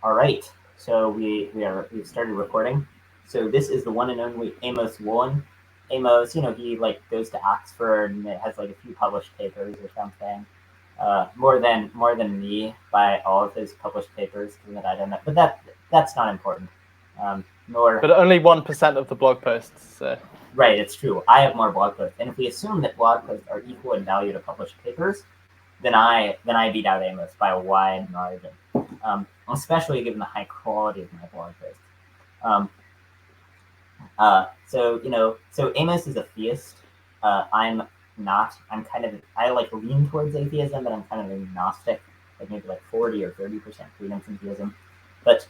All right, so we've started recording. So this is the one and only Amos Wollen. Amos, he like goes to Oxford and it has like a few published papers or something. More than me by all of his published papers that I don't know, but that's not important. Nor But only 1% of the blog posts. So. Right, it's true. I have more blog posts, and if we assume that blog posts are equal in value to published papers, then I beat out Amos by a wide margin. Especially given the high quality of my blog posts. So Amos is a theist. I'm not. I like lean towards atheism, but I'm kind of agnostic, like maybe like 40 or 30% credence in theism. But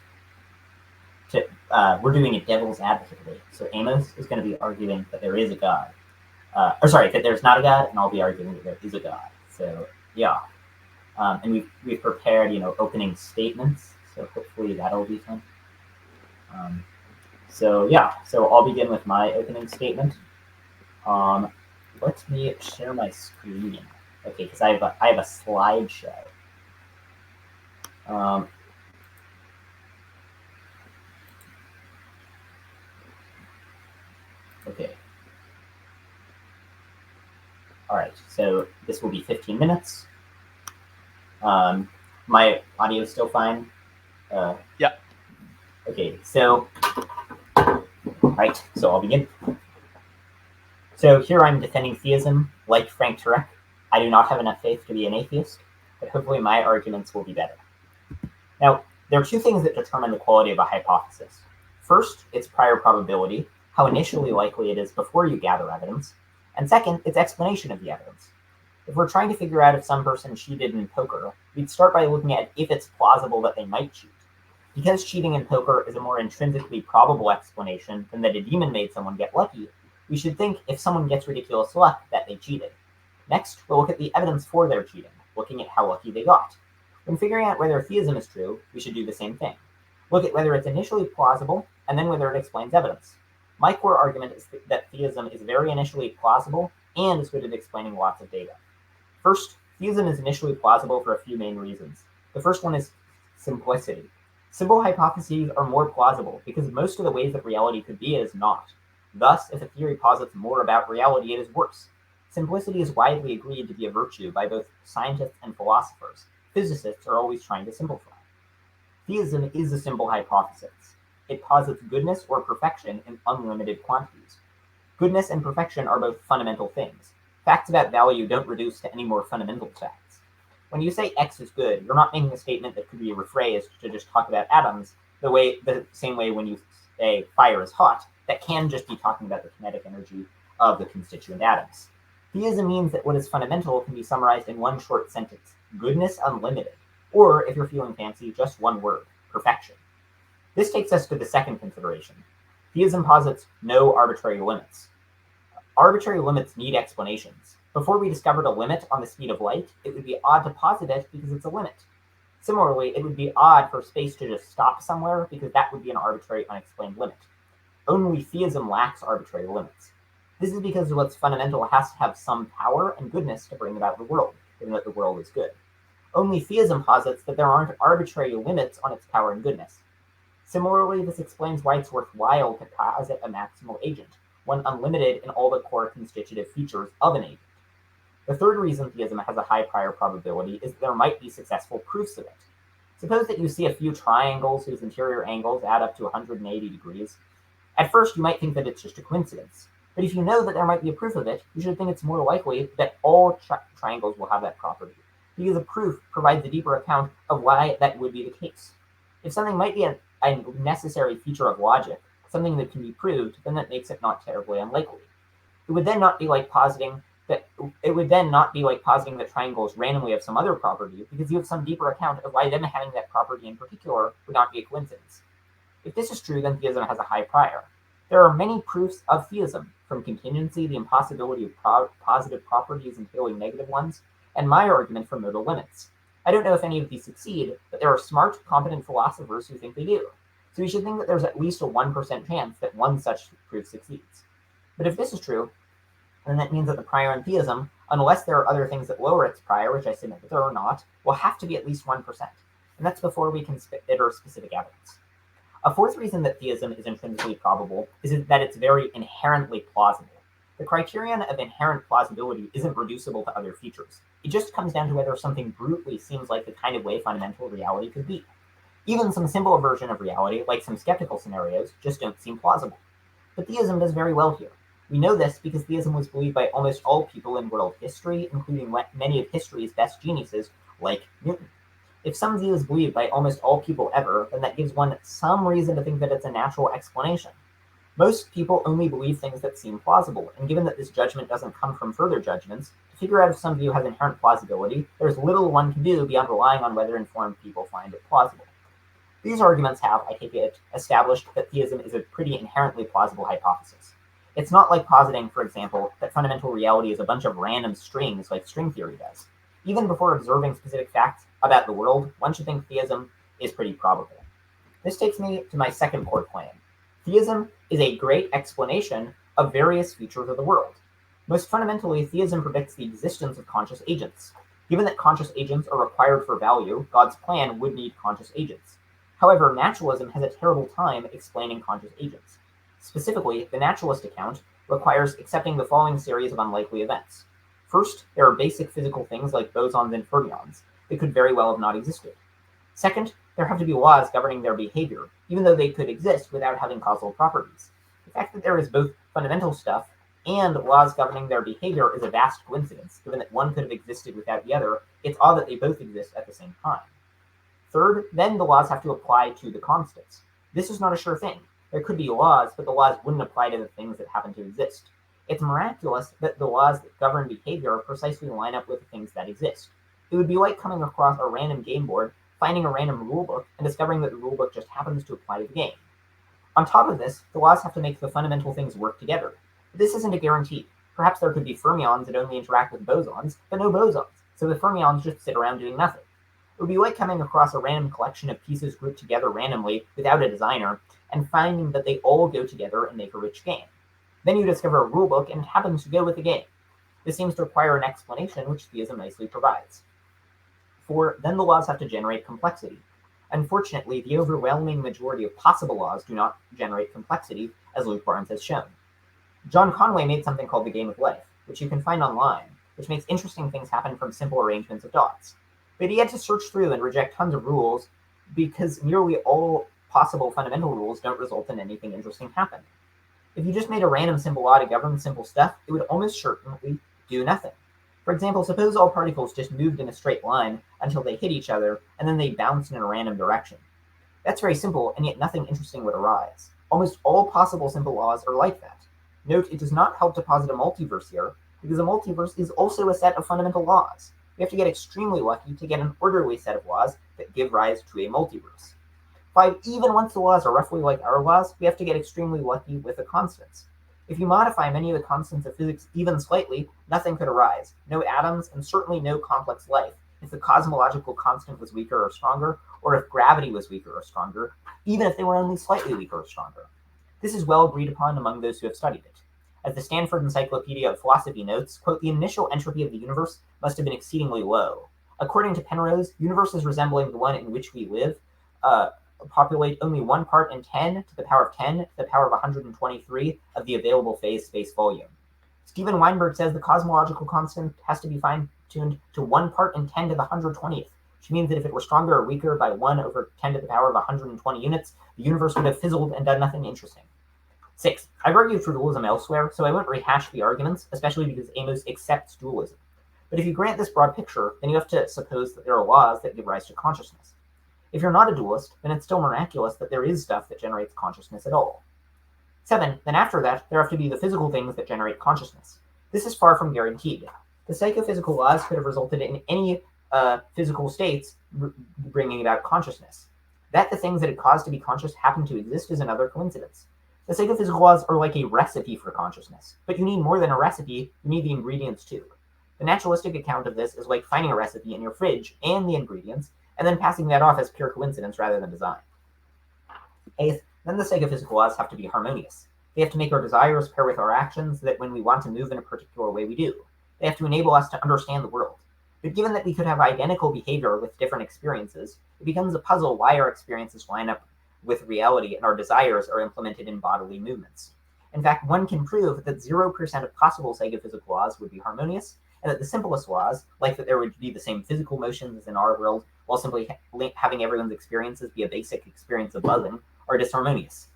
we're doing it devil's advocately. So Amos is going to be arguing that there is a God. That there's not a God, and I'll be arguing that there is a God. So yeah. And we've prepared, opening statements. So hopefully that'll be fun. So I'll begin with my opening statement. Let me share my screen. Okay, because I have a slideshow. Okay. All right, so this will be 15 minutes. My audio is still fine? Yeah. Okay, so, all right, so I'll begin. So here I'm defending theism, like Frank Turek. I do not have enough faith to be an atheist, but hopefully my arguments will be better. Now, there are two things that determine the quality of a hypothesis. First, its prior probability, how initially likely it is before you gather evidence, and second, its explanation of the evidence. If we're trying to figure out if some person cheated in poker, we'd start by looking at if it's plausible that they might cheat. Because cheating in poker is a more intrinsically probable explanation than that a demon made someone get lucky, we should think if someone gets ridiculous luck that they cheated. Next, we'll look at the evidence for their cheating, looking at how lucky they got. When figuring out whether theism is true, we should do the same thing. Look at whether it's initially plausible, and then whether it explains evidence. My core argument is that theism is very initially plausible and is good at explaining lots of data. First, theism is initially plausible for a few main reasons. The first one is simplicity. Simple hypotheses are more plausible because most of the ways that reality could be is not. Thus, if a theory posits more about reality, it is worse. Simplicity is widely agreed to be a virtue by both scientists and philosophers. Physicists are always trying to simplify. Theism is a simple hypothesis. It posits goodness or perfection in unlimited quantities. Goodness and perfection are both fundamental things. Facts about value don't reduce to any more fundamental facts. When you say X is good, you're not making a statement that could be rephrased to just talk about atoms the same way when you say fire is hot, that can just be talking about the kinetic energy of the constituent atoms. Theism means that what is fundamental can be summarized in one short sentence: goodness unlimited. Or, if you're feeling fancy, just one word: perfection. This takes us to the second consideration. Theism posits no arbitrary limits. Arbitrary limits need explanations. Before we discovered a limit on the speed of light, it would be odd to posit it because it's a limit. Similarly, it would be odd for space to just stop somewhere because that would be an arbitrary, unexplained limit. Only theism lacks arbitrary limits. This is because what's fundamental has to have some power and goodness to bring about the world, given that the world is good. Only theism posits that there aren't arbitrary limits on its power and goodness. Similarly, this explains why it's worthwhile to posit a maximal agent, one unlimited in all the core constitutive features of an agent. The third reason theism has a high prior probability is that there might be successful proofs of it. Suppose that you see a few triangles whose interior angles add up to 180 degrees. At first, you might think that it's just a coincidence. But if you know that there might be a proof of it, you should think it's more likely that all triangles will have that property, because a proof provides a deeper account of why that would be the case. If something might be a necessary feature of logic, something that can be proved, then that makes it not terribly unlikely. It would then not be like positing that triangles randomly have some other property, because you have some deeper account of why them having that property in particular would not be a coincidence. If this is true, then theism has a high prior. There are many proofs of theism, from contingency, the impossibility of positive properties entailing negative ones, and my argument for modal limits. I don't know if any of these succeed, but there are smart, competent philosophers who think they do. So we should think that there's at least a 1% chance that one such proof succeeds. But if this is true, then that means that the prior in theism, unless there are other things that lower its prior, which I submit that there are not, will have to be at least 1%. and that's before we consider specific evidence. A fourth reason that theism is intrinsically probable is that it's very inherently plausible. The criterion of inherent plausibility isn't reducible to other features. It just comes down to whether something brutally seems like the kind of way fundamental reality could be. Even some simpler version of reality, like some skeptical scenarios, just don't seem plausible. But theism does very well here. We know this because theism was believed by almost all people in world history, including many of history's best geniuses, like Newton. If some view is believed by almost all people ever, then that gives one some reason to think that it's a natural explanation. Most people only believe things that seem plausible, and given that this judgment doesn't come from further judgments, to figure out if some view has inherent plausibility, there's little one can do beyond relying on whether informed people find it plausible. These arguments have, I take it, established that theism is a pretty inherently plausible hypothesis. It's not like positing, for example, that fundamental reality is a bunch of random strings like string theory does. Even before observing specific facts about the world, one should think theism is pretty probable. This takes me to my second core claim. Theism is a great explanation of various features of the world. Most fundamentally, theism predicts the existence of conscious agents. Given that conscious agents are required for value, God's plan would need conscious agents. However, naturalism has a terrible time explaining conscious agents. Specifically, the naturalist account requires accepting the following series of unlikely events. First, there are basic physical things like bosons and fermions that could very well have not existed. Second, there have to be laws governing their behavior, even though they could exist without having causal properties. The fact that there is both fundamental stuff and laws governing their behavior is a vast coincidence. Given that one could have existed without the other, it's odd that they both exist at the same time. Third, then the laws have to apply to the constants. This is not a sure thing. There could be laws, but the laws wouldn't apply to the things that happen to exist. It's miraculous that the laws that govern behavior precisely line up with the things that exist. It would be like coming across a random game board, finding a random rulebook, and discovering that the rulebook just happens to apply to the game. On top of this, the laws have to make the fundamental things work together. But this isn't a guarantee. Perhaps there could be fermions that only interact with bosons, but no bosons, so the fermions just sit around doing nothing. It would be like coming across a random collection of pieces grouped together randomly without a designer, and finding that they all go together and make a rich game. Then you discover a rulebook and it happens to go with the game. This seems to require an explanation, which theism nicely provides. 4. Then the laws have to generate complexity. Unfortunately, the overwhelming majority of possible laws do not generate complexity, as Luke Barnes has shown. John Conway made something called the Game of Life, which you can find online, which makes interesting things happen from simple arrangements of dots. But he had to search through and reject tons of rules because nearly all possible fundamental rules don't result in anything interesting happening. If you just made a random simple law to govern simple stuff, it would almost certainly do nothing. For example, suppose all particles just moved in a straight line until they hit each other, and then they bounced in a random direction. That's very simple, and yet nothing interesting would arise. Almost all possible simple laws are like that. Note, it does not help to posit a multiverse here, because a multiverse is also a set of fundamental laws. We have to get extremely lucky to get an orderly set of laws that give rise to a multiverse. 5. Even once the laws are roughly like our laws, we have to get extremely lucky with the constants. If you modify many of the constants of physics even slightly, nothing could arise. No atoms, and certainly no complex life, if the cosmological constant was weaker or stronger, or if gravity was weaker or stronger, even if they were only slightly weaker or stronger. This is well agreed upon among those who have studied it. As the Stanford Encyclopedia of Philosophy notes, quote, the initial entropy of the universe must have been exceedingly low. According to Penrose, universes resembling the one in which we live populate only 1 part in 10 to the power of 10 to the power of 123 of the available phase space volume. Steven Weinberg says the cosmological constant has to be fine-tuned to 1 part in 10 to the 120th, which means that if it were stronger or weaker by 1 over 10 to the power of 120 units, the universe would have fizzled and done nothing interesting. 6. I've argued for dualism elsewhere, so I won't rehash the arguments, especially because Amos accepts dualism. But if you grant this broad picture, then you have to suppose that there are laws that give rise to consciousness. If you're not a dualist, then it's still miraculous that there is stuff that generates consciousness at all. 7. Then after that, there have to be the physical things that generate consciousness. This is far from guaranteed. The psychophysical laws could have resulted in any physical states bringing about consciousness. That the things that it caused to be conscious happen to exist is another coincidence. The psychophysical laws are like a recipe for consciousness, but you need more than a recipe, you need the ingredients too. The naturalistic account of this is like finding a recipe in your fridge and the ingredients, and then passing that off as pure coincidence rather than design. 8th, then the psychophysical laws have to be harmonious. They have to make our desires pair with our actions so that when we want to move in a particular way, we do. They have to enable us to understand the world. But given that we could have identical behavior with different experiences, it it becomes a puzzle why our experiences line up with reality and our desires are implemented in bodily movements. In fact, one can prove that 0% of possible psychophysical laws would be harmonious, and that the simplest laws, like that there would be the same physical motions as in our world, while simply having everyone's experiences be a basic experience of buzzing, are disharmonious.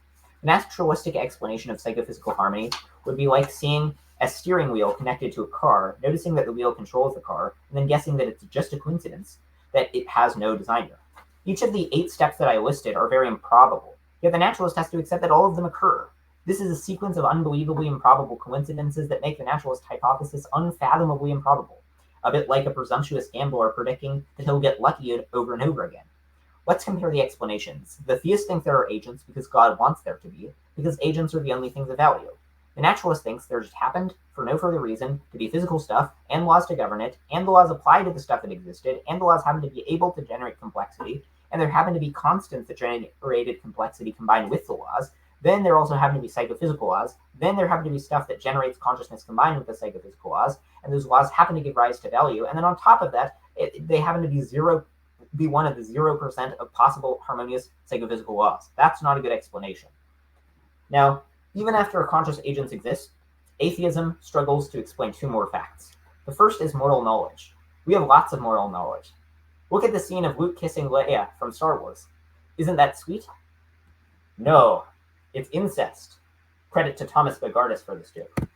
The naturalistic explanation of psychophysical harmony would be like seeing a steering wheel connected to a car, noticing that the wheel controls the car, and then guessing that it's just a coincidence that it has no designer. Each of the 8 steps that I listed are very improbable, yet the naturalist has to accept that all of them occur. This is a sequence of unbelievably improbable coincidences that make the naturalist hypothesis unfathomably improbable, a bit like a presumptuous gambler predicting that he'll get lucky over and over again. Let's compare the explanations. The theist thinks there are agents because God wants there to be, because agents are the only things of value. The naturalist thinks there just happened, for no further reason, to be physical stuff, and laws to govern it, and the laws apply to the stuff that existed, and the laws happen to be able to generate complexity, and there happen to be constants that generated complexity combined with the laws. Then there also happen to be psychophysical laws. Then there happen to be stuff that generates consciousness combined with the psychophysical laws, and those laws happen to give rise to value. And then on top of that, they happen to be one of the 0% of possible harmonious psychophysical laws. That's not a good explanation. Now, even after conscious agents exist, atheism struggles to explain 2 more facts. The first is moral knowledge. We have lots of moral knowledge. Look at the scene of Luke kissing Leia from Star Wars. Isn't that sweet? No, it's incest. Credit to Thomas Bogardus for this joke.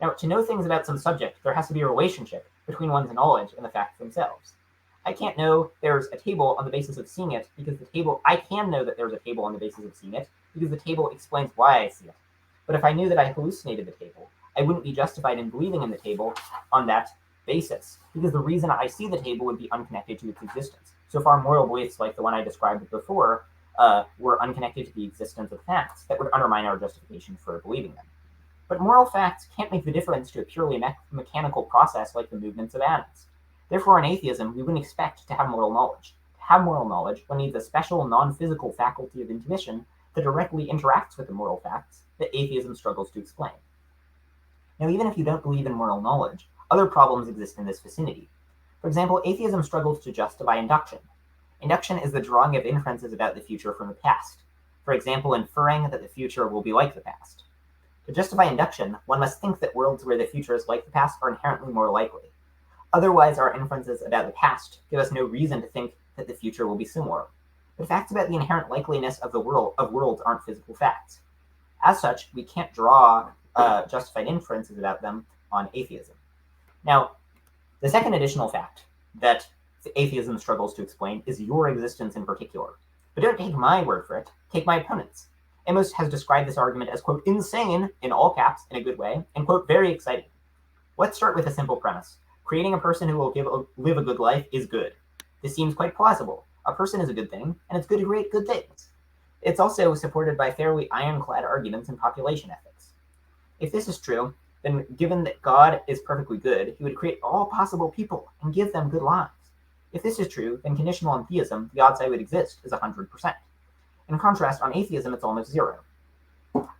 Now, to know things about some subject, there has to be a relationship between one's knowledge and the facts themselves. I can't know there's a table on the basis of seeing it because I can know that there's a table on the basis of seeing it because the table explains why I see it. But if I knew that I hallucinated the table, I wouldn't be justified in believing in the table on that basis, because the reason I see the table would be unconnected to its existence. So far, moral beliefs like the one I described before were unconnected to the existence of facts that would undermine our justification for believing them. But moral facts can't make the difference to a purely mechanical process like the movements of atoms. Therefore, in atheism, we wouldn't expect to have moral knowledge. To have moral knowledge, one needs a special non-physical faculty of intuition that directly interacts with the moral facts that atheism struggles to explain. Now, even if you don't believe in moral knowledge, other problems exist in this vicinity. For example, atheism struggles to justify induction. Induction is the drawing of inferences about the future from the past. For example, inferring that the future will be like the past. To justify induction, one must think that worlds where the future is like the past are inherently more likely. Otherwise, our inferences about the past give us no reason to think that the future will be similar. But facts about the inherent likeliness of worlds aren't physical facts. As such, we can't draw justified inferences about them on atheism. Now, the second additional fact that atheism struggles to explain is your existence in particular. But don't take my word for it, take my opponent's. Amos has described this argument as, quote, insane, in all caps, in a good way, and, quote, very exciting. Let's start with a simple premise. Creating a person who will live a good life is good. This seems quite plausible. A person is a good thing, and it's good to create good things. It's also supported by fairly ironclad arguments in population ethics. If this is true, then given that God is perfectly good, he would create all possible people and give them good lives. If this is true, then conditional on theism, the odds I would exist is 100%. In contrast, on atheism, it's almost 0.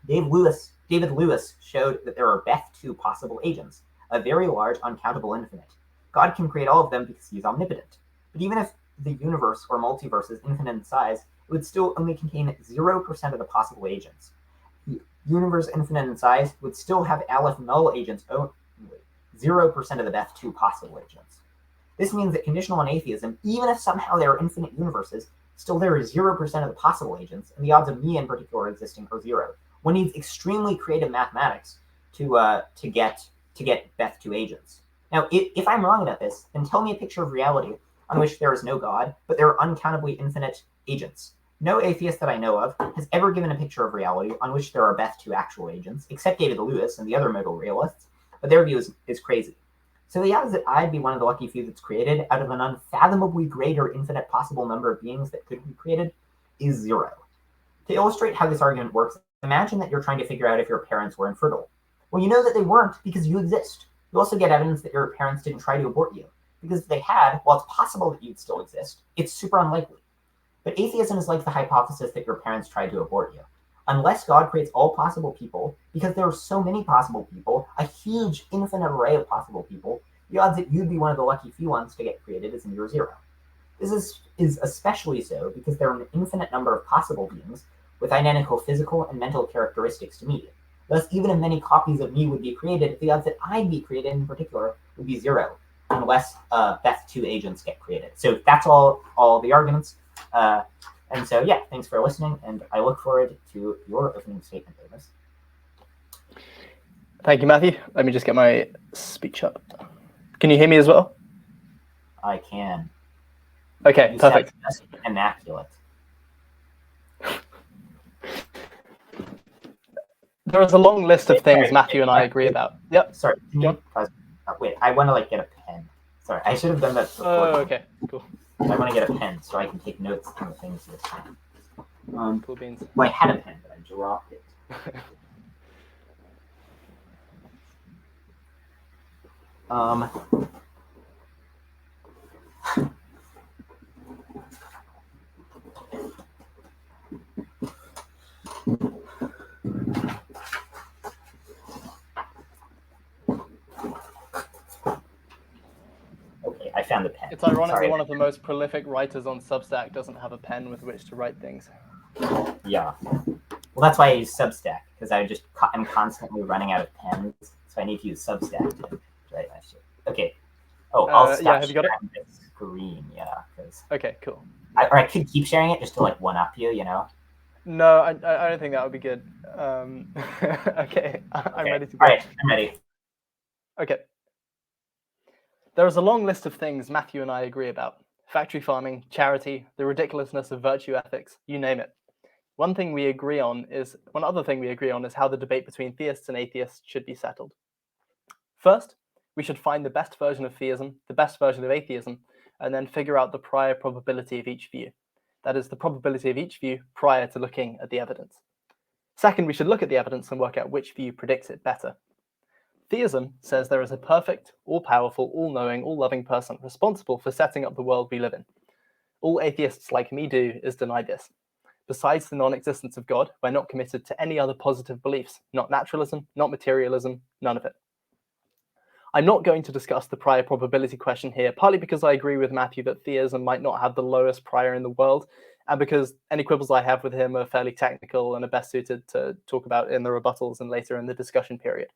David Lewis showed that there are Beth2 possible agents, a very large, uncountable infinite. God can create all of them because he's omnipotent. But even if the universe or multiverse is infinite in size, it would still only contain 0% of the possible agents. The universe infinite in size would still have Aleph null agents only, 0% of the Beth2 possible agents. This means that conditional on atheism, even if somehow there are infinite universes, still there is 0% of the possible agents, and the odds of me in particular existing are 0. One needs extremely creative mathematics to get Beth2 agents. Now, if I'm wrong about this, then tell me a picture of reality on which there is no God, but there are uncountably infinite agents. No atheist that I know of has ever given a picture of reality on which there are Beth2 actual agents, except David Lewis and the other modal realists, but their view is crazy. So the odds that I'd be one of the lucky few that's created out of an unfathomably greater infinite possible number of beings that could be created is 0. To illustrate how this argument works, imagine that you're trying to figure out if your parents were infertile. Well, you know that they weren't because you exist. You also get evidence that your parents didn't try to abort you, because if they had, while it's possible that you'd still exist, it's super unlikely. But atheism is like the hypothesis that your parents tried to abort you. Unless God creates all possible people, because there are so many possible people, a huge infinite array of possible people, the odds that you'd be one of the lucky few ones to get created is near 0. This is especially so because there are an infinite number of possible beings with identical physical and mental characteristics to me. Thus, even if many copies of me would be created, the odds that I'd be created in particular would be zero, unless best two agents get created. So that's all the arguments. And so, yeah, thanks for listening, and I look forward to your opening statement, Amos. Thank you, Matthew. Let me just get my speech up. Can you hear me as well? I can. Okay, you perfect. Sound just immaculate. There is a long list of things Matthew and I agree about. Yep. Sorry, can you pause? Wait, I want to get a pen. Sorry, I should have done that before. Oh, okay, cool. I want to get a pen so I can take notes on the things you're saying. Cool beans. Well, I had a pen, but I dropped it. Okay, I found the pen. It's ironic that one of the most prolific writers on Substack doesn't have a pen with which to write things. Yeah. Well, that's why I use Substack, because I'm constantly running out of pens, so I need to use Substack to write my shit. Okay. Oh, I'll stop have you got sharing the screen, yeah. Okay, cool. Or I could keep sharing it just to, like, one-up you, you know? No, I don't think that would be good. Okay, I'm ready to go. All right, I'm ready. Okay. There is a long list of things Matthew and I agree about. Factory farming, charity, the ridiculousness of virtue ethics, you name it. One other thing we agree on is how the debate between theists and atheists should be settled. First, we should find the best version of theism, the best version of atheism, and then figure out the prior probability of each view. That is, the probability of each view prior to looking at the evidence. Second, we should look at the evidence and work out which view predicts it better. Theism says there is a perfect, all-powerful, all-knowing, all-loving person responsible for setting up the world we live in. All atheists like me do is deny this. Besides the non-existence of God, we're not committed to any other positive beliefs, not naturalism, not materialism, none of it. I'm not going to discuss the prior probability question here, partly because I agree with Matthew that theism might not have the lowest prior in the world, and because any quibbles I have with him are fairly technical and are best suited to talk about in the rebuttals and later in the discussion period.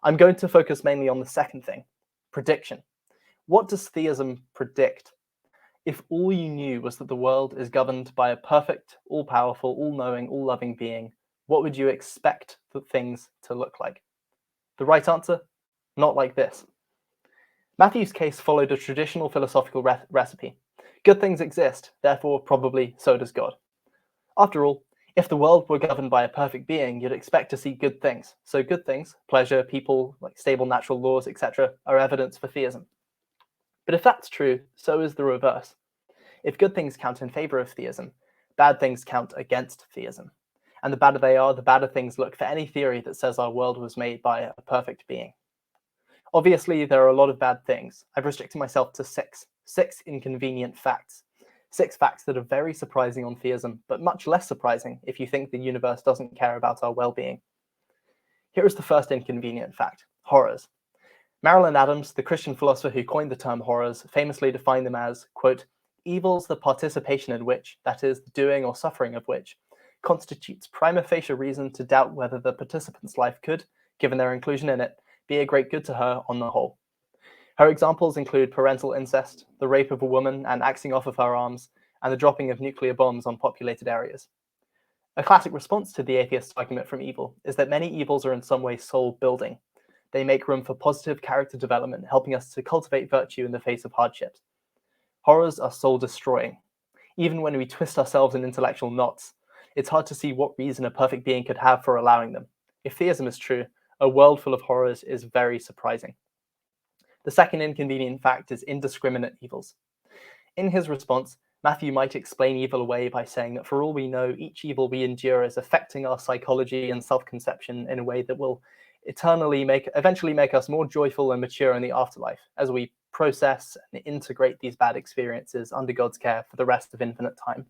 I'm going to focus mainly on the second thing, prediction. What does theism predict? If all you knew was that the world is governed by a perfect, all-powerful, all-knowing, all-loving being, what would you expect the things to look like? The right answer? Not like this. Matthew's case followed a traditional philosophical recipe. Good things exist, therefore probably so does God. After all, if the world were governed by a perfect being, you'd expect to see good things. So good things, pleasure, people, like stable natural laws, etc., are evidence for theism. But if that's true, so is the reverse. If good things count in favor of theism, bad things count against theism. And the badder they are, the badder things look for any theory that says our world was made by a perfect being. Obviously, there are a lot of bad things. I've restricted myself to six inconvenient facts. 6 facts that are very surprising on theism, but much less surprising if you think the universe doesn't care about our well-being. Here is the first inconvenient fact, horrors. Marilyn Adams, the Christian philosopher who coined the term horrors, famously defined them as, quote, evils the participation in which, that is, the doing or suffering of which, constitutes prima facie reason to doubt whether the participant's life could, given their inclusion in it, be a great good to her on the whole. Her examples include parental incest, the rape of a woman and axing off of her arms, and the dropping of nuclear bombs on populated areas. A classic response to the atheist's argument from evil is that many evils are in some way soul-building. They make room for positive character development, helping us to cultivate virtue in the face of hardships. Horrors are soul-destroying. Even when we twist ourselves in intellectual knots, it's hard to see what reason a perfect being could have for allowing them. If theism is true, a world full of horrors is very surprising. The second inconvenient fact is indiscriminate evils. In his response, Matthew might explain evil away by saying that for all we know, each evil we endure is affecting our psychology and self-conception in a way that will eventually make us more joyful and mature in the afterlife as we process and integrate these bad experiences under God's care for the rest of infinite time.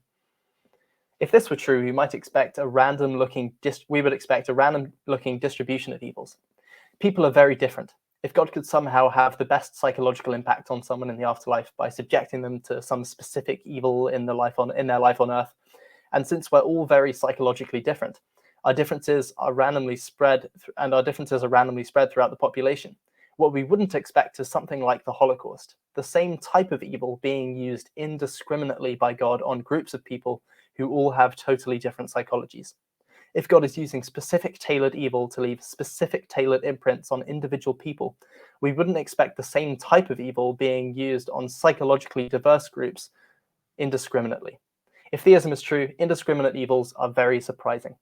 If this were true, we would expect a random-looking distribution of evils. People are very different. If God could somehow have the best psychological impact on someone in the afterlife by subjecting them to some specific evil in their life on Earth, and since we're all very psychologically different, our differences are randomly spread throughout the population. What we wouldn't expect is something like the Holocaust, the same type of evil being used indiscriminately by God on groups of people who all have totally different psychologies. If God is using specific tailored evil to leave specific tailored imprints on individual people, we wouldn't expect the same type of evil being used on psychologically diverse groups indiscriminately. If theism is true, indiscriminate evils are very surprising.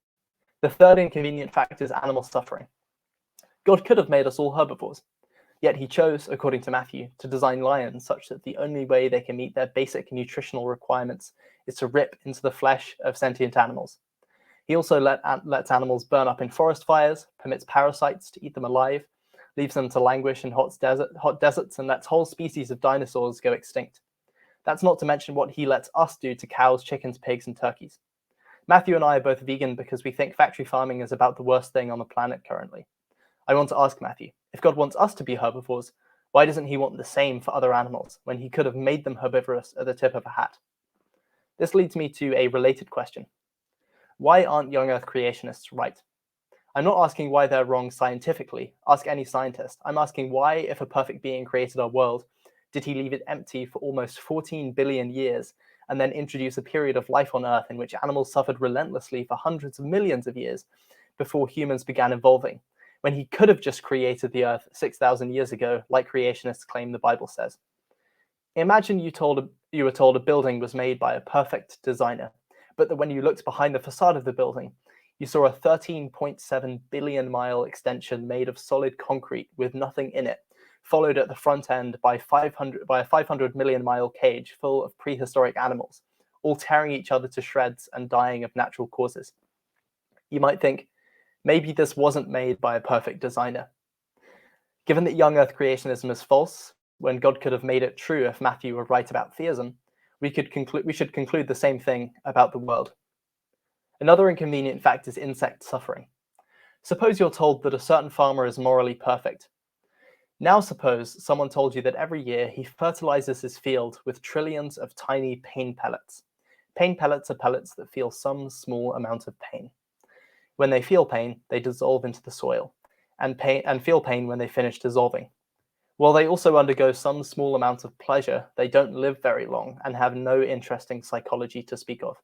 The third inconvenient fact is animal suffering. God could have made us all herbivores, yet he chose, according to Matthew, to design lions such that the only way they can meet their basic nutritional requirements is to rip into the flesh of sentient animals. He also lets animals burn up in forest fires, permits parasites to eat them alive, leaves them to languish in hot deserts, and lets whole species of dinosaurs go extinct. That's not to mention what he lets us do to cows, chickens, pigs, and turkeys. Matthew and I are both vegan because we think factory farming is about the worst thing on the planet currently. I want to ask Matthew, if God wants us to be herbivores, why doesn't he want the same for other animals when he could have made them herbivorous at the tip of a hat? This leads me to a related question. Why aren't young Earth creationists right? I'm not asking why they're wrong scientifically. Ask any scientist. I'm asking why, if a perfect being created our world, did he leave it empty for almost 14 billion years and then introduce a period of life on Earth in which animals suffered relentlessly for hundreds of millions of years before humans began evolving, when he could have just created the Earth 6,000 years ago, like creationists claim the Bible says? Imagine you were told a building was made by a perfect designer, but that when you looked behind the facade of the building, you saw a 13.7 billion mile extension made of solid concrete with nothing in it, followed at the front end by a 500 million mile cage full of prehistoric animals, all tearing each other to shreds and dying of natural causes. You might think, maybe this wasn't made by a perfect designer. Given that young Earth creationism is false, when God could have made it true if Matthew were right about theism, we should conclude the same thing about the world. Another inconvenient fact is insect suffering. Suppose you're told that a certain farmer is morally perfect. Now suppose someone told you that every year he fertilizes his field with trillions of tiny pain pellets. Pain pellets are pellets that feel some small amount of pain. When they feel pain, they dissolve into the soil, and feel pain when they finish dissolving. While they also undergo some small amount of pleasure, they don't live very long and have no interesting psychology to speak of.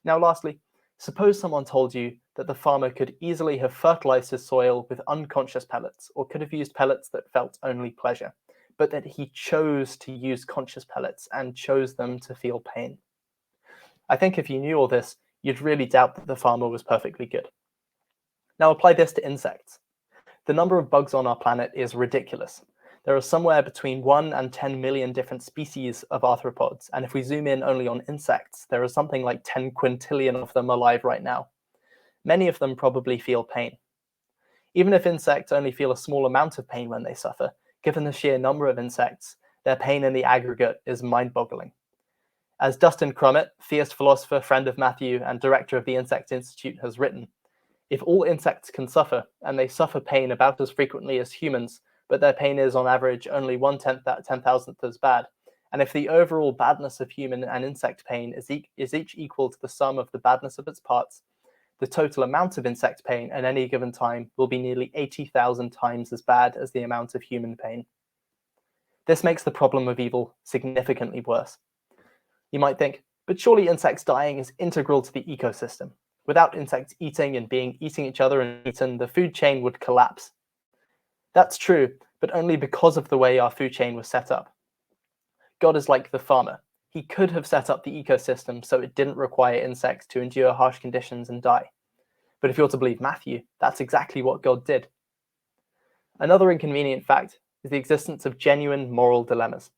Now lastly, suppose someone told you that the farmer could easily have fertilized his soil with unconscious pellets, or could have used pellets that felt only pleasure, but that he chose to use conscious pellets and chose them to feel pain. I think if you knew all this, you'd really doubt that the farmer was perfectly good. Now apply this to insects. The number of bugs on our planet is ridiculous. There are somewhere between 1 and 10 million different species of arthropods, and if we zoom in only on insects, there are something like 10 quintillion of them alive right now. Many of them probably feel pain. Even if insects only feel a small amount of pain when they suffer, given the sheer number of insects, their pain in the aggregate is mind-boggling. As Dustin Crummett, theist philosopher, friend of Matthew, and director of the Insect Institute, has written, if all insects can suffer, and they suffer pain about as frequently as humans, but their pain is on average only 1/10,000th as bad, and if the overall badness of human and insect pain is each equal to the sum of the badness of its parts, the total amount of insect pain at any given time will be nearly 80,000 times as bad as the amount of human pain. This makes the problem of evil significantly worse. You might think, but surely insects dying is integral to the ecosystem. Without insects eating each other and eaten, the food chain would collapse. That's true, but only because of the way our food chain was set up. God is like the farmer. He could have set up the ecosystem so it didn't require insects to endure harsh conditions and die. But if you're to believe Matthew, that's exactly what God did. Another inconvenient fact is the existence of genuine moral dilemmas.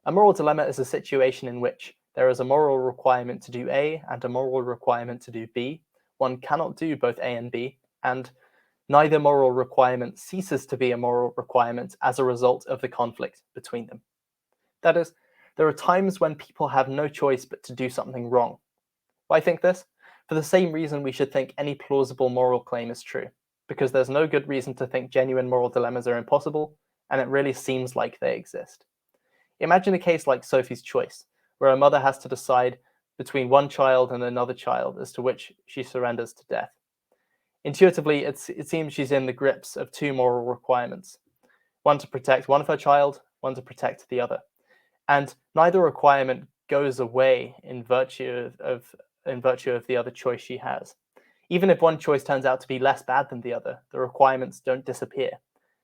A moral dilemma is a situation in which there is a moral requirement to do A and a moral requirement to do B. One cannot do both A and B, and neither moral requirement ceases to be a moral requirement as a result of the conflict between them. That is, there are times when people have no choice but to do something wrong. Why think this? For the same reason we should think any plausible moral claim is true. because there's no good reason to think genuine moral dilemmas are impossible, and it really seems like they exist. Imagine a case like Sophie's Choice, where a mother has to decide between one child and another child as to which she surrenders to death. Intuitively, it seems she's in the grips of two moral requirements: one to protect one of her child, one to protect the other. And neither requirement goes away in virtue of the other choice she has. Even if one choice turns out to be less bad than the other, the requirements don't disappear.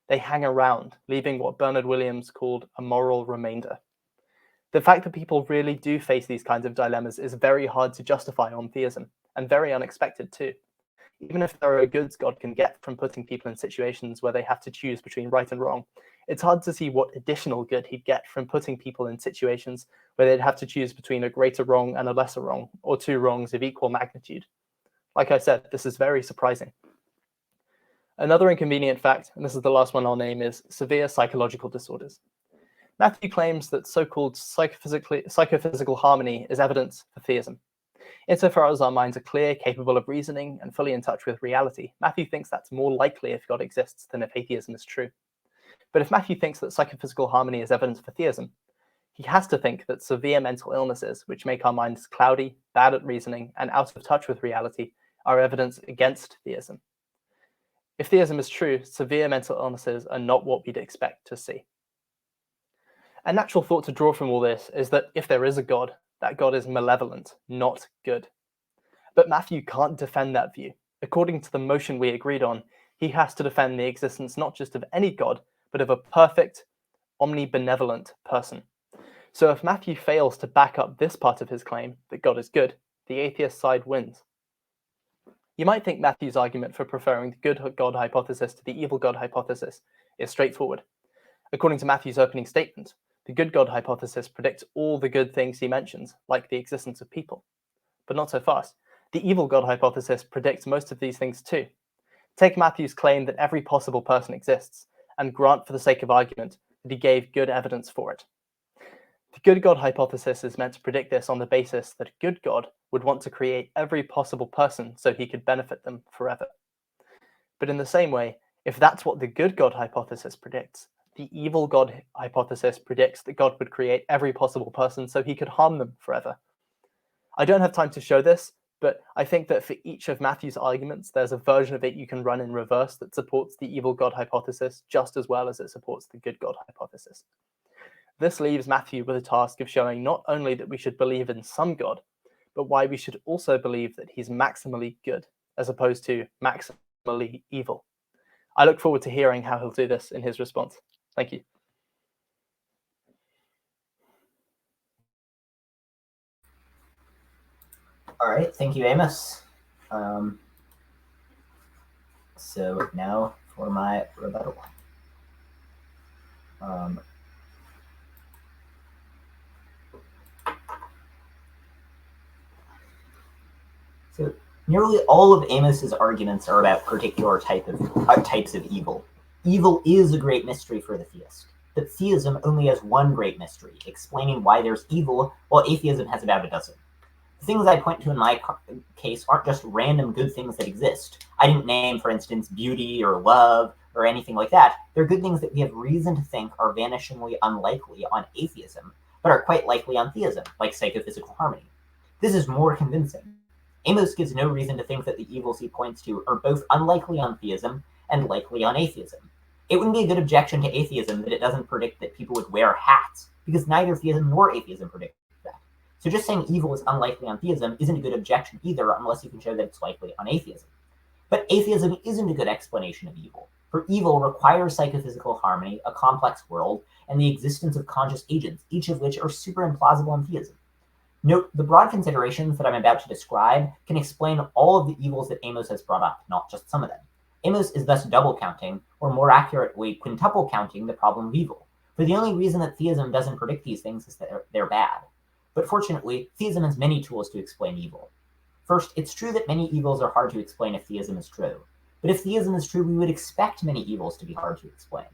They hang around, leaving what Bernard Williams called a moral remainder. The fact that people really do face these kinds of dilemmas is very hard to justify on theism, and very unexpected too. Even if there are goods God can get from putting people in situations where they have to choose between right and wrong, it's hard to see what additional good he'd get from putting people in situations where they'd have to choose between a greater wrong and a lesser wrong, or two wrongs of equal magnitude. Like I said, this is very surprising. Another inconvenient fact, and this is the last one I'll name, is severe psychological disorders. Matthew claims that so-called psychophysical harmony is evidence for theism. Insofar as our minds are clear, capable of reasoning, and fully in touch with reality, Matthew thinks that's more likely if God exists than if atheism is true. But if Matthew thinks that psychophysical harmony is evidence for theism, he has to think that severe mental illnesses, which make our minds cloudy, bad at reasoning, and out of touch with reality, are evidence against theism. If theism is true, severe mental illnesses are not what we'd expect to see. A natural thought to draw from all this is that if there is a God, that God is malevolent, not good. But Matthew can't defend that view. According to the motion we agreed on, he has to defend the existence not just of any God, but of a perfect, omnibenevolent person. So if Matthew fails to back up this part of his claim, that God is good, the atheist side wins. You might think Matthew's argument for preferring the good God hypothesis to the evil God hypothesis is straightforward. According to Matthew's opening statement, the good God hypothesis predicts all the good things he mentions, like the existence of people. But not so fast. The evil God hypothesis predicts most of these things too. Take Matthew's claim that every possible person exists, and grant for the sake of argument that he gave good evidence for it. The good God hypothesis is meant to predict this on the basis that a good God would want to create every possible person so he could benefit them forever. But in the same way, if that's what the good God hypothesis predicts, the evil God hypothesis predicts that God would create every possible person so he could harm them forever. I don't have time to show this, but I think that for each of Matthew's arguments, there's a version of it you can run in reverse that supports the evil God hypothesis just as well as it supports the good God hypothesis. This leaves Matthew with a task of showing not only that we should believe in some God, but why we should also believe that he's maximally good, as opposed to maximally evil. I look forward to hearing how he'll do this in his response. Thank you. All right, thank you, Amos. So now for my rebuttal. So nearly all of Amos's arguments are about particular types of evil. Evil is a great mystery for the theist, but theism only has one great mystery, explaining why there's evil, while atheism has about a dozen. The things I point to in my case aren't just random good things that exist. I didn't name, for instance, beauty or love or anything like that. They're good things that we have reason to think are vanishingly unlikely on atheism, but are quite likely on theism, like psychophysical harmony. This is more convincing. Amos gives no reason to think that the evils he points to are both unlikely on theism and likely on atheism. It wouldn't be a good objection to atheism that it doesn't predict that people would wear hats, because neither theism nor atheism predict that. So just saying evil is unlikely on theism isn't a good objection either, unless you can show that it's likely on atheism. But atheism isn't a good explanation of evil, for evil requires psychophysical harmony, a complex world, and the existence of conscious agents, each of which are super implausible on theism. Note, the broad considerations that I'm about to describe can explain all of the evils that Amos has brought up, not just some of them. Amos is thus double counting, or more accurately, quintuple counting the problem of evil. For the only reason that theism doesn't predict these things is that they're bad. But fortunately, theism has many tools to explain evil. First, it's true that many evils are hard to explain if theism is true. But if theism is true, we would expect many evils to be hard to explain.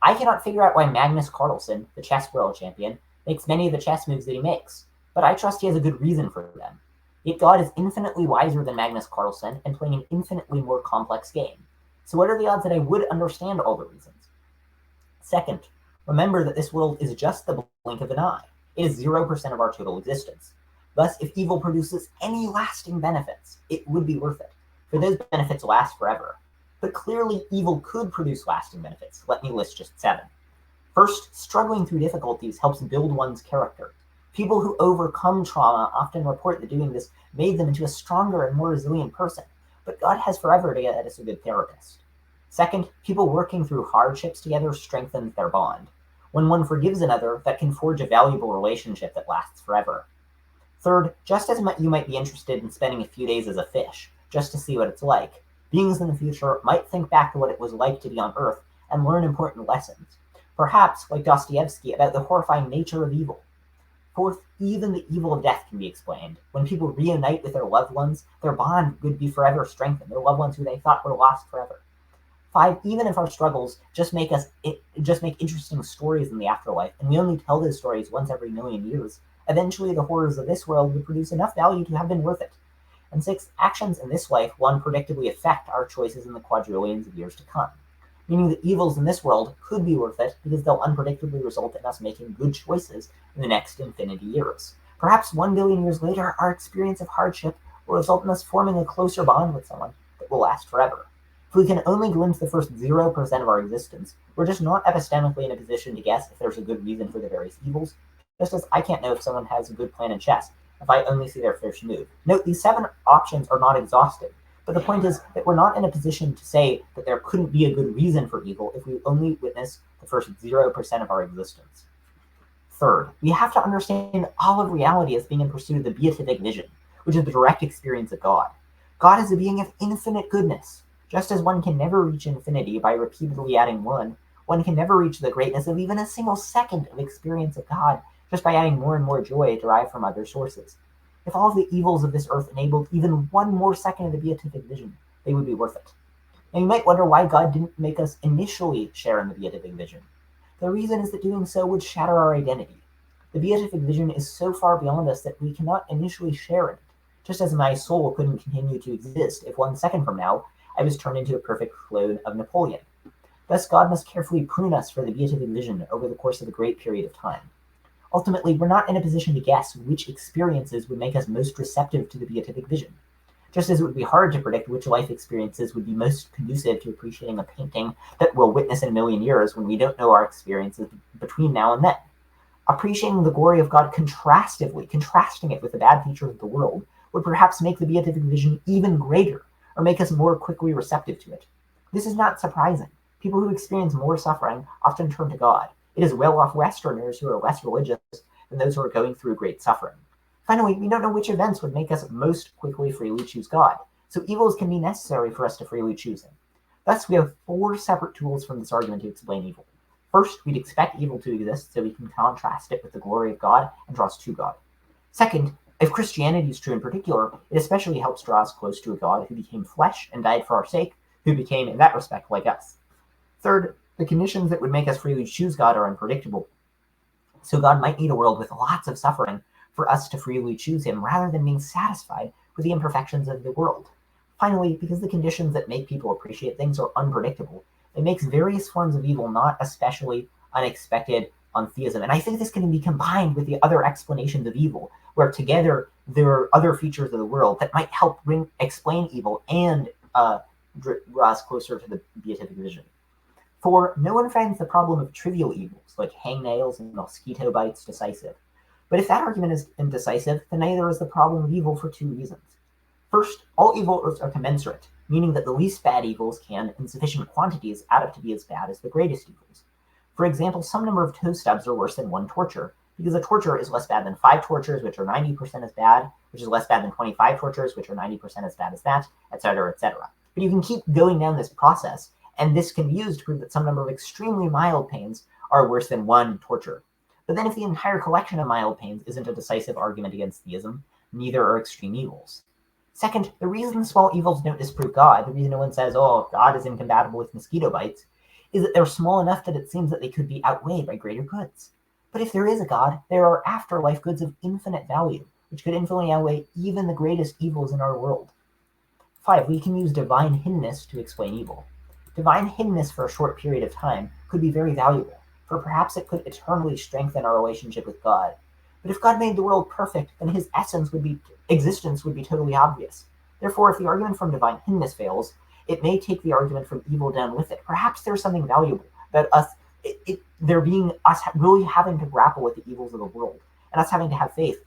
I cannot figure out why Magnus Carlsen, the chess world champion, makes many of the chess moves that he makes, but I trust he has a good reason for them. Yet God is infinitely wiser than Magnus Carlsen and playing an infinitely more complex game. So what are the odds that I would understand all the reasons? Second, remember that this world is just the blink of an eye. It is 0% of our total existence. Thus, if evil produces any lasting benefits, it would be worth it, for those benefits last forever. But clearly, evil could produce lasting benefits. Let me list just 7. First, struggling through difficulties helps build one's character. People who overcome trauma often report that doing this made them into a stronger and more resilient person, but God has forever to get us a good therapist. Second, people working through hardships together strengthens their bond. When one forgives another, that can forge a valuable relationship that lasts forever. Third, just as you might be interested in spending a few days as a fish, just to see what it's like, beings in the future might think back to what it was like to be on Earth and learn important lessons. Perhaps, like Dostoevsky, about the horrifying nature of evil. Fourth, even the evil of death can be explained. When people reunite with their loved ones, their bond would be forever strengthened, their loved ones who they thought were lost forever. 5, even if our struggles just make interesting stories in the afterlife, and we only tell those stories once every million years, eventually the horrors of this world would produce enough value to have been worth it. And 6, actions in this life will unpredictably affect our choices in the quadrillions of years to come. Meaning that evils in this world could be worth it because they'll unpredictably result in us making good choices in the next infinity years. Perhaps 1 billion years later, our experience of hardship will result in us forming a closer bond with someone that will last forever. If we can only glimpse the first 0% of our existence, we're just not epistemically in a position to guess if there's a good reason for the various evils, just as I can't know if someone has a good plan in chess if I only see their first move. Note, these 7 options are not exhaustive, but the point is that we're not in a position to say that there couldn't be a good reason for evil if we only witness the first 0% of our existence. Third, we have to understand all of reality as being in pursuit of the beatific vision, which is the direct experience of God. God is a being of infinite goodness. Just as one can never reach infinity by repeatedly adding 1, one can never reach the greatness of even a single second of experience of God just by adding more and more joy derived from other sources. If all of the evils of this earth enabled even 1 more second of the beatific vision, they would be worth it. And you might wonder why God didn't make us initially share in the beatific vision. The reason is that doing so would shatter our identity. The beatific vision is so far beyond us that we cannot initially share in it, just as my soul couldn't continue to exist if 1 second from now I was turned into a perfect clone of Napoleon. Thus, God must carefully prune us for the beatific vision over the course of a great period of time. Ultimately, we're not in a position to guess which experiences would make us most receptive to the beatific vision. Just as it would be hard to predict which life experiences would be most conducive to appreciating a painting that we'll witness in a million years when we don't know our experiences between now and then. Appreciating the glory of God contrasting it with the bad features of the world, would perhaps make the beatific vision even greater, or make us more quickly receptive to it. This is not surprising. People who experience more suffering often turn to God. It is well-off Westerners who are less religious than those who are going through great suffering. Finally, we don't know which events would make us most quickly freely choose God, so evils can be necessary for us to freely choose Him. Thus, we have 4 separate tools from this argument to explain evil. First, we'd expect evil to exist so we can contrast it with the glory of God and draw us to God. Second, if Christianity is true in particular, it especially helps draw us close to a God who became flesh and died for our sake, who became, in that respect, like us. Third, the conditions that would make us freely choose God are unpredictable. So God might need a world with lots of suffering for us to freely choose Him, rather than being satisfied with the imperfections of the world. Finally, because the conditions that make people appreciate things are unpredictable, it makes various forms of evil not especially unexpected on theism. And I think this can be combined with the other explanations of evil, where together there are other features of the world that might help explain evil and draw us closer to the beatific vision. For no one finds the problem of trivial evils, like hangnails and mosquito bites, decisive. But if that argument is indecisive, then neither is the problem of evil for 2 reasons. First, all evils are commensurate, meaning that the least bad evils can, in sufficient quantities, add up to be as bad as the greatest evils. For example, some number of toe stubs are worse than 1 torture, because a torture is less bad than 5 tortures, which are 90% as bad, which is less bad than 25 tortures, which are 90% as bad as that, etc., etc. But you can keep going down this process, and this can be used to prove that some number of extremely mild pains are worse than 1 torture. But then if the entire collection of mild pains isn't a decisive argument against theism, neither are extreme evils. Second, the reason small evils don't disprove God, the reason no one says, oh, God is incompatible with mosquito bites, is that they're small enough that it seems that they could be outweighed by greater goods. But if there is a God, there are afterlife goods of infinite value, which could infinitely outweigh even the greatest evils in our world. 5, we can use divine hiddenness to explain evil. divine hiddenness for a short period of time could be very valuable, for perhaps it could eternally strengthen our relationship with God. But if God made the world perfect, then his existence would be totally obvious. Therefore, if the argument from divine hiddenness fails, it may take the argument from evil down with it. Perhaps there's something valuable about us, there being us really having to grapple with the evils of the world, and us having to have faith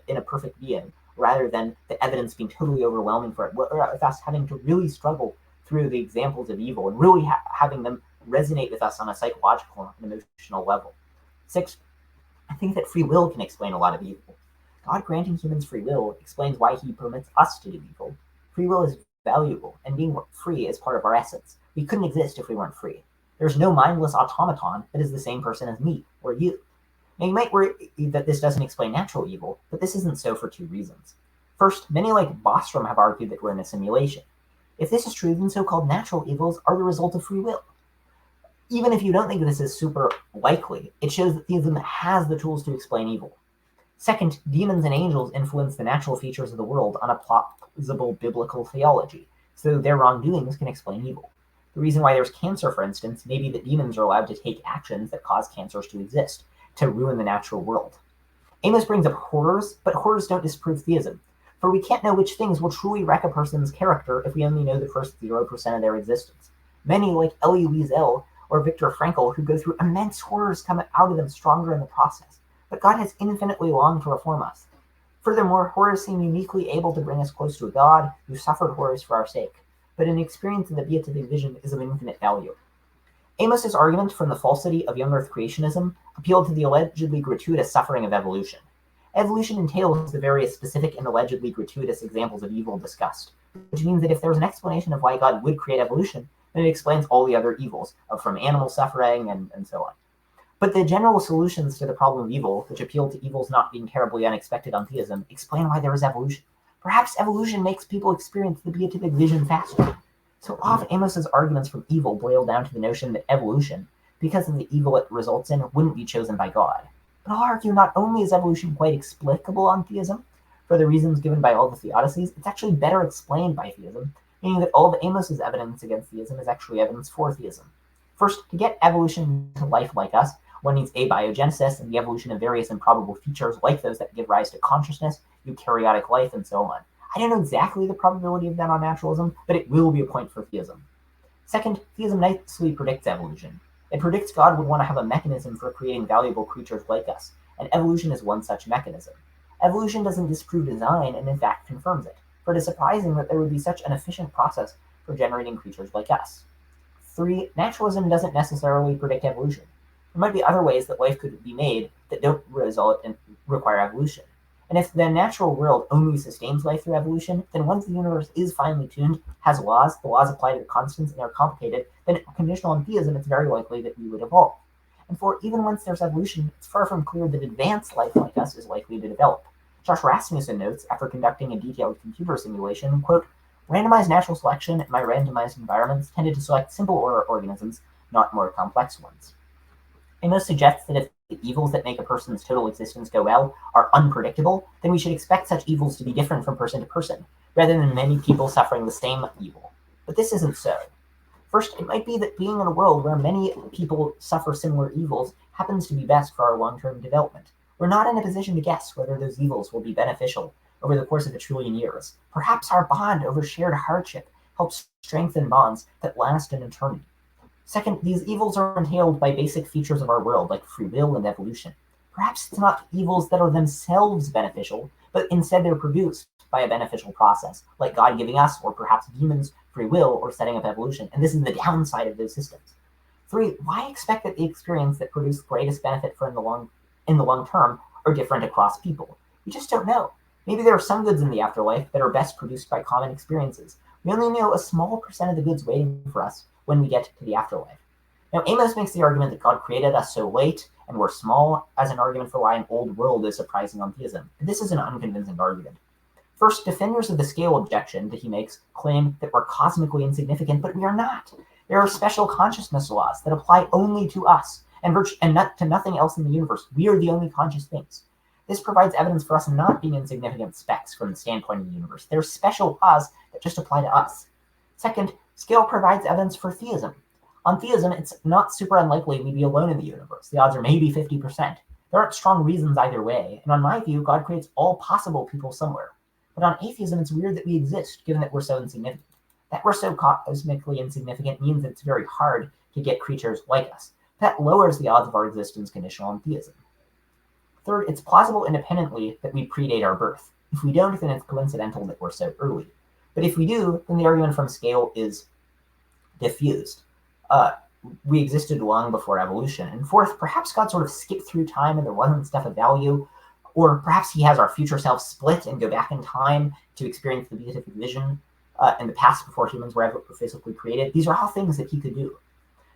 in a perfect being, rather than the evidence being totally overwhelming for it, or us having to really struggle through the examples of evil and really having them resonate with us on a psychological and emotional level. 6, I think that free will can explain a lot of evil. God granting humans free will explains why he permits us to do evil. Free will is valuable, and being free is part of our essence. We couldn't exist if we weren't free. There's no mindless automaton that is the same person as me or you. Now, you might worry that this doesn't explain natural evil, but this isn't so for 2 reasons. First, many like Bostrom have argued that we're in a simulation. If this is true, then so-called natural evils are the result of free will. Even if you don't think this is super likely, it shows that theism has the tools to explain evil. Second, demons and angels influence the natural features of the world on a plausible biblical theology, so their wrongdoings can explain evil. The reason why there's cancer, for instance, may be that demons are allowed to take actions that cause cancers to exist, to ruin the natural world. Amos brings up horrors, but horrors don't disprove theism, for we can't know which things will truly wreck a person's character if we only know the first 0% of their existence. Many, like Elie Wiesel or Viktor Frankl, who go through immense horrors, come out of them stronger in the process. But God has infinitely longed to reform us. Furthermore, horrors seem uniquely able to bring us close to a God who suffered horrors for our sake, but an experience in the beatific vision is of infinite value. Amos's argument from the falsity of young earth creationism appealed to the allegedly gratuitous suffering of evolution. Evolution entails the various specific and allegedly gratuitous examples of evil discussed, which means that if there's an explanation of why God would create evolution, then it explains all the other evils, from animal suffering and so on. But the general solutions to the problem of evil, which appeal to evils not being terribly unexpected on theism, explain why there is evolution. Perhaps evolution makes people experience the beatific vision faster. So often Amos's arguments from evil boil down to the notion that evolution, because of the evil it results in, wouldn't be chosen by God. But I'll argue not only is evolution quite explicable on theism, for the reasons given by all the theodicies, it's actually better explained by theism, meaning that all of Amos's evidence against theism is actually evidence for theism. First, to get evolution to life like us, one needs abiogenesis and the evolution of various improbable features like those that give rise to consciousness, eukaryotic life, and so on. I don't know exactly the probability of that on naturalism, but it will be a point for theism. Second, theism nicely predicts evolution. It predicts God would want to have a mechanism for creating valuable creatures like us, and evolution is one such mechanism. Evolution doesn't disprove design, and in fact confirms it, for it is surprising that there would be such an efficient process for generating creatures like us. 3, naturalism doesn't necessarily predict evolution. There might be other ways that life could be made that don't result in require evolution. And if the natural world only sustains life through evolution, then once the universe is finely tuned, has laws, the laws apply to the constants and are complicated, then conditional on theism, it's very likely that we would evolve. And for even once there's evolution, it's far from clear that advanced life like us is likely to develop. Josh Rasmussen notes, after conducting a detailed computer simulation, quote, randomized natural selection in my randomized environments tended to select simple organisms, not more complex ones. Amos suggests that if the evils that make a person's total existence go well are unpredictable, then we should expect such evils to be different from person to person, rather than many people suffering the same evil. But this isn't so. First, it might be that being in a world where many people suffer similar evils happens to be best for our long-term development. We're not in a position to guess whether those evils will be beneficial over the course of 1 trillion years. Perhaps our bond over shared hardship helps strengthen bonds that last an eternity. Second, these evils are entailed by basic features of our world, like free will and evolution. Perhaps it's not evils that are themselves beneficial, but instead they're produced by a beneficial process, like God giving us, or perhaps demons, free will, or setting up evolution, and this is the downside of those systems. 3, why expect that the experience that produced greatest benefit for in the long term are different across people? We just don't know. Maybe there are some goods in the afterlife that are best produced by common experiences. We only know a small percent of the goods waiting for us when we get to the afterlife. Now, Amos makes the argument that God created us so late and we're small as an argument for why an old world is surprising on theism. But this is an unconvincing argument. First, defenders of the scale objection that he makes claim that we're cosmically insignificant, but we are not. There are special consciousness laws that apply only to us and not to nothing else in the universe. We are the only conscious things. This provides evidence for us not being insignificant specks from the standpoint of the universe. There are special laws that just apply to us. Second, scale provides evidence for theism. On theism, it's not super unlikely we'd be alone in the universe. The odds are maybe 50%. There aren't strong reasons either way, and on my view, God creates all possible people somewhere. But on atheism, it's weird that we exist, given that we're so insignificant. That we're so cosmically insignificant means that it's very hard to get creatures like us. That lowers the odds of our existence conditional on theism. Third, it's plausible independently that we predate our birth. If we don't, then it's coincidental that we're so early. But if we do, then the argument from scale is diffused. We existed long before evolution. And fourth, perhaps God sort of skipped through time and there wasn't stuff of value. Or perhaps he has our future self split and go back in time to experience the beatific vision in the past before humans were ever physically created. These are all things that he could do.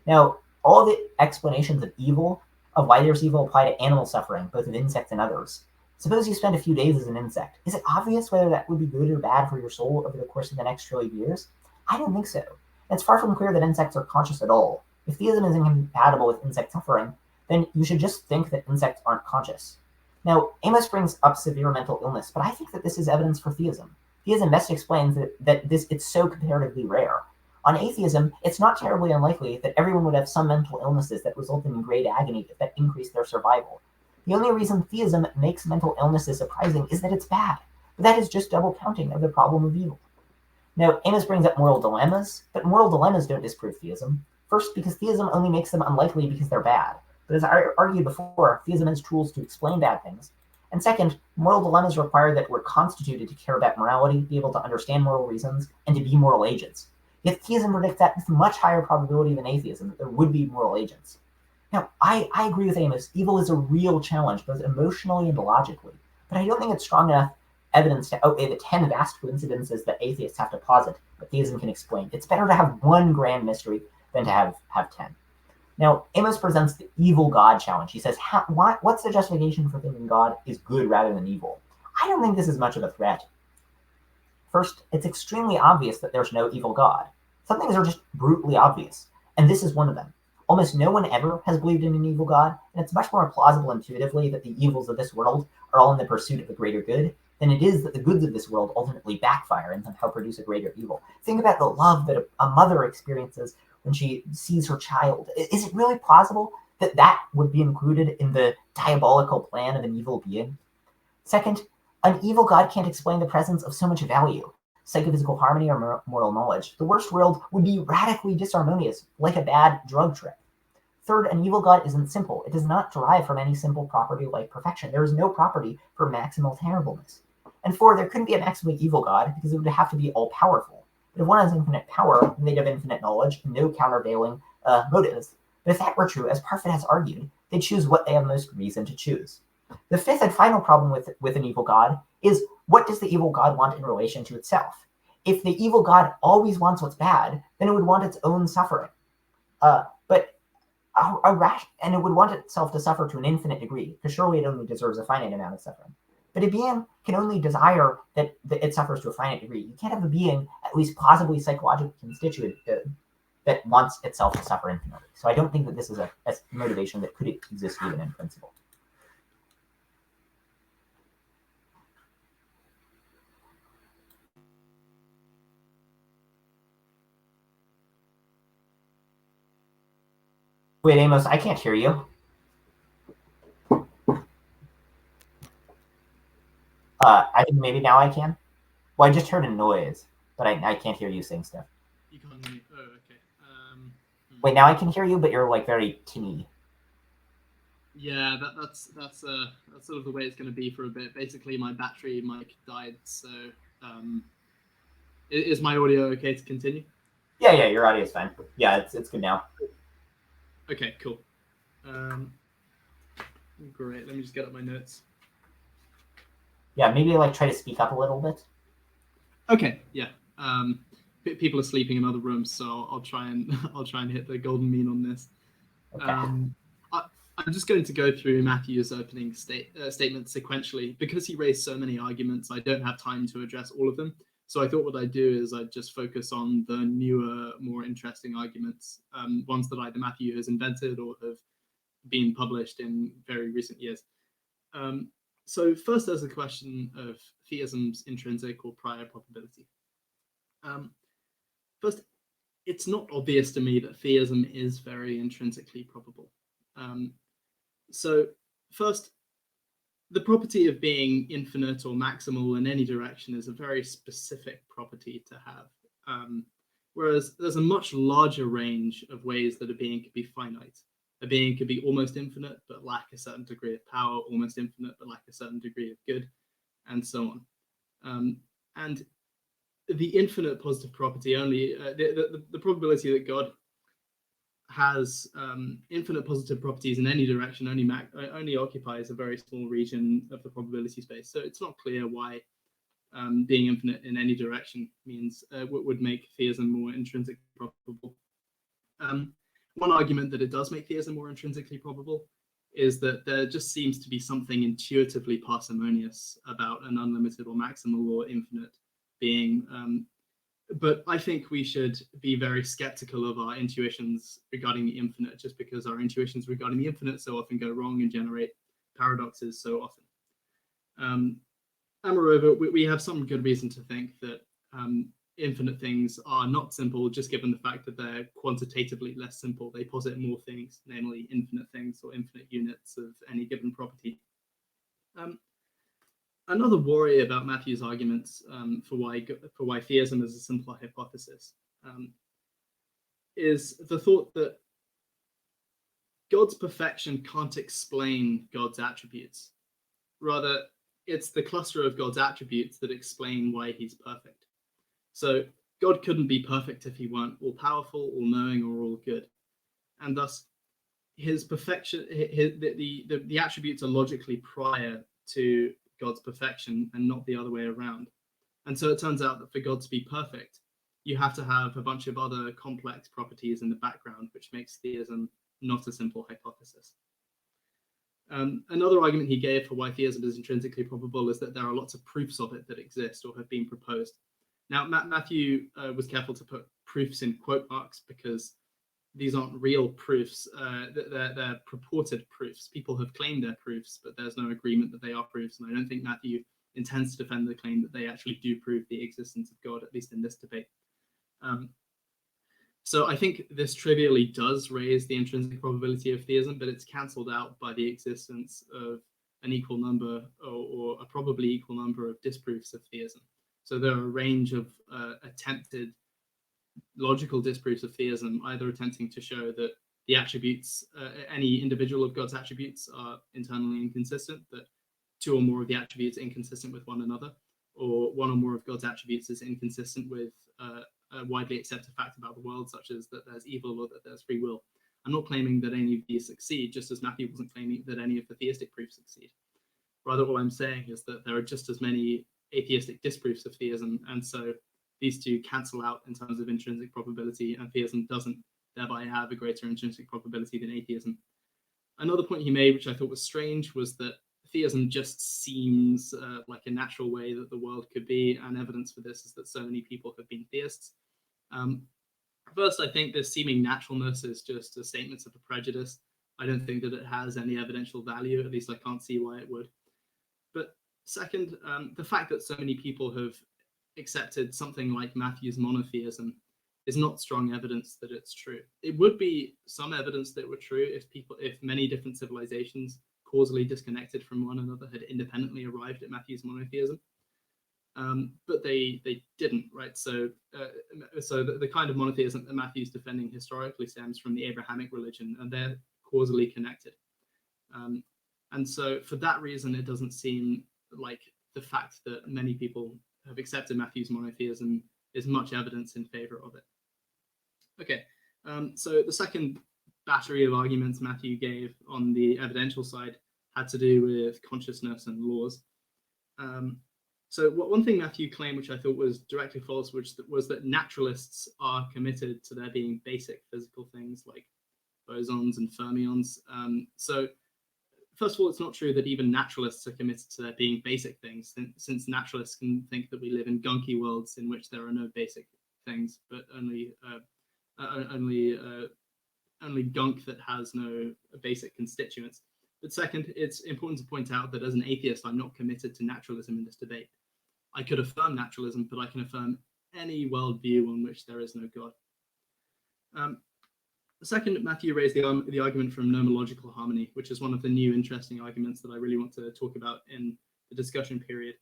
Now, all the explanations of evil, of why there's evil, apply to animal suffering, both of insects and others. Suppose you spend a few days as an insect. Is it obvious whether that would be good or bad for your soul over the course of the next trillion years? I don't think so. It's far from clear that insects are conscious at all. If theism is incompatible with insect suffering, then you should just think that insects aren't conscious. Now, Amos brings up severe mental illness, but I think that this is evidence for theism. Theism best explains that it's so comparatively rare. On atheism, it's not terribly unlikely that everyone would have some mental illnesses that result in great agony that increase their survival. The only reason theism makes mental illnesses surprising is that it's bad, but that is just double counting of the problem of evil. Now, Amos brings up moral dilemmas, but moral dilemmas don't disprove theism. First, because theism only makes them unlikely because they're bad. But as I argued before, theism has tools to explain bad things. And second, moral dilemmas require that we're constituted to care about morality, be able to understand moral reasons, and to be moral agents. Yet theism predicts that with much higher probability than atheism, that there would be moral agents. Now, I agree with Amos. Evil is a real challenge, both emotionally and logically. But I don't think it's strong enough evidence to outweigh the 10 vast coincidences that atheists have to posit that theism can explain. It's better to have one grand mystery than to have 10. Now, Amos presents the evil God challenge. He says, what's the justification for thinking God is good rather than evil? I don't think this is much of a threat. First, it's extremely obvious that there's no evil God. Some things are just brutally obvious, and this is one of them. Almost no one ever has believed in an evil God, and it's much more plausible intuitively that the evils of this world are all in the pursuit of a greater good than it is that the goods of this world ultimately backfire and somehow produce a greater evil. Think about the love that a mother experiences when she sees her child. Is it really plausible that that would be included in the diabolical plan of an evil being? Second, an evil God can't explain the presence of so much value, psychophysical harmony or moral knowledge. The worst world would be radically disharmonious, like a bad drug trip. Third, an evil God isn't simple. It does not derive from any simple property like perfection. There is no property for maximal terribleness. And four, there couldn't be a maximally evil God because it would have to be all-powerful. But if one has infinite power, then they'd have infinite knowledge and no countervailing motives. But if that were true, as Parfit has argued, they'd choose what they have most reason to choose. The fifth and final problem with an evil God is, what does the evil God want in relation to itself? If the evil God always wants what's bad, then it would want its own suffering. And it would want itself to suffer to an infinite degree, because surely it only deserves a finite amount of suffering. But a being can only desire that it suffers to a finite degree. You can't have a being, at least plausibly psychologically constituted, that wants itself to suffer infinitely. So I don't think that this is a motivation that could exist even in principle. Wait, Amos, I can't hear you. I think maybe now I can. Well, I just heard a noise, but I can't hear you saying stuff. You can't hear me? Oh, okay. Wait, now I can hear you, but you're like very tinny. Yeah, that's sort of the way it's going to be for a bit. Basically, my battery mic died, so is my audio okay to continue? Yeah, your audio is fine. Yeah, it's good now. Okay, cool. Great. Let me just get up my notes. Yeah, maybe like try to speak up a little bit. Okay. Yeah. People are sleeping in other rooms, so I'll try and hit the golden mean on this. Okay. I'm just going to go through Matthew's opening statement sequentially. Because he raised so many arguments, I don't have time to address all of them. So I thought what I'd do is I'd just focus on the newer, more interesting arguments, ones that either Matthew has invented or have been published in very recent years. So first, there's the question of theism's intrinsic or prior probability. First, it's not obvious to me that theism is very intrinsically probable. So first, the property of being infinite or maximal in any direction is a very specific property to have. Whereas there's a much larger range of ways that a being could be finite. A being could be almost infinite, but lack a certain degree of power, almost infinite, but lack a certain degree of good, and so on. And the infinite positive property only, the probability that God has infinite positive properties in any direction only occupies a very small region of the probability space. So it's not clear why being infinite in any direction means would make theism more intrinsically probable. One argument that it does make theism more intrinsically probable is that there just seems to be something intuitively parsimonious about an unlimited or maximal or infinite being. But I think we should be very skeptical of our intuitions regarding the infinite, just because our intuitions regarding the infinite so often go wrong and generate paradoxes so often. And moreover, we have some good reason to think that infinite things are not simple, just given the fact that they're quantitatively less simple. They posit more things, namely infinite things or infinite units of any given property. Another worry about Matthew's arguments for why theism is a simpler hypothesis is the thought that God's perfection can't explain God's attributes. Rather, it's the cluster of God's attributes that explain why he's perfect. So God couldn't be perfect if he weren't all-powerful, all-knowing, or all-good. And thus, his perfection, the attributes are logically prior to God's perfection and not the other way around. And so it turns out that for God to be perfect, you have to have a bunch of other complex properties in the background, which makes theism not a simple hypothesis. Another argument he gave for why theism is intrinsically probable is that there are lots of proofs of it that exist or have been proposed. Now, Matthew was careful to put proofs in quote marks because these aren't real proofs. They're purported proofs. People have claimed they're proofs, but there's no agreement that they are proofs. And I don't think Matthew intends to defend the claim that they actually do prove the existence of God, at least in this debate. So I think this trivially does raise the intrinsic probability of theism, but it's cancelled out by the existence of an equal number or a probably equal number of disproofs of theism. So there are a range of attempted logical disproofs of theism, either attempting to show that the attributes, any individual of God's attributes are internally inconsistent, that two or more of the attributes are inconsistent with one another, or one or more of God's attributes is inconsistent with a widely accepted fact about the world, such as that there's evil or that there's free will. I'm not claiming that any of these succeed, just as Matthew wasn't claiming that any of the theistic proofs succeed. Rather, what I'm saying is that there are just as many atheistic disproofs of theism, and so these two cancel out in terms of intrinsic probability, and theism doesn't thereby have a greater intrinsic probability than atheism. Another point he made, which I thought was strange, was that theism just seems like a natural way that the world could be, and evidence for this is that so many people have been theists. First, I think this seeming naturalness is just a statement of a prejudice. I don't think that it has any evidential value, at least I can't see why it would. But second, the fact that so many people have accepted something like Matthew's monotheism is not strong evidence that it's true. It would be some evidence that it were true if many different civilizations causally disconnected from one another had independently arrived at Matthew's monotheism. But they didn't, right? So the kind of monotheism that Matthew's defending historically stems from the Abrahamic religion, and they're causally connected. And so for that reason, it doesn't seem like the fact that many people have accepted Matthew's monotheism is much evidence in favor of it. Okay, so the second battery of arguments Matthew gave on the evidential side had to do with consciousness and laws. So one thing Matthew claimed, which I thought was directly false, was that naturalists are committed to there being basic physical things like bosons and fermions. So first of all, it's not true that even naturalists are committed to there being basic things, since naturalists can think that we live in gunky worlds in which there are no basic things, but only gunk that has no basic constituents. But second, it's important to point out that as an atheist, I'm not committed to naturalism in this debate. I could affirm naturalism, but I can affirm any worldview on which there is no God. Second, Matthew raised the argument from nomological harmony, which is one of the new interesting arguments that I really want to talk about in the discussion period.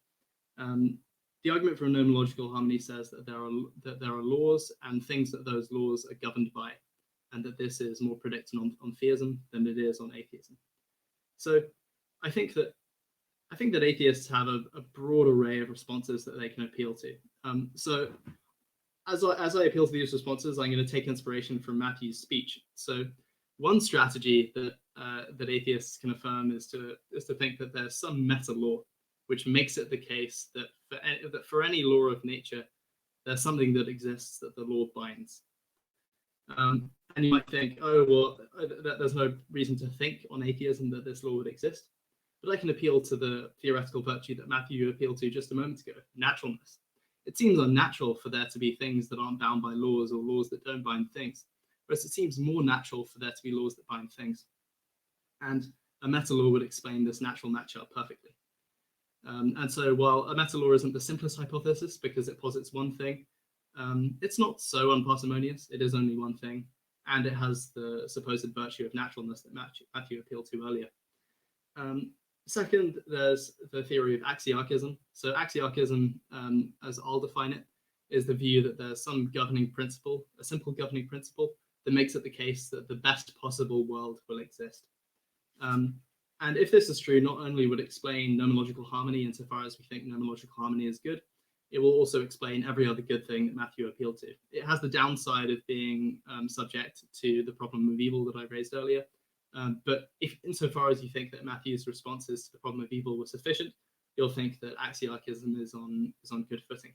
The argument from nomological harmony says that there are laws and things that those laws are governed by, and that this is more predicted on theism than it is on atheism. So I think that atheists have a broad array of responses that they can appeal to. So as I appeal to these responses, I'm going to take inspiration from Matthew's speech. So one strategy that atheists can affirm is to think that there's some meta law which makes it the case that for any law of nature, there's something that exists that the law binds. And you might think, oh, well, there's no reason to think on atheism that this law would exist. But I can appeal to the theoretical virtue that Matthew appealed to just a moment ago, naturalness. It seems unnatural for there to be things that aren't bound by laws or laws that don't bind things, whereas it seems more natural for there to be laws that bind things. And a meta law would explain this natural matchup perfectly. And so while a meta law isn't the simplest hypothesis because it posits one thing, it's not so unparsimonious. It is only one thing, and it has the supposed virtue of naturalness that Matthew appealed to earlier. Second, there's the theory of axiarchism. So axiarchism, as I'll define it, is the view that there's some governing principle, a simple governing principle, that makes it the case that the best possible world will exist. And if this is true, not only would it explain nomological harmony insofar as we think nomological harmony is good, it will also explain every other good thing that Matthew appealed to. It has the downside of being subject to the problem of evil that I raised earlier. But if, insofar as you think that Matthew's responses to the problem of evil were sufficient, you'll think that axiarchism is on good footing.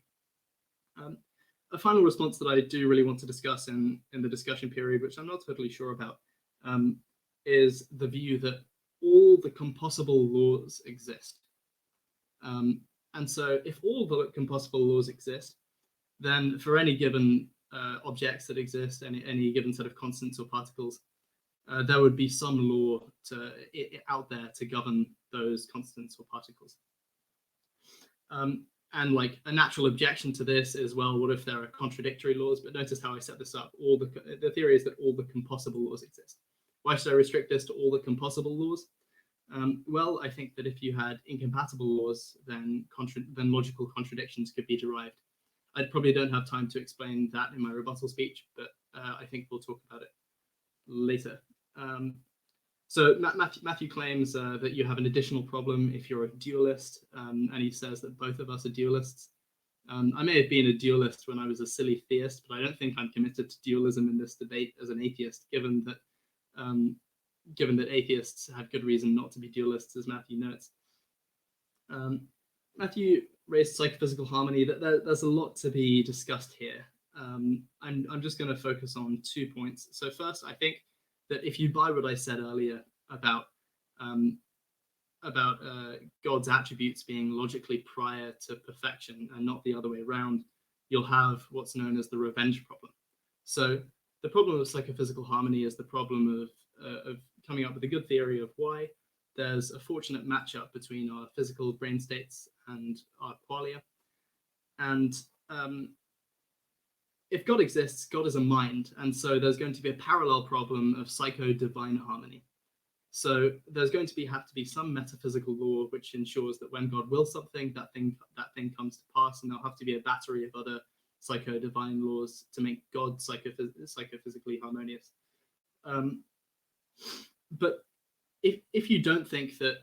A final response that I do really want to discuss in the discussion period, which I'm not totally sure about, is the view that all the compossible laws exist. And so if all the compossible laws exist, then for any given objects that exist, any given set of constants or particles, there would be some law out there to govern those constants or particles. And like a natural objection to this is, well, what if there are contradictory laws? But notice how I set this up. The theory is that all the compossible laws exist. Why should I restrict this to all the compossible laws? Well, I think that if you had incompatible laws, then logical contradictions could be derived. I probably don't have time to explain that in my rebuttal speech, but I think we'll talk about it later. So Matthew claims that you have an additional problem if you're a dualist, and he says that both of us are dualists. I may have been a dualist when I was a silly theist, but I don't think I'm committed to dualism in this debate as an atheist, given that atheists have good reason not to be dualists, as Matthew notes. Matthew raised psychophysical harmony. There's a lot to be discussed here. I'm just going to focus on 2 points. So first, I think that if you buy what I said earlier about God's attributes being logically prior to perfection and not the other way around, you'll have what's known as the revenge problem. So the problem of psychophysical harmony is the problem of coming up with a good theory of why there's a fortunate matchup between our physical brain states and our qualia. And if God exists, God is a mind, and so there's going to be a parallel problem of psycho-divine harmony. So there's going to have to be some metaphysical law which ensures that when God wills something, that thing comes to pass, and there'll have to be a battery of other psycho-divine laws to make God psychophysically harmonious. But if you don't think that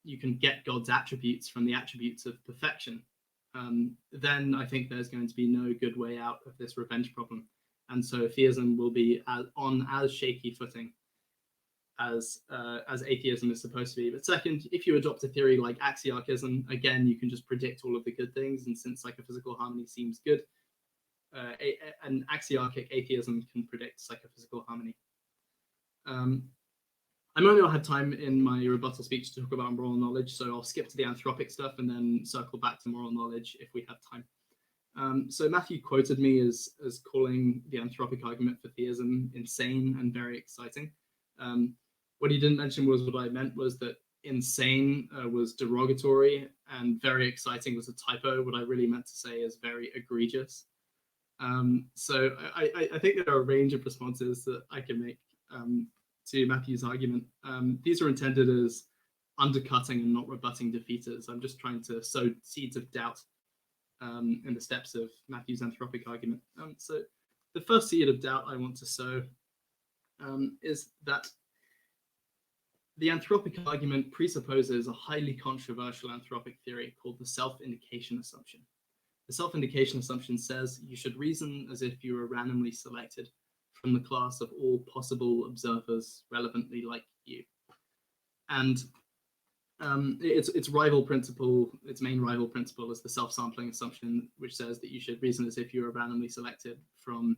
you can get God's attributes from the attributes of perfection, then I think there's going to be no good way out of this revenge problem, and so theism will be on as shaky footing as atheism is supposed to be. But second, if you adopt a theory like axiarchism, again, you can just predict all of the good things, and since psychophysical harmony seems good, an axiarchic atheism can predict psychophysical harmony. I might not have time in my rebuttal speech to talk about moral knowledge, so I'll skip to the anthropic stuff and then circle back to moral knowledge if we have time. So Matthew quoted me as calling the anthropic argument for theism insane and very exciting. What he didn't mention was what I meant was that insane was derogatory and very exciting was a typo. What I really meant to say is very egregious. So I think there are a range of responses that I can make to Matthew's argument. These are intended as undercutting and not rebutting defeaters. I'm just trying to sow seeds of doubt in the steps of Matthew's anthropic argument. So the first seed of doubt I want to sow is that the anthropic argument presupposes a highly controversial anthropic theory called the self-indication assumption. The self-indication assumption says you should reason as if you were randomly selected from the class of all possible observers relevantly like you. And its rival principle, its main rival principle, is the self-sampling assumption, which says that you should reason as if you were randomly selected from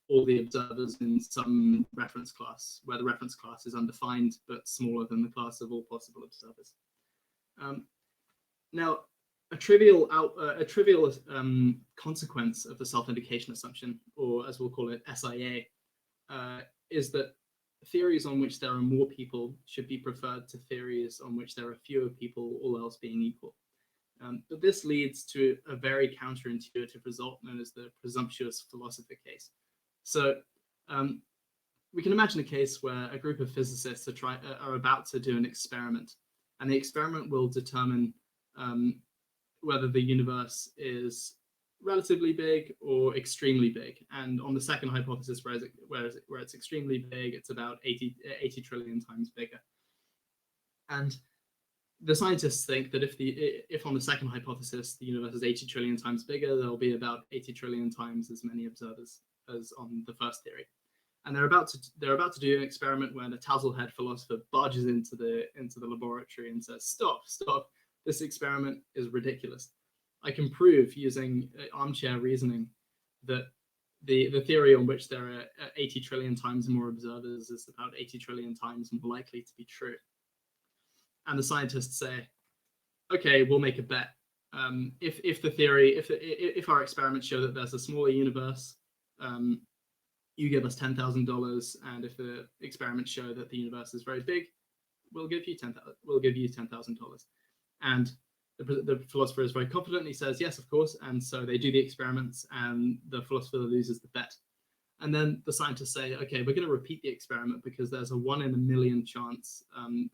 all the observers in some reference class, where the reference class is undefined but smaller than the class of all possible observers. Now, a trivial consequence of the self-indication assumption, or as we'll call it, SIA, is that theories on which there are more people should be preferred to theories on which there are fewer people, all else being equal. But this leads to a very counterintuitive result known as the presumptuous philosopher case. So we can imagine a case where a group of physicists are about to do an experiment, and the experiment will determine whether the universe is relatively big or extremely big. And on the second hypothesis, where it's extremely big, it's about 80 trillion times bigger. And the scientists think that if on the second hypothesis the universe is 80 trillion times bigger, there'll be about 80 trillion times as many observers as on the first theory. And they're about to do an experiment where the Touslehad philosopher barges into the laboratory and says, "Stop! This experiment is ridiculous. I can prove using armchair reasoning that the theory on which there are 80 trillion times more observers is about 80 trillion times more likely to be true." And the scientists say, "Okay, we'll make a bet. If our experiments show that there's a smaller universe, you give us $10,000, and if the experiments show that the universe is very big, we'll give you $10,000." And the philosopher is very confident. He says, "Yes, of course." And so they do the experiments, and the philosopher loses the bet. And then the scientists say, "Okay, we're going to repeat the experiment because there's a 1 in a million chance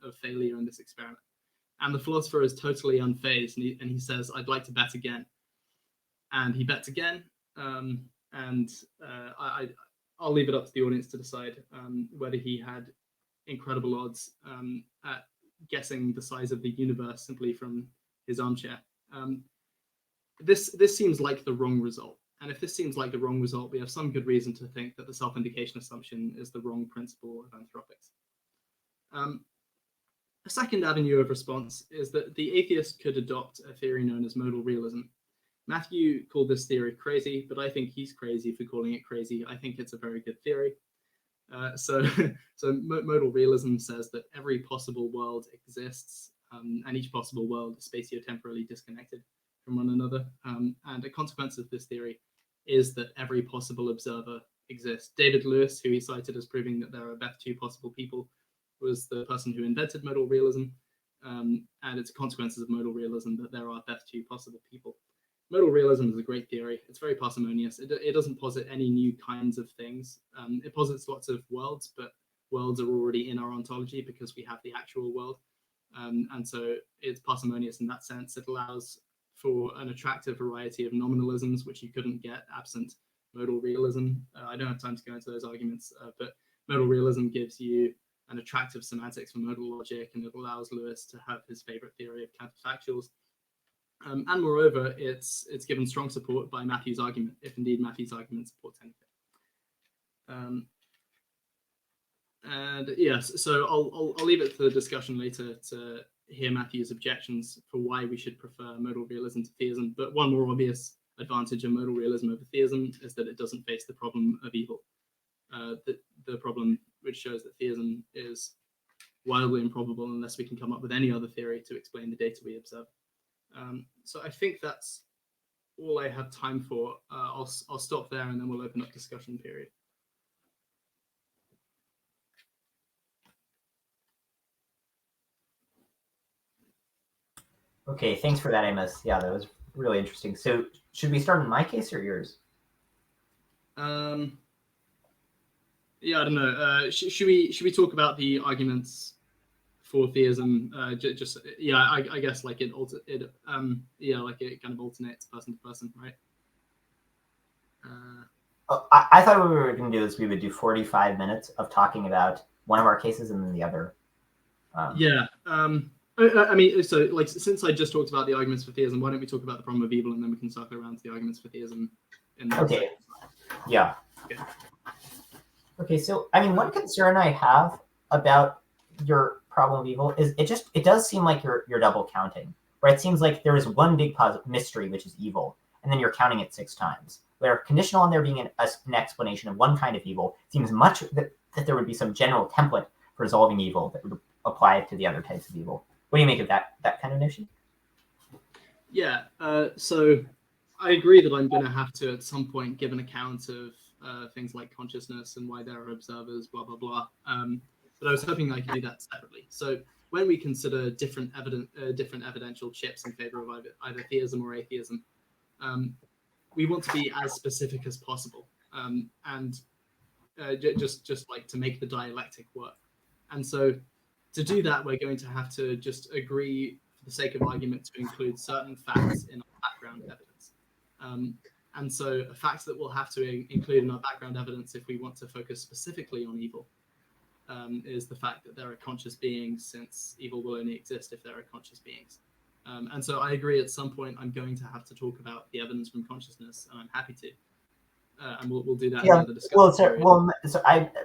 of failure in this experiment." And the philosopher is totally unfazed, and he says, "I'd like to bet again." And he bets again, and I'll leave it up to the audience to decide whether he had incredible odds at guessing the size of the universe simply from his armchair. This seems like the wrong result. And if this seems like the wrong result, we have some good reason to think that the self-indication assumption is the wrong principle of anthropics. A second avenue of response is that the atheist could adopt a theory known as modal realism. Matthew called this theory crazy, but I think he's crazy for calling it crazy. I think it's a very good theory. So modal realism says that every possible world exists, and each possible world is spatiotemporally disconnected from one another. And a consequence of this theory is that every possible observer exists. David Lewis, who he cited as proving that there are best two possible people, was the person who invented modal realism. And it's a consequence of modal realism that there are best two possible people. Modal realism is a great theory. It's very parsimonious. It doesn't posit any new kinds of things. It posits lots of worlds, but worlds are already in our ontology because we have the actual world. And so it's parsimonious in that sense. It allows for an attractive variety of nominalisms, which you couldn't get absent modal realism. I don't have time to go into those arguments, but modal realism gives you an attractive semantics for modal logic, and it allows Lewis to have his favorite theory of counterfactuals. And moreover, it's given strong support by Matthew's argument, if indeed Matthew's argument supports anything. And yes, so I'll leave it to the discussion later to hear Matthew's objections for why we should prefer modal realism to theism. But one more obvious advantage of modal realism over theism is that it doesn't face the problem of evil. The problem which shows that theism is wildly improbable unless we can come up with any other theory to explain the data we observe. So I think that's all I have time for. I'll stop there, and then we'll open up discussion period. Okay, thanks for that, Amos. Yeah, that was really interesting. So should we start in my case or yours? Yeah, I don't know. Should we talk about the arguments for theism? I guess like it like it kind of alternates person to person, right? I thought what we were going to do is we would do 45 minutes of talking about one of our cases and then the other. I mean, so like since I just talked about the arguments for theism, why don't we talk about the problem of evil and then we can circle around to the arguments for theism? Okay. Yeah. Okay. Okay. So I mean, one concern I have about your problem of evil is it does seem like you're double counting, right? It seems like there is one big mystery, which is evil, and then you're counting it 6 times. Where conditional on there being an explanation of one kind of evil, seems much that there would be some general template for resolving evil that would apply to the other types of evil. What do you make of that kind of notion? Yeah, so I agree that I'm going to have to at some point give an account of things like consciousness and why there are observers, blah, blah, blah. But I was hoping I could do that separately. So when we consider different evidential chips in favor of either theism or atheism, we want to be as specific as possible, and just like to make the dialectic work. And so to do that, we're going to have to just agree, for the sake of argument, to include certain facts in our background evidence. And so a fact that we'll have to include in our background evidence if we want to focus specifically on evil is the fact that there are conscious beings, since evil will only exist if there are conscious beings. And so I agree at some point I'm going to have to talk about the evidence from consciousness, and I'm happy to. And we'll do that in another discussion.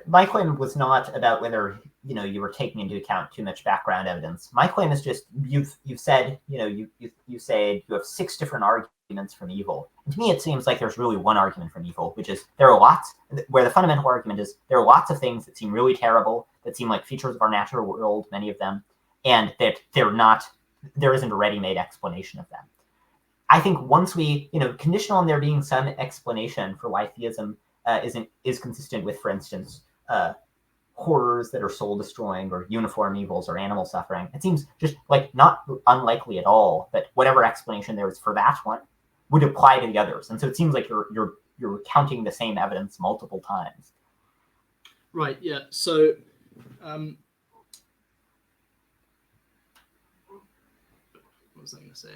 My claim was not about whether you were taking into account too much background evidence. My claim is just you've said you say you have 6 different arguments from evil. And to me, it seems like there's really one argument from evil, which is there are lots where the fundamental argument is there are lots of things that seem really terrible, that seem like features of our natural world, many of them, and that there isn't a ready-made explanation of them. I think once we, conditional on there being some explanation for why theism is consistent with, for instance, horrors that are soul-destroying or uniform evils or animal suffering, it seems just like not unlikely at all that whatever explanation there is for that one would apply to the others. And so it seems like you're counting the same evidence multiple times. Right. Yeah. So. What was I going to say?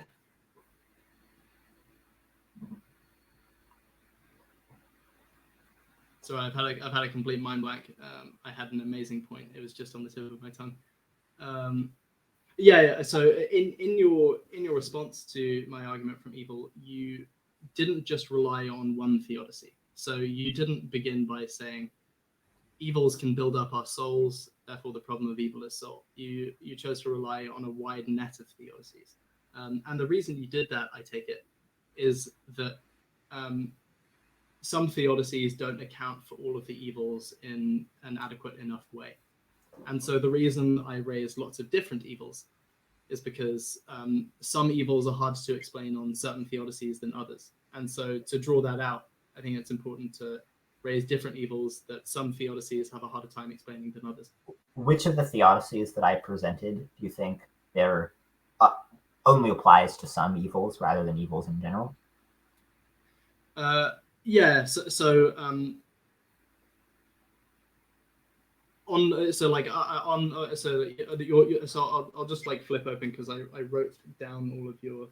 So I've had a complete mind blank. I had an amazing point. It was just on the tip of my tongue. So in your response to my argument from evil, you didn't just rely on one theodicy. So you didn't begin by saying evils can build up our souls, therefore the problem of evil is soul. You chose to rely on a wide net of theodicies. And the reason you did that, I take it, is that some theodicies don't account for all of the evils in an adequate enough way. And so the reason I raised lots of different evils is because some evils are harder to explain on certain theodicies than others. And so to draw that out, I think it's important to raise different evils that some theodicies have a harder time explaining than others. Which of the theodicies that I presented do you think there only applies to some evils rather than evils in general? I'll just like flip open because I wrote down all of your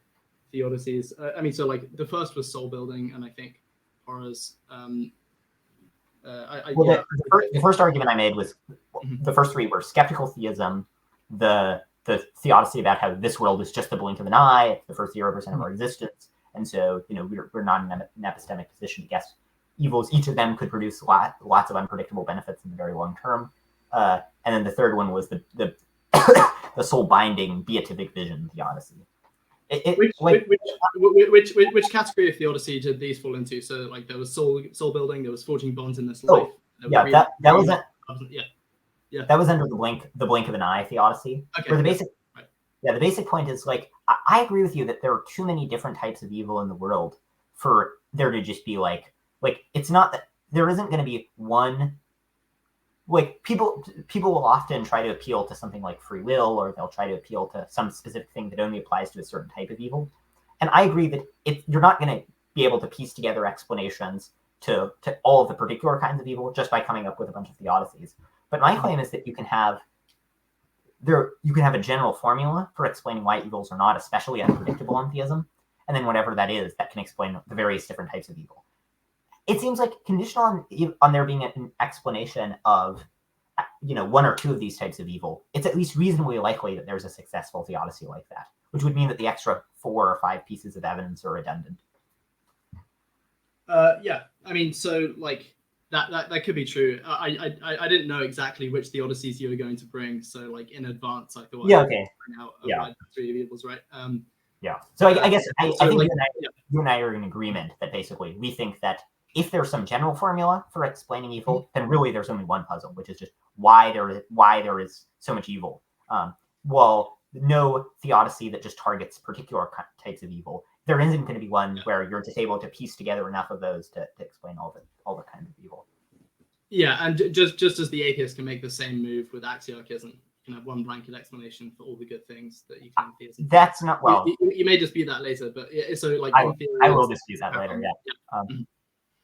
theodicies. The first was soul building, and I think horrors. The first argument I made was the first 3 were skeptical theism, the theodicy about how this world is just the blink of an eye, it's the first 0% of our existence, and so we're not in an epistemic position to guess evils. Each of them could produce lots of unpredictable benefits in the very long term. And then the third one was the the soul binding beatific vision theodicy. Which category of theodicy did these fall into? So like there was soul building, there was forging bonds in this life. That was under the blink of an eye theodicy. Okay. For the basic, the basic point is like I agree with you that there are too many different types of evil in the world for there to just be like it's not that there isn't going to be one. Like people will often try to appeal to something like free will, or they'll try to appeal to some specific thing that only applies to a certain type of evil. And I agree that you're not going to be able to piece together explanations to all of the particular kinds of evil just by coming up with a bunch of theodicies. But my claim is that you can have a general formula for explaining why evils are not especially unpredictable in theism, and then whatever that is, that can explain the various different types of evil. It seems like conditional on there being an explanation of one or two of these types of evil, it's at least reasonably likely that there's a successful theodicy like that, which would mean that the extra 4 or 5 pieces of evidence are redundant. Yeah, I mean, so like that could be true. I didn't know exactly which theodicies you were going to bring, so like in advance, I thought I'd bring out a wide three of evils, right? Yeah. So I guess I think like, you and I are in agreement that basically we think that if there's some general formula for explaining evil, then really there's only one puzzle, which is just why there is so much evil. Well, no theodicy that just targets particular types of evil. There isn't going to be one where you're just able to piece together enough of those to explain all the kinds of evil. Yeah, and just as the atheist can make the same move with axiarchism, you can have one blanket explanation for all the good things that you can theism. That's not well. You may dispute that later, but so like I will dispute that later.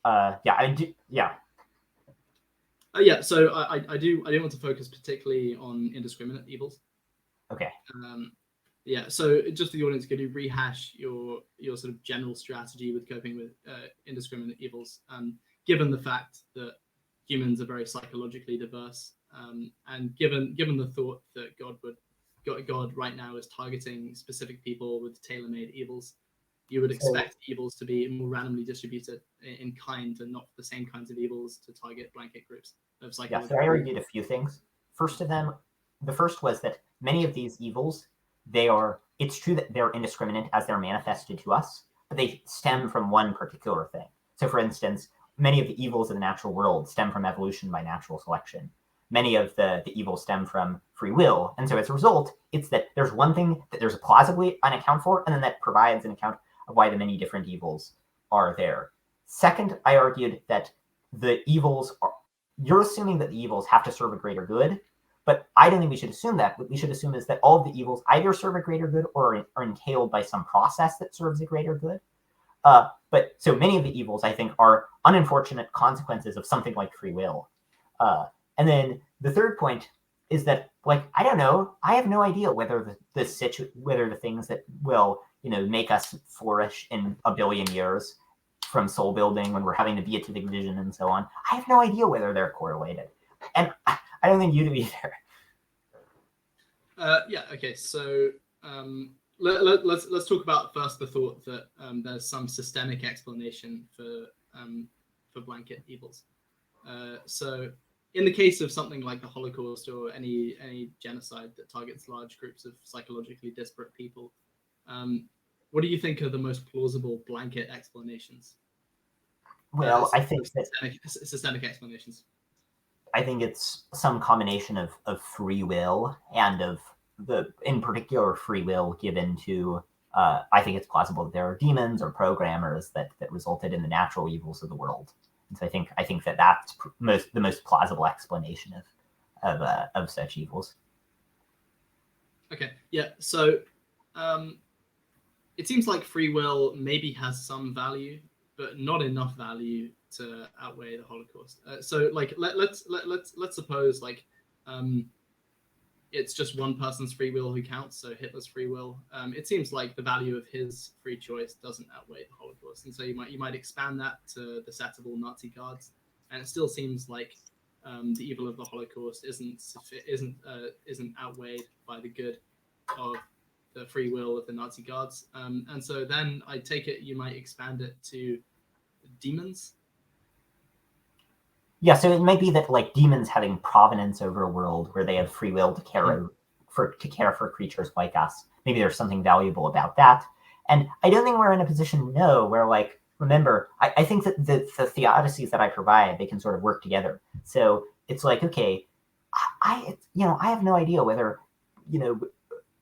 I do. Yeah. So I do want to focus particularly on indiscriminate evils. Okay. So just for the audience, could you rehash your sort of general strategy with coping with indiscriminate evils, given the fact that humans are very psychologically diverse, and given the thought that God right now is targeting specific people with tailor-made evils, you would expect evils to be more randomly distributed in kind and not the same kinds of evils to target blanket groups of psychology. Yeah, so I argued a few things. The first was that many of these evils, it's true that they're indiscriminate as they're manifested to us, but they stem from one particular thing. So for instance, many of the evils of the natural world stem from evolution by natural selection. Many of the evils stem from free will. And so as a result, it's that there's one thing that there's plausibly an account for, and then that provides an account of why the many different evils are there. Second, I argued that you're assuming that the evils have to serve a greater good, but I don't think we should assume that. What we should assume is that all of the evils either serve a greater good or are entailed by some process that serves a greater good. But so many of the evils, I think, are unfortunate consequences of something like free will. And then the third point is that, like, I don't know, I have no idea whether whether the things that will, make us flourish in a billion years, from soul building when we're having the beatific vision and so on, I have no idea whether they're correlated, and I don't think you do either. Okay. So let's talk about first the thought that there's some systemic explanation for blanket evils. So in the case of something like the Holocaust or any genocide that targets large groups of psychologically disparate people, what do you think are the most plausible blanket explanations? Well, I think systemic explanations. I think it's some combination of free will and of in particular free will given to. I think it's plausible that there are demons or programmers that resulted in the natural evils of the world. And so I think that's the most plausible explanation of such evils. Okay. Yeah. So it seems like free will maybe has some value, but not enough value to outweigh the Holocaust. So like let's suppose like it's just one person's free will who counts, so Hitler's free will. It seems like the value of his free choice doesn't outweigh the Holocaust, and so you might expand that to the set of all Nazi guards, and it still seems like the evil of the Holocaust isn't outweighed by the good of the free will of the Nazi guards, and so then I take it you might expand it to demons. Yeah, so it might be that like demons having provenance over a world where they have free will to care for creatures like us. Maybe there's something valuable about that. And I don't think we're in a position to know where, like, remember, I think that the theodicies that I provide, they can sort of work together. So it's like, okay, I have no idea whether,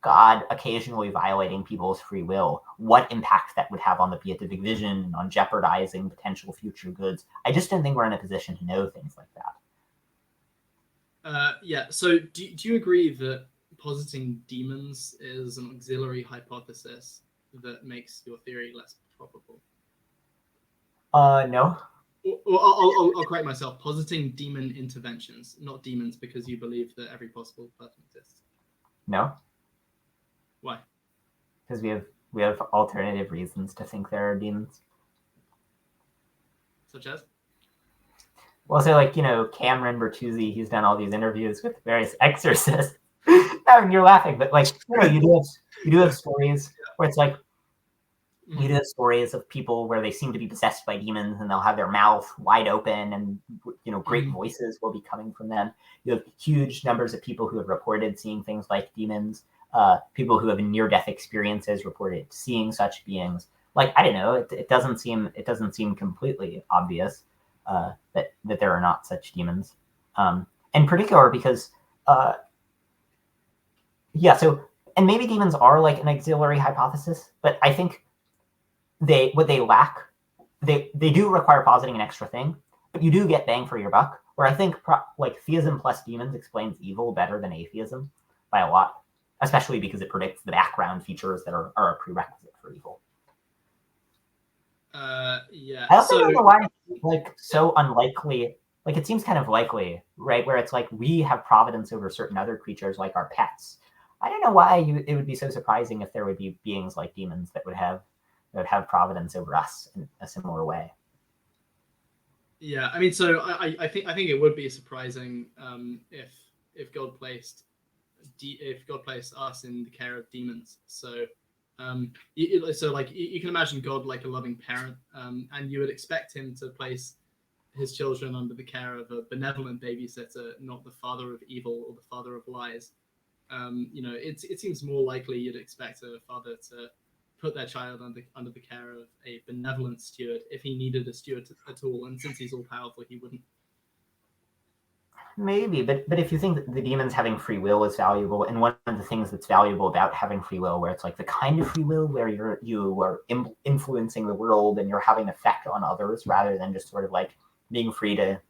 God occasionally violating people's free will, what impact that would have on the beatific vision, on jeopardizing potential future goods. I just don't think we're in a position to know things like that. So do you agree that positing demons is an auxiliary hypothesis that makes your theory less probable? No. I'll correct myself. Positing demon interventions, not demons, because you believe that every possible person exists. No, Why? because we have alternative reasons to think there are demons. Such as? Well, so like, Cameron Bertuzzi, he's done all these interviews with various exorcists. I mean, you're laughing, but like, you do have stories where it's like, you do have stories of people where they seem to be possessed by demons and they'll have their mouth wide open and, great voices will be coming from them. You have huge numbers of people who have reported seeing things like demons. People who have near-death experiences reported seeing such beings. Like, I don't know, it doesn't seem completely obvious that there are not such demons. In particular because, and maybe demons are like an auxiliary hypothesis, but I think what they lack, they do require positing an extra thing, but you do get bang for your buck, where I think theism plus demons explains evil better than atheism by a lot, especially because it predicts the background features that are a prerequisite for evil. Yeah. I also don't know why it's so unlikely. Like, it seems kind of likely, right? Where it's like we have providence over certain other creatures like our pets. I don't know why it would be so surprising if there would be beings like demons that would have providence over us in a similar way. Yeah, I mean, so I think it would be surprising if God placed us in the care of demons. So you can imagine God like a loving parent, and you would expect him to place his children under the care of a benevolent babysitter, not the father of evil or the father of lies. It seems more likely you'd expect a father to put their child under the care of a benevolent steward if he needed a steward at all, and since he's all powerful, he wouldn't. Maybe, but if you think that the demons having free will is valuable, and one of the things that's valuable about having free will, where it's like the kind of free will where you are influencing the world and you're having effect on others rather than just sort of like being free to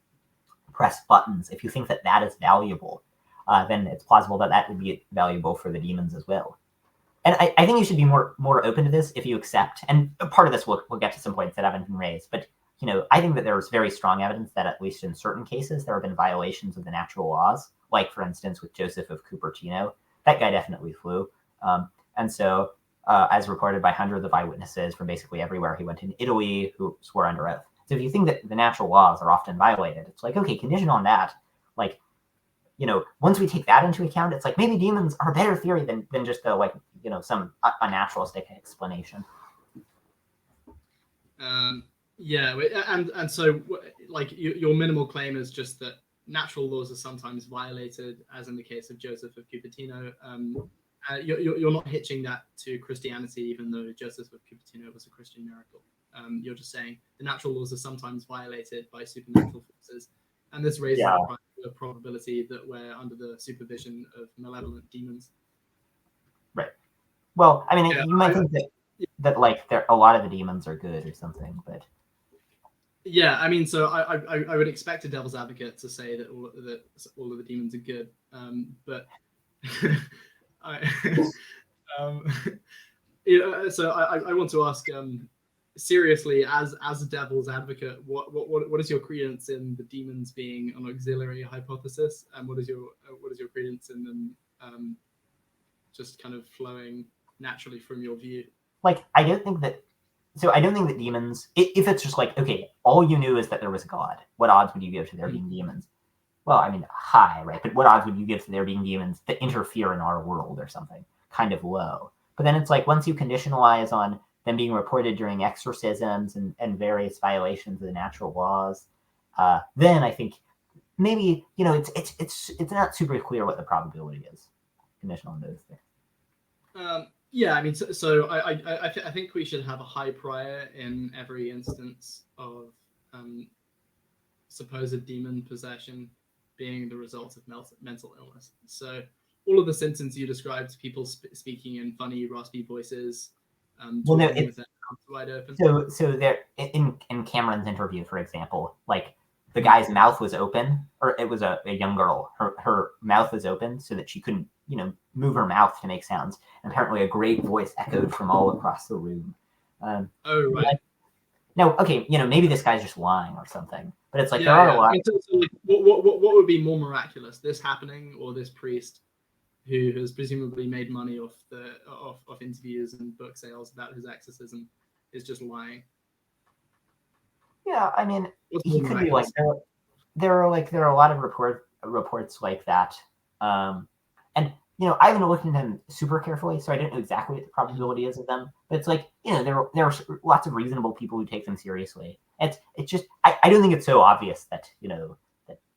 press buttons. If you think that is valuable, then it's plausible that would be valuable for the demons as well. And I think you should be more open to this if you accept, and part of this we'll get to some points that haven't been raised, but I think that there's very strong evidence that at least in certain cases there have been violations of the natural laws, like for instance with Joseph of Cupertino. That guy definitely flew. And so as reported by hundreds of eyewitnesses from basically everywhere he went in Italy who swore under oath. So if you think that the natural laws are often violated, it's like, okay, condition on that, like, once we take that into account, it's like maybe demons are a better theory than just some unnaturalistic explanation. Yeah, and so like your minimal claim is just that natural laws are sometimes violated, as in the case of Joseph of Cupertino. You're not hitching that to Christianity, even though Joseph of Cupertino was a Christian miracle. You're just saying the natural laws are sometimes violated by supernatural forces, and this raises the probability that we're under the supervision of malevolent demons. Right. Well, I mean, you might think that like a lot of the demons are good or something, but yeah, I mean, so I would expect a devil's advocate to say that all of the demons are good, but so I want to ask seriously, as a devil's advocate, what is your credence in the demons being an auxiliary hypothesis, and what is your credence in them just kind of flowing naturally from your view? Like, I don't think that demons, if it's just like, okay, all you knew is that there was a god, what odds would you give to there being demons? Well, I mean, high, right? But what odds would you give to there being demons that interfere in our world or something? Kind of low. But then it's like, once you conditionalize on them being reported during exorcisms and various violations of the natural laws, then I think maybe, it's not super clear what the probability is conditional on those things. Yeah, I mean, so I think we should have a high prior in every instance of supposed demon possession being the result of mental illness. So all of the symptoms you described, people speaking in funny, raspy voices, talking with their mouths wide open. So there, in Cameron's interview, for example, like the guy's mouth was open, or it was a young girl. Her mouth was open so that she couldn't, move her mouth to make sounds. And apparently, a great voice echoed from all across the room. Oh, right. Now, okay, maybe this guy's just lying or something, but it's like Yeah, there are yeah. a lot. I mean, so, like, what would be more miraculous, this happening or this priest who has presumably made money off interviews and book sales about his exorcism is just lying? Yeah, I mean, What's he more could be like miraculous? there are a lot of reports like that, and I haven't looked into them super carefully, so I don't know exactly what the probability is of them. But it's like there are lots of reasonable people who take them seriously. It's just I don't think it's so obvious that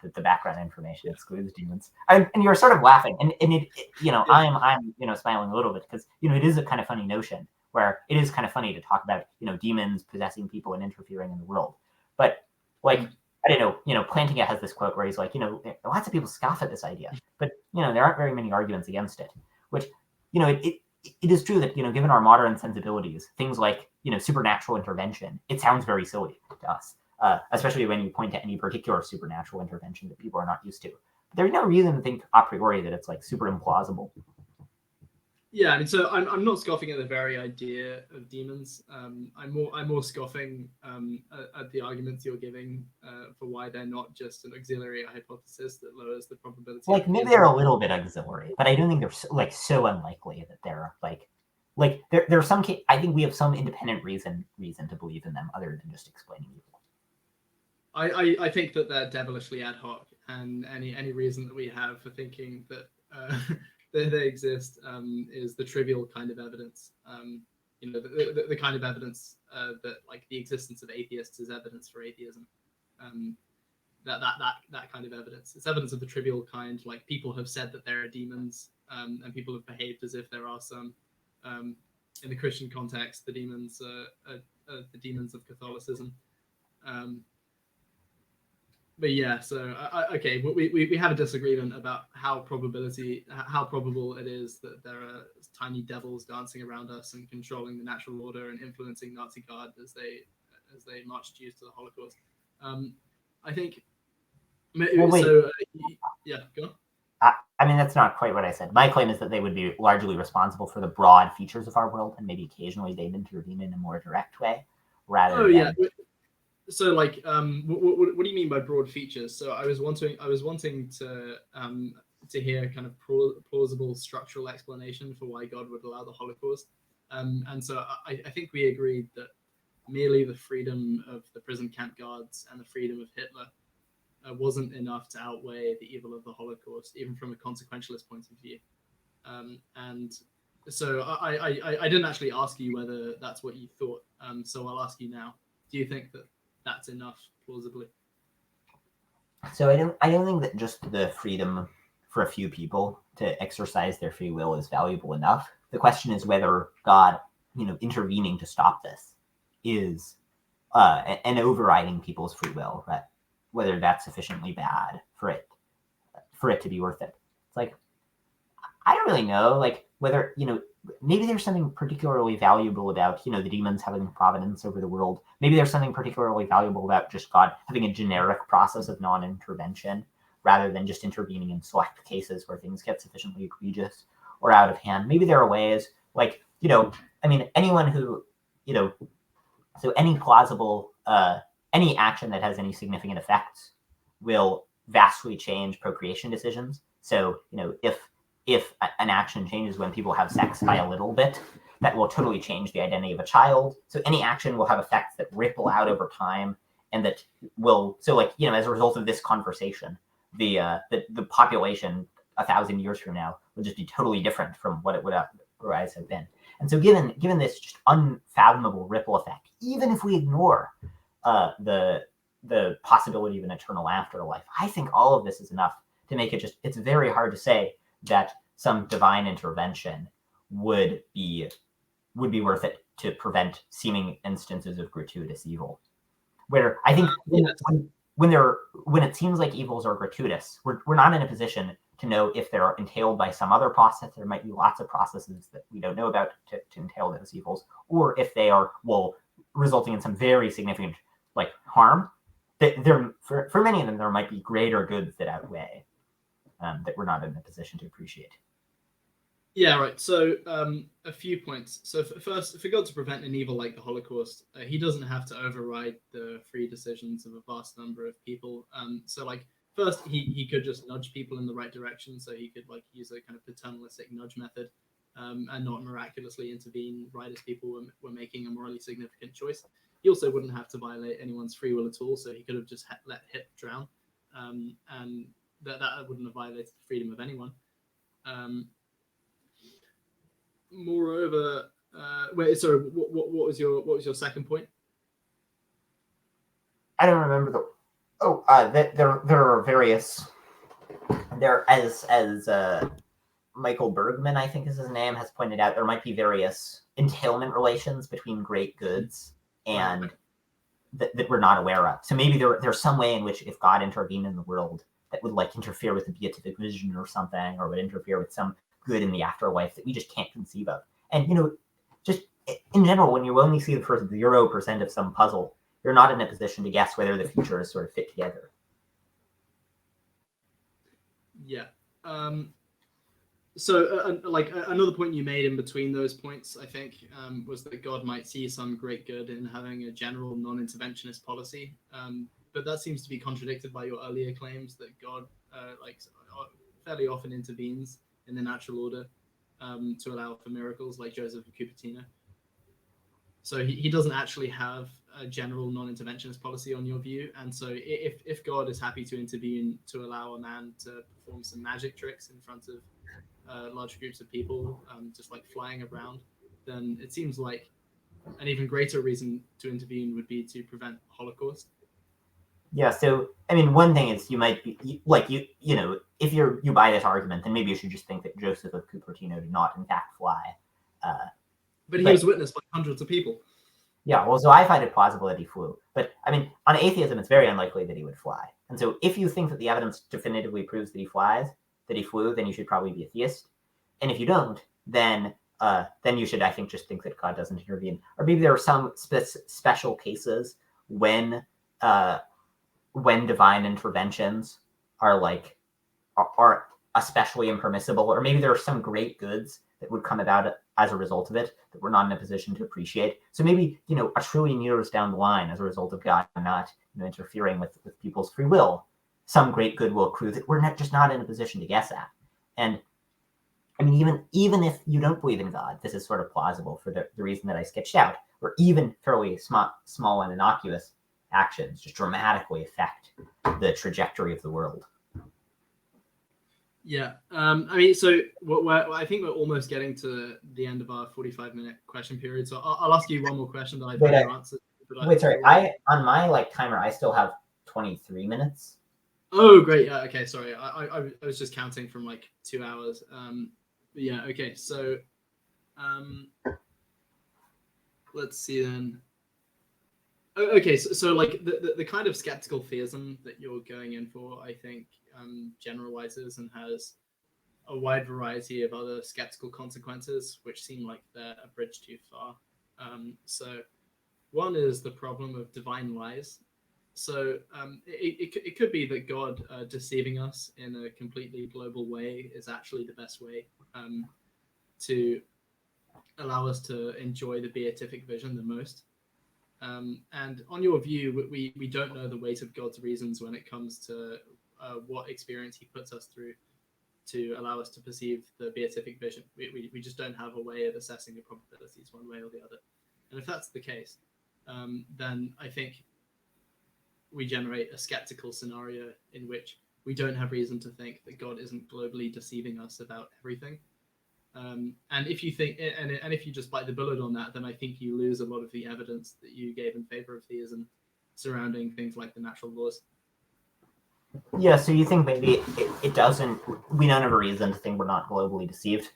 that the background information excludes demons. And you're sort of laughing, and it I'm smiling a little bit because it is a kind of funny notion where it is kind of funny to talk about demons possessing people and interfering in the world, but like. I don't know, Plantinga has this quote where he's like, lots of people scoff at this idea, but, there aren't very many arguments against it, which, it is true that, given our modern sensibilities, things like, supernatural intervention, it sounds very silly to us, especially when you point to any particular supernatural intervention that people are not used to. But there's no reason to think a priori that it's like super implausible. Yeah, I mean, so I'm not scoffing at the very idea of demons. I'm more scoffing at the arguments you're giving for why they're not just an auxiliary hypothesis that lowers the probability. Like maybe they're a little bit auxiliary, but I don't think they're so unlikely that they're like there's some case. I think we have some independent reason to believe in them other than just explaining evil. I think that they're devilishly ad hoc, and any reason that we have for thinking that they exist is the trivial kind of evidence. The kind of evidence that like the existence of atheists is evidence for atheism. That kind of evidence. It's evidence of the trivial kind. Like people have said that there are demons, and people have behaved as if there are some. In the Christian context, the demons are the demons of Catholicism. But yeah, so okay, we have a disagreement about how probable it is that there are tiny devils dancing around us and controlling the natural order and influencing Nazi Guard as they march Jews to the Holocaust. I think. So yeah, go on. I mean, that's not quite what I said. My claim is that they would be largely responsible for the broad features of our world, and maybe occasionally they'd intervene in a more direct way, rather than. Yeah. So, like, what do you mean by broad features? So, I was wanting to hear kind of plausible structural explanation for why God would allow the Holocaust. And so, I think we agreed that merely the freedom of the prison camp guards and the freedom of Hitler wasn't enough to outweigh the evil of the Holocaust, even from a consequentialist point of view. And so, I didn't actually ask you whether that's what you thought. So, I'll ask you now. Do you think that that's enough, plausibly? So I don't think that just the freedom for a few people to exercise their free will is valuable enough. The question is whether God, intervening to stop this is and overriding people's free will, right? Whether that's sufficiently bad for it to be worth it. It's like, I don't really know, like whether, maybe there's something particularly valuable about, the demons having providence over the world. Maybe there's something particularly valuable about just God having a generic process of non-intervention rather than just intervening in select cases where things get sufficiently egregious or out of hand. Maybe there are ways like, I mean, anyone who, so any plausible, any action that has any significant effects will vastly change procreation decisions. So, if an action changes when people have sex by a little bit, that will totally change the identity of a child. So any action will have effects that ripple out over time, and that will, so like, as a result of this conversation, the population 1,000 years from now will just be totally different from what it would otherwise have been. And so given this just unfathomable ripple effect, even if we ignore the possibility of an eternal afterlife, I think all of this is enough to make it it's very hard to say that some divine intervention would be worth it to prevent seeming instances of gratuitous evil. Where I think when it seems like evils are gratuitous, we're not in a position to know if they're entailed by some other process. There might be lots of processes that we don't know about to entail those evils, or if they are resulting in some very significant like harm. For many of them, there might be greater goods that outweigh that we're not in a position to appreciate. Yeah, right. So a few points. So first, for God to prevent an evil like the Holocaust, he doesn't have to override the free decisions of a vast number of people. So like first, he could just nudge people in the right direction. So he could like use a kind of paternalistic nudge method, and not miraculously intervene right as people were making a morally significant choice. He also wouldn't have to violate anyone's free will at all. So he could have just let Hip drown, and that wouldn't have violated the freedom of anyone. Moreover, wait. Sorry, what was your second point? I don't remember the. Oh, there are various. There as Michael Bergman, I think is his name, has pointed out, there might be various entailment relations between great goods and that we're not aware of. So maybe there's some way in which if God intervened in the world that would like interfere with the beatific vision or something, or would interfere with some good in the afterlife that we just can't conceive of. And just in general, when you only see the first 0% of some puzzle, you're not in a position to guess whether the future is sort of fit together. Yeah. So, another point you made in between those points, I think, was that God might see some great good in having a general non-interventionist policy. But that seems to be contradicted by your earlier claims that God, fairly often intervenes in the natural order to allow for miracles, like Joseph of Cupertino. So he doesn't actually have a general non-interventionist policy on your view. And so if God is happy to intervene to allow a man to perform some magic tricks in front of large groups of people, just like flying around, then it seems like an even greater reason to intervene would be to prevent Holocaust. Yeah, so I mean, one thing is you might be like if you buy this argument, then maybe you should just think that Joseph of Cupertino did not in fact fly. But he was witnessed by hundreds of people. Yeah, well, so I find it plausible that he flew. But I mean, on atheism, it's very unlikely that he would fly. And so if you think that the evidence definitively proves that he flew, then you should probably be a theist. And if you don't, then you should, I think, just think that God doesn't intervene. Or maybe there are some special cases when divine interventions are especially impermissible, or maybe there are some great goods that would come about as a result of it that we're not in a position to appreciate. So maybe, a trillion years down the line, as a result of God not interfering with people's free will, some great good will accrue that we're just not in a position to guess at. And I mean, even if you don't believe in God, this is sort of plausible for the reason that I sketched out, where even fairly small and innocuous actions just dramatically affect the trajectory of the world. Yeah. I mean, so I think we're almost getting to the end of our 45-minute question period. So I'll ask you one more question that I've already answered. Sorry. On my timer, I still have 23 minutes. Oh, great. Yeah. Okay. Sorry. I was just counting from 2 hours. Yeah. Okay. So, let's see then. Okay. So the kind of skeptical theism that you're going in for, I think, generalizes and has a wide variety of other skeptical consequences, which seem like they're a bridge too far. So one is the problem of divine lies. So it could be that God deceiving us in a completely global way is actually the best way to allow us to enjoy the beatific vision the most. And on your view, we don't know the weight of God's reasons when it comes to what experience he puts us through to allow us to perceive the beatific vision. We just don't have a way of assessing the probabilities one way or the other. And if that's the case, then I think we generate a skeptical scenario in which we don't have reason to think that God isn't globally deceiving us about everything. And if you think, and if you just bite the bullet on that, then I think you lose a lot of the evidence that you gave in favor of theism surrounding things like the natural laws. Yeah, so you think maybe it doesn't, we don't have a reason to think we're not globally deceived.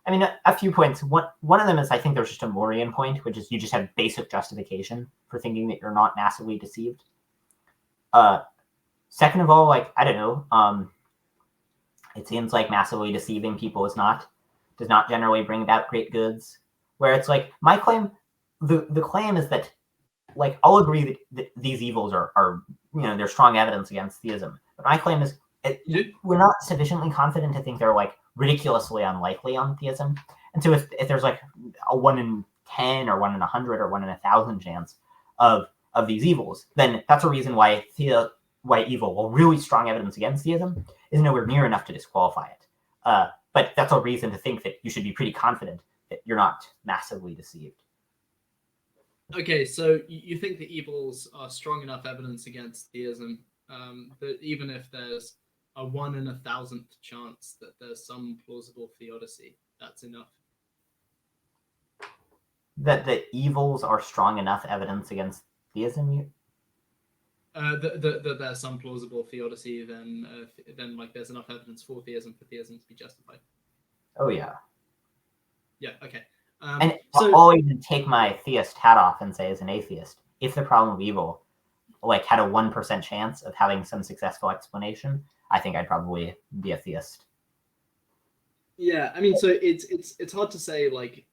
I mean, a few points. One of them is I think there's just a Morian point, which is you just have basic justification for thinking that you're not massively deceived. Second of all, I don't know, it seems like massively deceiving people does not generally bring about great goods. Where it's my claim, the claim is that, I'll agree that these evils are there's strong evidence against theism. But my claim is we're not sufficiently confident to think they're ridiculously unlikely on theism. And so if there's like a 1 in 10 or 1 in 100 or 1 in 1,000 chance of these evils, then that's a reason why evil, well, really strong evidence against theism, is nowhere near enough to disqualify it. But that's a reason to think that you should be pretty confident that you're not massively deceived. Okay, so you think the evils are strong enough evidence against theism that even if there's a 1 in 1,000th chance that there's some plausible theodicy, that's enough? That the evils are strong enough evidence against theism? That there's some plausible theodicy, then like there's enough evidence for theism to be justified. Oh, yeah. Yeah, okay. And so, I'll even take my theist hat off and say, as an atheist, if the problem of evil like had a 1% chance of having some successful explanation, I think I'd probably be a theist. Yeah, I mean, so it's hard to say like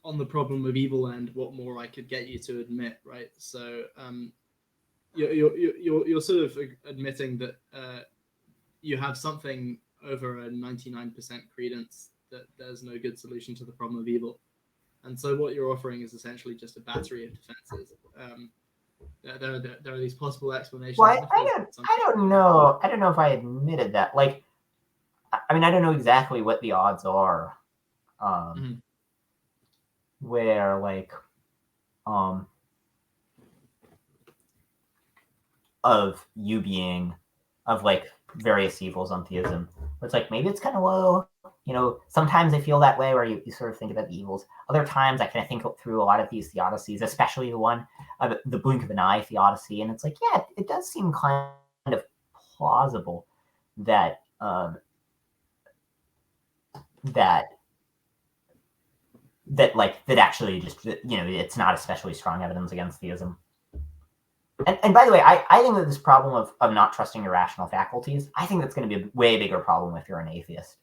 on the problem of evil and what more I could get you to admit, right? So you're sort of admitting that you have something over a 99% credence that there's no good solution to the problem of evil. And so what you're offering is essentially just a battery of defenses. There are these possible explanations. Well, I don't know. I don't know if I admitted that. Like, I mean, I don't know exactly what the odds are. Where like, of you being, of like various evils on theism. Where it's like, maybe it's kind of low. You know, sometimes I feel that way where you sort of think about the evils. Other times I kind of think through a lot of these theodicies, especially the one, the blink of an eye theodicy. And it's like, yeah, it does seem kind of plausible that that actually just, you know, it's not especially strong evidence against theism. And by the way, I think that this problem of not trusting your rational faculties, I think that's going to be a way bigger problem if you're an atheist.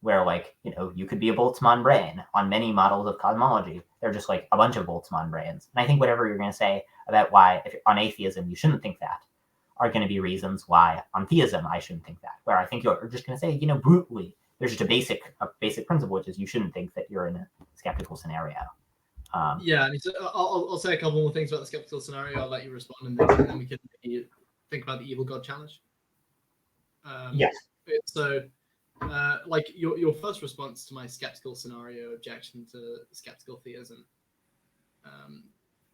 Where, like, you know, you could be a Boltzmann brain on many models of cosmology. They're just like a bunch of Boltzmann brains. And I think whatever you're going to say about why on atheism you shouldn't think that are going to be reasons why on theism I shouldn't think that. Where I think you're just going to say, you know, brutally, there's just a basic principle, which is you shouldn't think that you're in a skeptical scenario. Yeah, and so I'll say a couple more things about the skeptical scenario. I'll let you respond, and then we can think about the evil God challenge. Yes. So, like your first response to my skeptical scenario objection to skeptical theism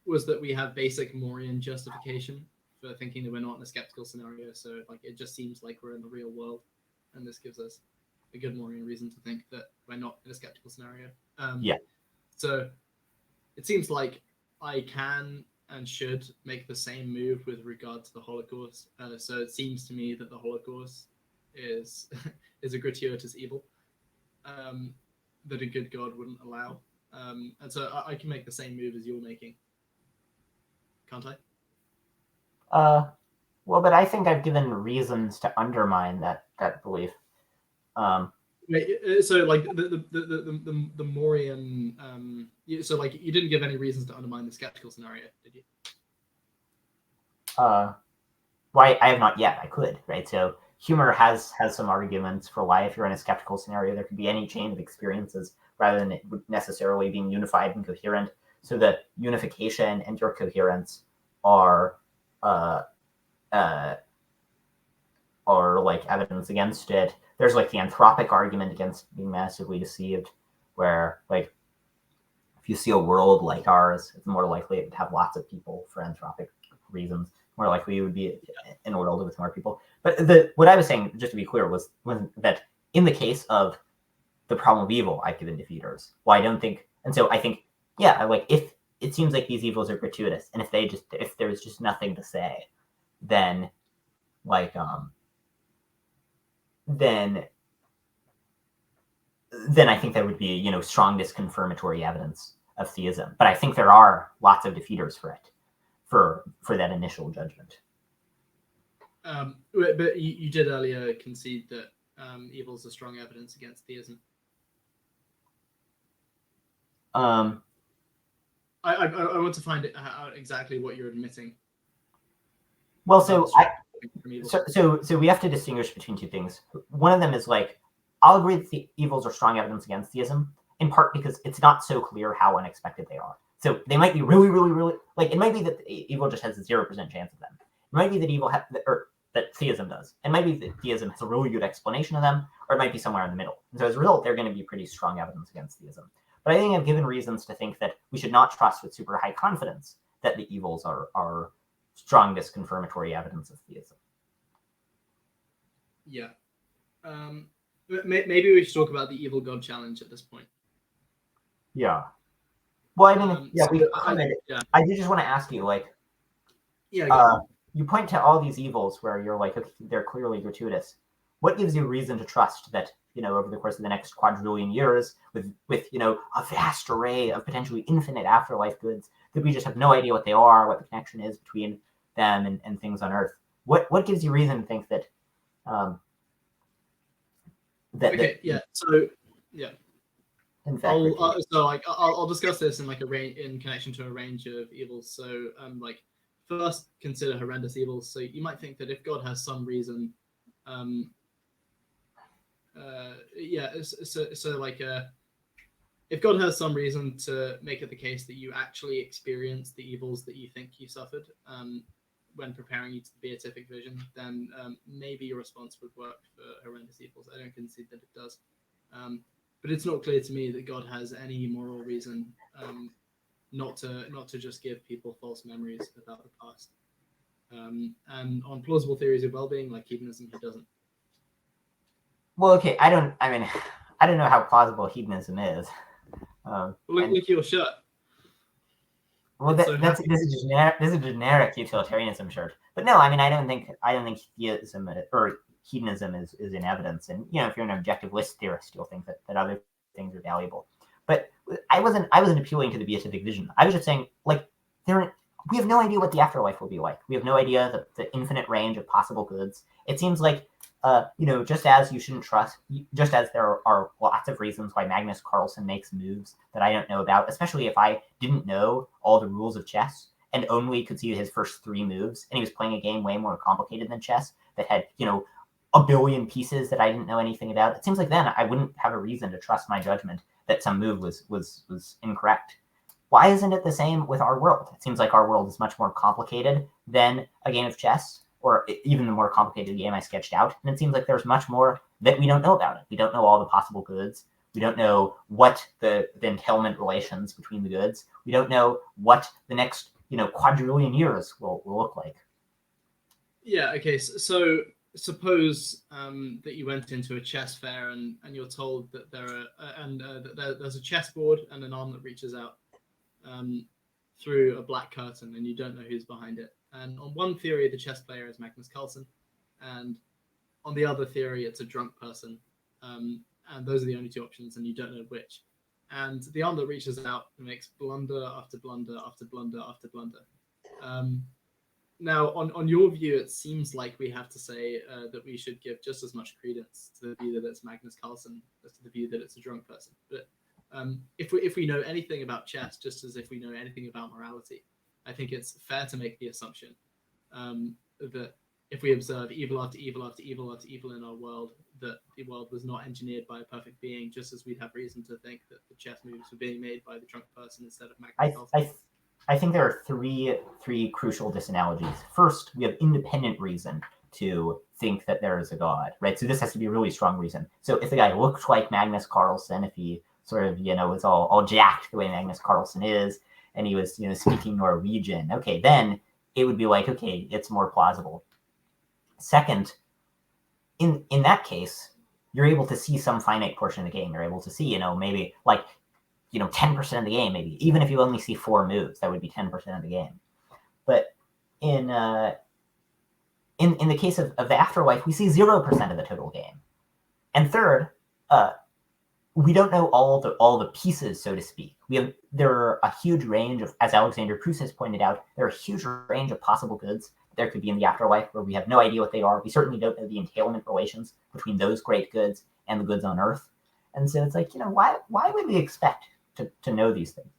was that we have basic Morean justification for thinking that we're not in a skeptical scenario. So, like, it just seems like we're in the real world, and this gives us a good Morean reason to think that we're not in a skeptical scenario. Yeah. So it seems like I can and should make the same move with regard to the Holocaust. So it seems to me that the Holocaust is a gratuitous evil that a good God wouldn't allow. And so I can make the same move as you're making. Can't I? Well, but I think I've given reasons to undermine that belief. So like the Morean, so like you didn't give any reasons to undermine the skeptical scenario, did you? Well, I have not yet. I could, right? So humor has some arguments for why, if you're in a skeptical scenario, there could be any chain of experiences rather than it really being unified and coherent. So the unification and your coherence are like evidence against it. There's like the anthropic argument against being massively deceived, where like if you see a world like ours, it's more likely it would have lots of people for anthropic reasons. More likely it would be in a world with more people. But what I was saying, just to be clear, was that in the case of the problem of evil, I've given defeaters. Well, I don't think, and so I think, yeah, like if it seems like these evils are gratuitous, and if there's just nothing to say, then like then I think there would be, you know, strong disconfirmatory evidence of theism. But I think there are lots of defeaters for it, for that initial judgment. But you did earlier concede that evil is a strong evidence against theism. I want to find out exactly what you're admitting. Well, so we have to distinguish between two things. One of them is like I'll agree that the evils are strong evidence against theism, in part because it's not so clear how unexpected they are. So they might be really, really, really, like, it might be that evil just has a 0% chance of them. It might be that evil or that theism does. It might be that theism has a really good explanation of them, or it might be somewhere in the middle. And so as a result, they're going to be pretty strong evidence against theism. But I think I've given reasons to think that we should not trust with super high confidence that the evils are strongest confirmatory evidence of theism. Yeah. Maybe we should talk about the evil god challenge at this point. Yeah. Well, I mean, yeah, yeah. I do just want to ask you, like, you point to all these evils where you're like, okay, they're clearly gratuitous. What gives you reason to trust that, over the course of the next quadrillion years, with a vast array of potentially infinite afterlife goods, that we just have no idea what they are, what the connection is between them and things on Earth? What gives you reason to think that? So yeah. In fact, I'll discuss this in connection to a range of evils. So first consider horrendous evils. So you might think that if God has some reason, if God has some reason to make it the case that you actually experienced the evils that you think you suffered when preparing you to the beatific vision, then maybe your response would work for horrendous evils. I don't concede that it does. But it's not clear to me that God has any moral reason not to just give people false memories about the past. And on plausible theories of well-being like hedonism, he doesn't. Well, okay, I don't know how plausible hedonism is. Look your shirt. Well, this is a generic utilitarianism shirt. But no, I don't think theism or hedonism is in evidence. And if you're an objectivist theorist, you'll think that other things are valuable. But I wasn't appealing to the beatific vision. I was just saying, like, we have no idea what the afterlife will be like. We have no idea the infinite range of possible goods. It seems like just as you shouldn't trust, just as there are lots of reasons why Magnus Carlsen makes moves that I don't know about, especially if I didn't know all the rules of chess and only could see his first 3 moves, and he was playing a game way more complicated than chess that had, a billion pieces that I didn't know anything about. It seems like then I wouldn't have a reason to trust my judgment that some move was incorrect. Why isn't it the same with our world? It seems like our world is much more complicated than a game of chess, or even the more complicated game I sketched out. And it seems like there's much more that we don't know about it. We don't know all the possible goods. We don't know what the entailment relations between the goods. We don't know what the next, quadrillion years will look like. Yeah, okay. So suppose that you went into a chess fair and you're told that there's a chessboard and an arm that reaches out through a black curtain, and you don't know who's behind it. And on one theory, the chess player is Magnus Carlsen, and on the other theory, it's a drunk person. And those are the only 2 options, and you don't know which. And the arm that reaches out makes blunder after blunder after blunder after blunder. Now, on your view, it seems like we have to say that we should give just as much credence to the view that it's Magnus Carlsen as to the view that it's a drunk person. But if we know anything about chess, just as if we know anything about morality, I think it's fair to make the assumption that if we observe evil after evil after evil after evil in our world, that the world was not engineered by a perfect being, just as we'd have reason to think that the chess moves were being made by the drunk person instead of Magnus Carlsen. I think there are three crucial disanalogies. First, we have independent reason to think that there is a god, right? So this has to be a really strong reason. So if the guy looked like Magnus Carlsen, if he sort of, was all jacked the way Magnus Carlsen is, and he was, speaking Norwegian, okay, then it would be like, okay, it's more plausible. Second, in that case, you're able to see some finite portion of the game. You're able to see, maybe like, 10% of the game, maybe. Even if you only see 4 moves, that would be 10% of the game. But in the case of the afterlife, we see 0% of the total game. And third, we don't know all the pieces, so to speak. There are a huge range of, as Alexander Pruss has pointed out, there are a huge range of possible goods there could be in the afterlife where we have no idea what they are. We certainly don't know the entailment relations between those great goods and the goods on Earth. And so it's like, why would we expect to know these things?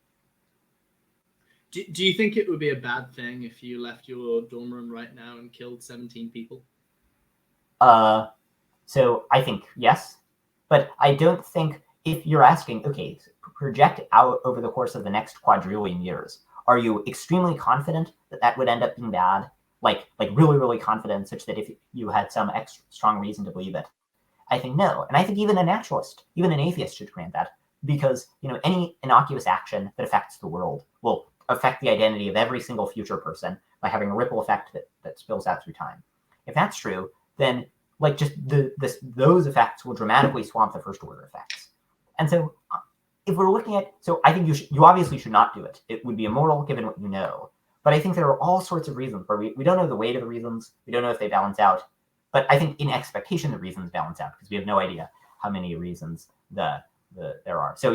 Do you think it would be a bad thing if you left your dorm room right now and killed 17 people? So I think yes, But I don't think if you're asking, okay, project out over the course of the next quadrillion years, are you extremely confident that that would end up being bad? Like really, really confident, such that if you had some extra strong reason to believe it? I think no. And I think even a naturalist, even an atheist should grant that, because any innocuous action that affects the world will affect the identity of every single future person by having a ripple effect that spills out through time. If that's true, then just those effects will dramatically swamp the first order effects. And so if we're looking at, so I think you obviously should not do it. It would be immoral given what you know. But I think there are all sorts of reasons where we don't know the weight of the reasons. We don't know if they balance out. But I think in expectation, the reasons balance out because we have no idea how many reasons there are. So,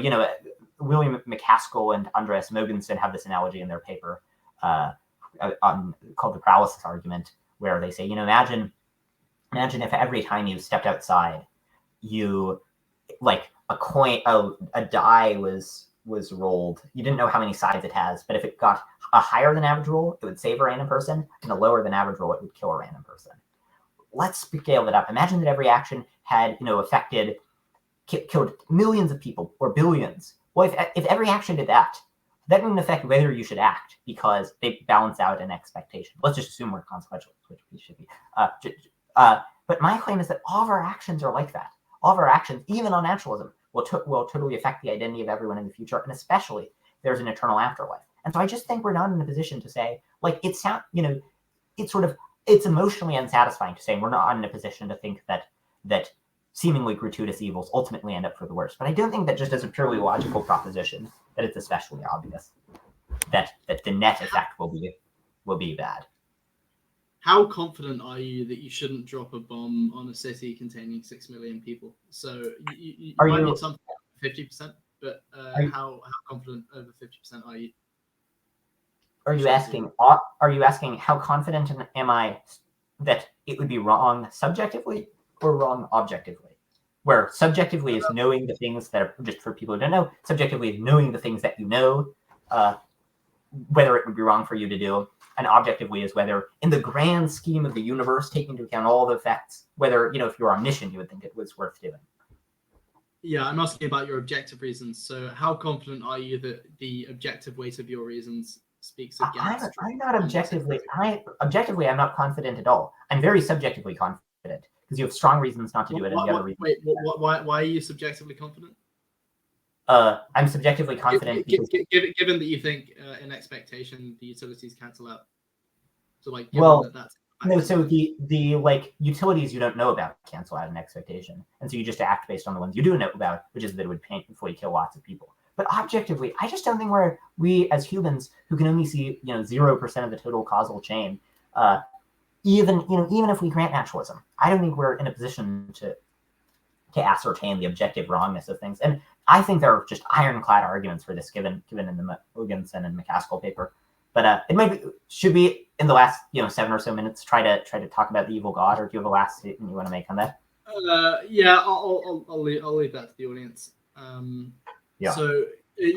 William McCaskill and Andreas Mogensen have this analogy in their paper called the paralysis argument, where they say, imagine if every time you stepped outside, you a die was rolled. You didn't know how many sides it has, but if it got a higher than average roll, it would save a random person, and a lower than average roll, it would kill a random person. Let's scale that up. Imagine that every action had, killed millions of people or billions. Well, if every action did that, that wouldn't affect whether you should act because they balance out an expectation. Let's just assume we're consequential, which we should be. But my claim is that all of our actions are like that. All of our actions, even on naturalism, will totally affect the identity of everyone in the future, and especially if there's an eternal afterlife. And so I just think we're not in a position to say, it's emotionally unsatisfying to say we're not in a position to think that seemingly gratuitous evils ultimately end up for the worst. But I don't think that just as a purely logical proposition that it's especially obvious that the net effect will be bad. How confident are you that you shouldn't drop a bomb on a city containing 6 million people? So you might need something like 50%, but how confident over 50% are you? Are you asking how confident am I that it would be wrong subjectively or wrong objectively? Where subjectively is knowing the things that are, just for people who don't know, subjectively is knowing the things that you know, whether it would be wrong for you to do, and objectively is whether, in the grand scheme of the universe, taking into account all the effects, whether, if you're omniscient, you would think it was worth doing. Yeah, I'm asking about your objective reasons. So how confident are you that the objective weight of your reasons speaks against? I'm not objectively. I'm not confident at all. I'm very subjectively confident because you have strong reasons not to do it, and the other reasons. Wait, why are you subjectively confident? I'm subjectively confident because given that you think in expectation the utilities cancel out. So so the utilities you don't know about cancel out an expectation, and so you just act based on the ones you do know about, which is that it would painfully kill lots of people. But objectively, I just don't think we as humans who can only see 0% of the total causal chain, even if we grant naturalism, I don't think we're in a position to ascertain the objective wrongness of things. And I think there are just ironclad arguments for this given in the Mogensen and McCaskill paper. But should we in the last 7 or so minutes try to talk about the evil god, or do you have a last statement you want to make on that? Yeah, I'll leave that to the audience. Yeah. So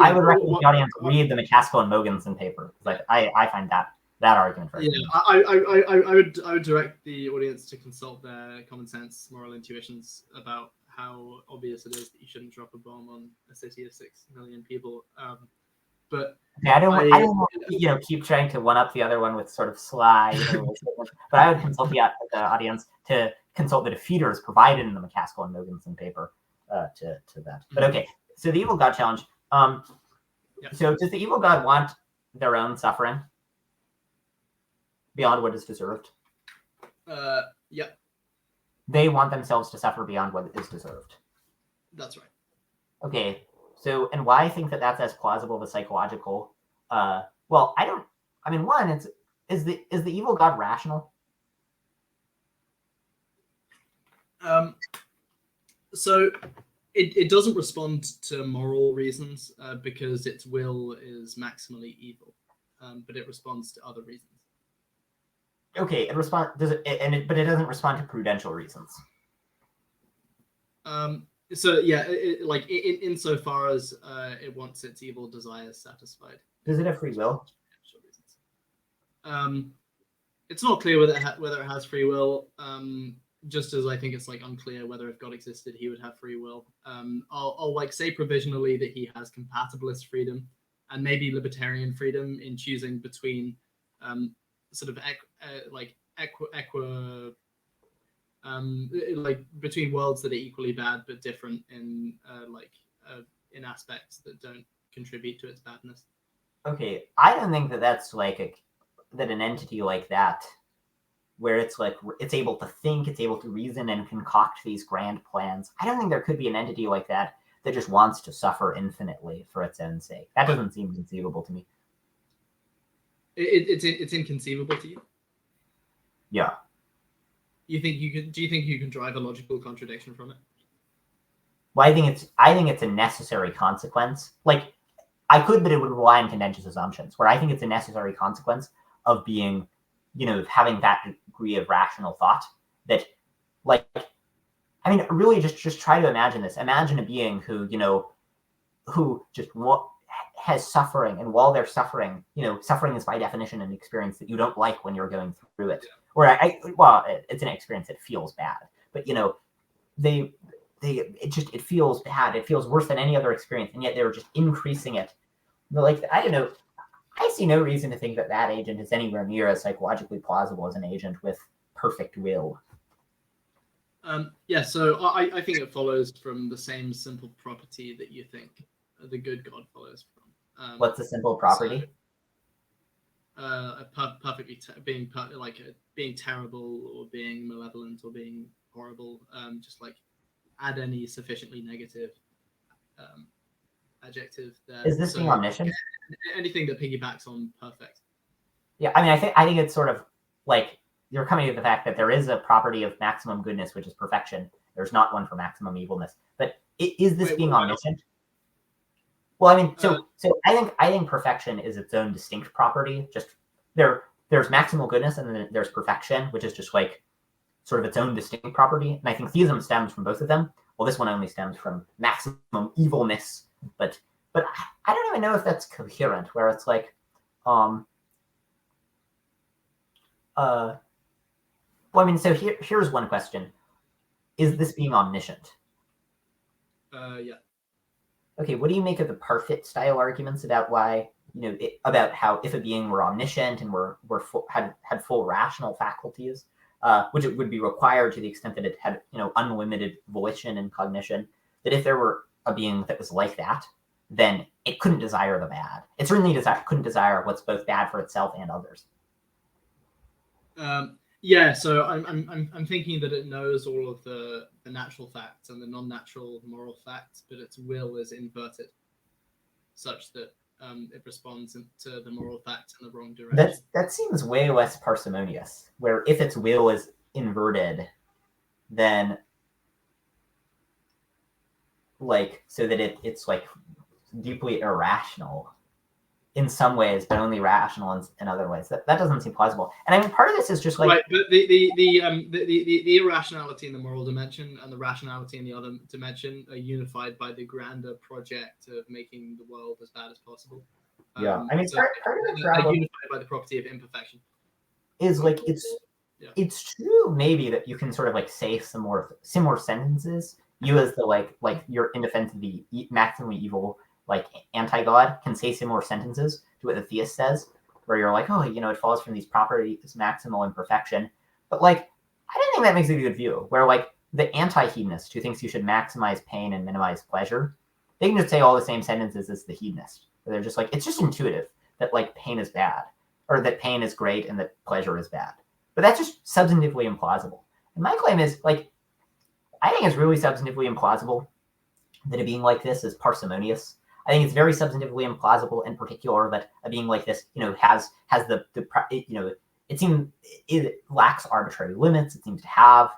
I would recommend the audience read the McCaskill and Mogensen paper. Like I find that argument very good. I would direct the audience to consult their common sense, moral intuitions about how obvious it is that you shouldn't drop a bomb on a city of 6 million people. But okay, I don't want keep trying to one up the other one with sort of sly. But I would consult the audience to consult the defeaters provided in the McCaskill and Mogensen paper to that. But okay, so the evil god challenge. So does the evil god want their own suffering beyond what is deserved? Yep. They want themselves to suffer beyond what is deserved. That's right. Okay. So, and why I think that that's as plausible as psychological? Well, I don't. I mean, one, is the evil god rational? So it doesn't respond to moral reasons because its will is maximally evil, but it responds to other reasons. Okay, but it doesn't respond to prudential reasons. So yeah, insofar as it wants its evil desires satisfied. Does it have free will? It's not clear whether it has free will. just as I think it's like unclear whether if God existed, he would have free will. I'll like say provisionally that he has compatibilist freedom and maybe libertarian freedom in choosing between sort of like between worlds that are equally bad but different in in aspects that don't contribute to its badness. Okay, I don't think that that's like that an entity like that, where it's like it's able to think, it's able to reason and concoct these grand plans. I don't think there could be an entity like that that just wants to suffer infinitely for its own sake. That doesn't seem conceivable to me. It's inconceivable to you? Yeah. Do you think you can drive a logical contradiction from it? Well, I think it's a necessary consequence. Like I could, but it would rely on contentious assumptions. Where I think it's a necessary consequence of being, having that degree of rational thought. That, like, I mean, really, just try to imagine this. Imagine a being who, who just has suffering, and while they're suffering, suffering is by definition an experience that you don't like when you're going through it. Or it's an experience that feels bad, but it feels bad. It feels worse than any other experience, and yet they were just increasing it. But like, I don't know. I see no reason to think that agent is anywhere near as psychologically plausible as an agent with perfect will. So I think it follows from the same simple property that you think the good God follows from. What's the simple property? Being terrible or being malevolent or being horrible. Just like add any sufficiently negative adjective there. Is this being omniscient? Anything that piggybacks on perfect. Yeah, I mean, I think it's sort of like you're coming to the fact that there is a property of maximum goodness, which is perfection. There's not one for maximum evilness. But is this being omniscient? Well, I mean, so I think perfection is its own distinct property. Just there's maximal goodness, and then there's perfection, which is just like sort of its own distinct property. And I think theism stems from both of them. Well, this one only stems from maximum evilness, but I don't even know if that's coherent. Where it's like, well, I mean, so here's one question: is this being omniscient? Yeah. Okay, what do you make of the parfit style arguments about why, about how if a being were omniscient and had full rational faculties, which it would be required to the extent that it had, unlimited volition and cognition, that if there were a being that was like that, then it couldn't desire the bad. It certainly couldn't desire what's both bad for itself and others. So I'm thinking that it knows all of the natural facts and the non-natural moral facts, but its will is inverted, such that it responds to the moral facts in the wrong direction. That seems way less parsimonious. Where if its will is inverted, then like so that it's like deeply irrational in some ways, but only rational in other ways. That doesn't seem plausible. And I mean, part of this is just like right, but the irrationality in the moral dimension and the rationality in the other dimension are unified by the grander project of making the world as bad as possible. Yeah, I mean, so part of the problem unified by the property of imperfection is like it's true maybe that you can sort of like say some more similar sentences. You as the like you're in defense of the maximally evil like anti-God can say similar sentences to what the theist says, where you're like, oh, it follows from these properties, maximal imperfection. But like, I don't think that makes a good view, where like the anti-hedonist who thinks you should maximize pain and minimize pleasure, they can just say all the same sentences as the hedonist, where they're just like, it's just intuitive that like pain is bad, or that pain is great and that pleasure is bad. But that's just substantively implausible. And my claim is like, I think it's really substantively implausible that a being like this is parsimonious. I think it's very substantively implausible, in particular, that a being like this, has the it lacks arbitrary limits. It seems to have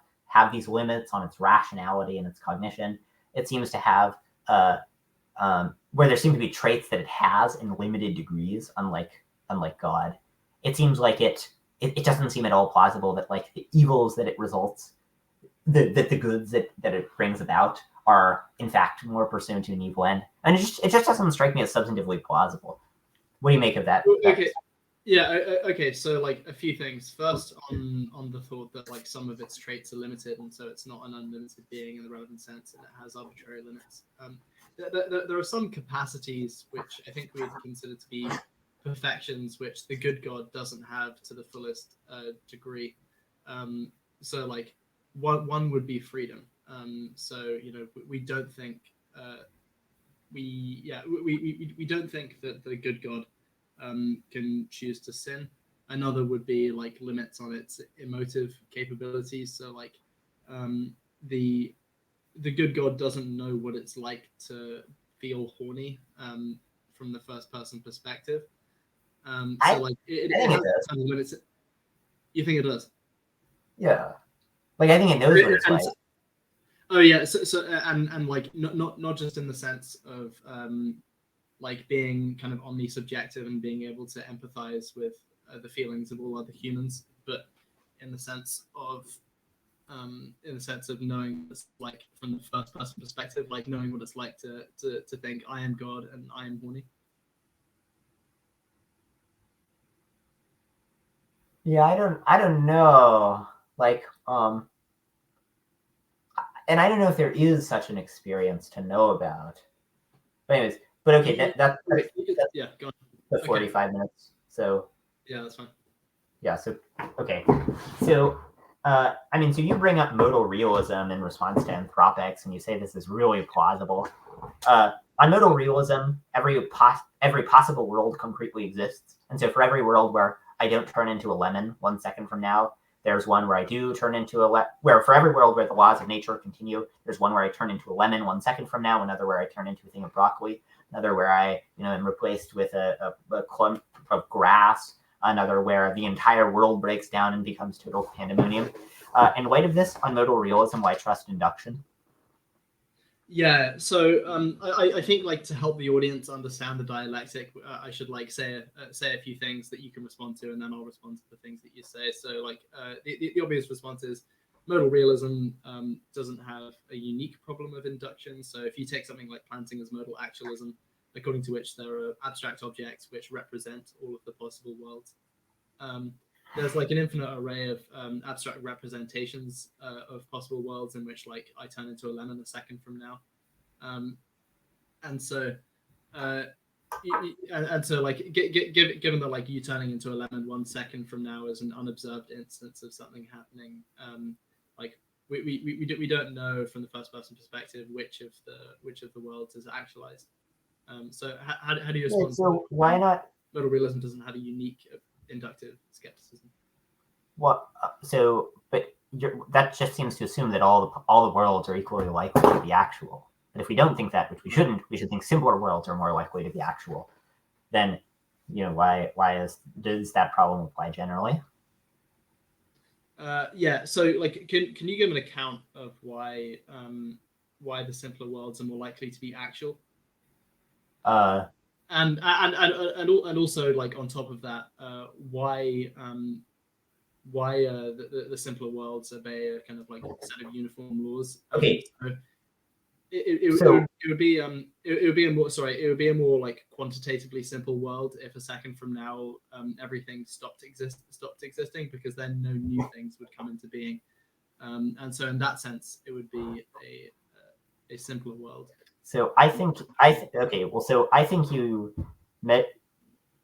these limits on its rationality and its cognition. It seems to have where there seem to be traits that it has in limited degrees, unlike God. It seems like it doesn't seem at all plausible that like the evils that it results, that the goods that it brings about are in fact more pursuant to an evil end, and it just doesn't strike me as substantively plausible. What do you make of that? Okay, Yeah. Okay. So like a few things. First, on the thought that like some of its traits are limited, and so it's not an unlimited being in the relevant sense, and it has arbitrary limits. There are some capacities which I think we'd consider to be perfections, which the good God doesn't have to the fullest degree. So like one would be freedom. So we don't think we don't think that the good God can choose to sin. Another would be like limits on its emotive capabilities. So like the good God doesn't know what it's like to feel horny from the first person perspective. I, So like I it think it has does. some limits. You think it does? Yeah. Like I think it knows what it's And like. oh yeah, and like not just in the sense of like being kind of omnisubjective and being able to empathize with the feelings of all other humans, but in the sense of knowing what it's like from the first person perspective, like knowing what it's like to think I am God and I am horny. Yeah, I don't know. Like, and I don't know if there is such an experience to know about. But anyways, but okay, that's Yeah, go on. the Okay. 45 minutes. So Yeah, that's fine. yeah, so okay. So I mean, so you bring up modal realism in response to anthropics, and you say this is really plausible. On modal realism, every possible world concretely exists, and so for every world where I don't turn into a lemon 1 second from now, there's one where I do turn into where for every world where the laws of nature continue, there's one where I turn into a lemon 1 second from now, another where I turn into a thing of broccoli, another where I am replaced with a clump of grass, another where the entire world breaks down and becomes total pandemonium. In light of this, on modal realism, why trust induction? Yeah, so I think like to help the audience understand the dialectic, I should like say a few things that you can respond to, and then I'll respond to the things that you say. So like the obvious response is modal realism doesn't have a unique problem of induction. So if you take something like planting as modal actualism, according to which there are abstract objects which represent all of the possible worlds, there's like an infinite array of abstract representations of possible worlds in which like I turn into a lemon a second from now, and so like given that like you turning into a lemon 1 second from now is an unobserved instance of something happening, like we don't know from the first person perspective which of the worlds is actualized. So how do you respond? So why not? Modal realism doesn't have a unique inductive skepticism. What? But that just seems to assume that all the worlds are equally likely to be actual. But if we don't think that, which we shouldn't, we should think simpler worlds are more likely to be actual. Then, why does that problem apply generally? Yeah. So, like, can you give an account of why the simpler worlds are more likely to be actual? And also like on top of that, why the simpler worlds obey a kind of like set of uniform laws. Okay. So it would be a more like quantitatively simple world if a second from now everything stopped existing, because then no new things would come into being, and so in that sense it would be a simpler world. So I think you met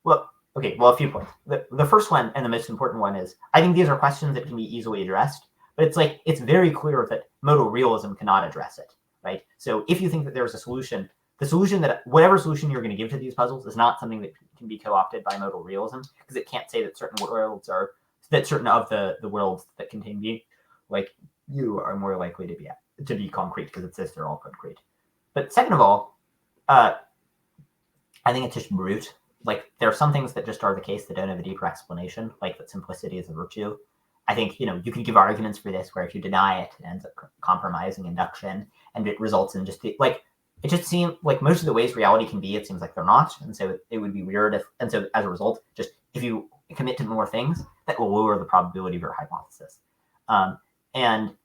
a few points. The first one and the most important one is I think these are questions that can be easily addressed, but it's very clear that modal realism cannot address it, right? So if you think that there's a solution, the solution that whatever solution you're going to give to these puzzles is not something that can be co-opted by modal realism, because it can't say that certain of the worlds that contain being like you are more likely to be concrete, because it says they're all concrete. But second of all, I think it's just brute. Like there are some things that just are the case that don't have a deeper explanation, like that simplicity is a virtue. I think you could give arguments for this where if you deny it, it ends up compromising induction, and it results in just it just seems like most of the ways reality can be, it seems like they're not, and so it would be weird and so as a result, just if you commit to more things, that will lower the probability of your hypothesis, and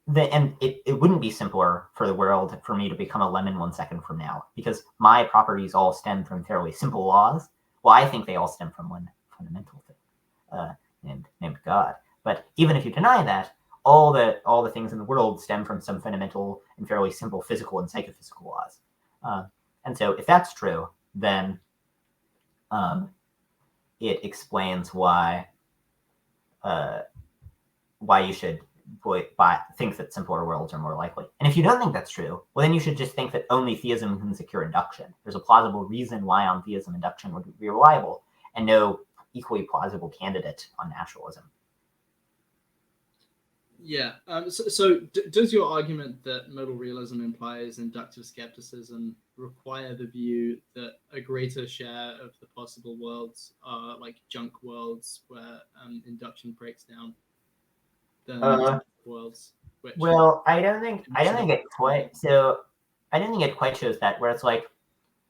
it wouldn't be simpler for the world for me to become a lemon 1 second from now, because my properties all stem from fairly simple laws, well, I think they all stem from one fundamental thing named God. But even if you deny that, all the things in the world stem from some fundamental and fairly simple physical and psychophysical laws. And so if that's true, then it explains why you should think that simpler worlds are more likely. And if you don't think that's true, well, then you should just think that only theism can secure induction. There's a plausible reason why on theism induction would be reliable, and no equally plausible candidate on naturalism. Yeah. So does your argument that modal realism implies inductive skepticism require the view that a greater share of the possible worlds are like junk worlds where induction breaks down than worlds? Well, I don't think it quite. So I don't think it quite shows that. Where it's like,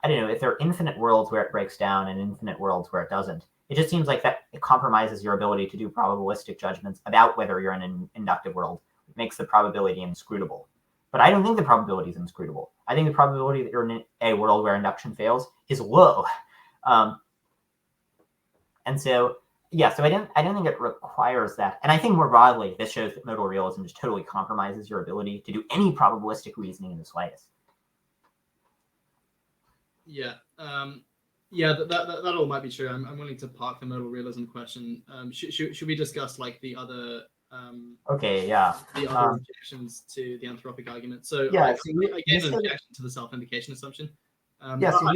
I don't know, if there are infinite worlds where it breaks down and infinite worlds where it doesn't. It just seems like that it compromises your ability to do probabilistic judgments about whether you're in an inductive world. It makes the probability inscrutable. But I don't think the probability is inscrutable. I think the probability that you're in a world where induction fails is low. And so, yeah, so I don't think it requires that. And I think more broadly, this shows that modal realism just totally compromises your ability to do any probabilistic reasoning in the slightest. Yeah. Yeah, that all might be true. I'm willing to park the modal realism question. Should we discuss like the other okay, yeah, the other objections to the anthropic argument? So yeah, again, an objection to the self-indication assumption. Yeah, so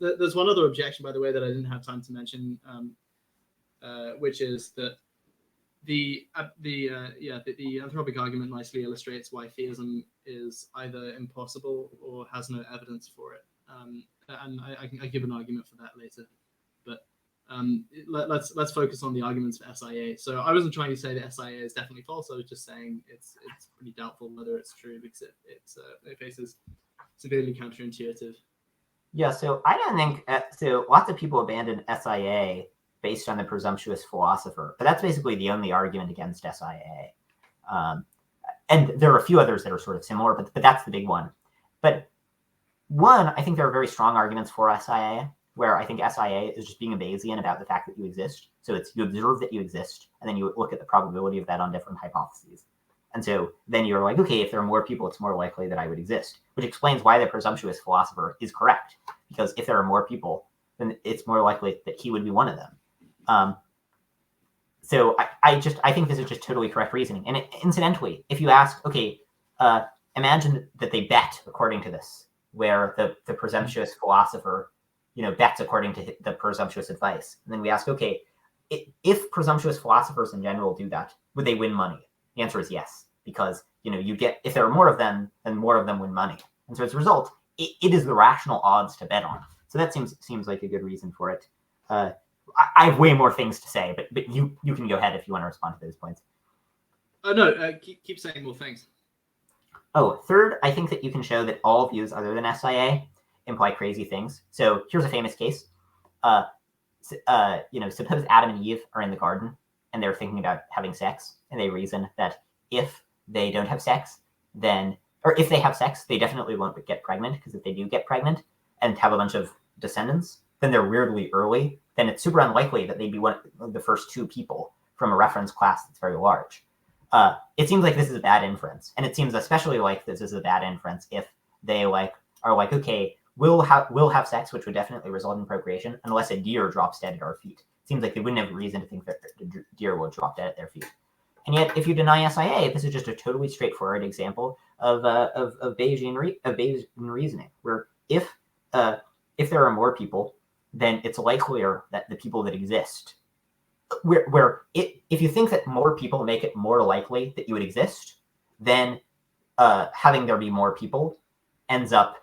there's one other objection, by the way, that I didn't have time to mention, which is that the anthropic argument nicely illustrates why theism is either impossible or has no evidence for it. And I give an argument for that later, but let's focus on the arguments for SIA. So I wasn't trying to say that SIA is definitely false. I was just saying it's pretty doubtful whether it's true because it faces severely counterintuitive. Yeah, so I don't think so. Lots of people abandon SIA based on the presumptuous philosopher, but that's basically the only argument against SIA. And there are a few others that are sort of similar, but that's the big one. But one, I think there are very strong arguments for SIA, where I think SIA is just being a Bayesian about the fact that you exist. So it's you observe that you exist, and then you look at the probability of that on different hypotheses. And so then you're like, okay, if there are more people, it's more likely that I would exist, which explains why the presumptuous philosopher is correct. Because if there are more people, then it's more likely that he would be one of them. So I think this is just totally correct reasoning. And incidentally, if you ask, okay, imagine that they bet according to this, where the presumptuous philosopher, bets according to the presumptuous advice. And then we ask, okay, if presumptuous philosophers in general do that, would they win money? The answer is yes, because you get, if there are more of them, then more of them win money. And so as a result, it is the rational odds to bet on. So that seems like a good reason for it. I have way more things to say, but you can go ahead if you want to respond to those points. Oh no, keep saying more things. Oh, third, I think that you can show that all views other than SIA imply crazy things. So here's a famous case. Suppose Adam and Eve are in the garden and they're thinking about having sex, and they reason that if they don't have sex, or if they have sex, they definitely won't get pregnant, because if they do get pregnant and have a bunch of descendants, then they're weirdly early. Then it's super unlikely that they'd be one of the first two people from a reference class that's very large. It seems like this is a bad inference, and it seems especially like this is a bad inference if they are like, okay, we'll have sex, which would definitely result in procreation, unless a deer drops dead at our feet. It seems like they wouldn't have reason to think that the deer would drop dead at their feet. And yet, if you deny SIA, this is just a totally straightforward example of Bayesian reasoning, where if there are more people, then it's likelier that the people that exist, if you think that more people make it more likely that you would exist, then having there be more people ends up,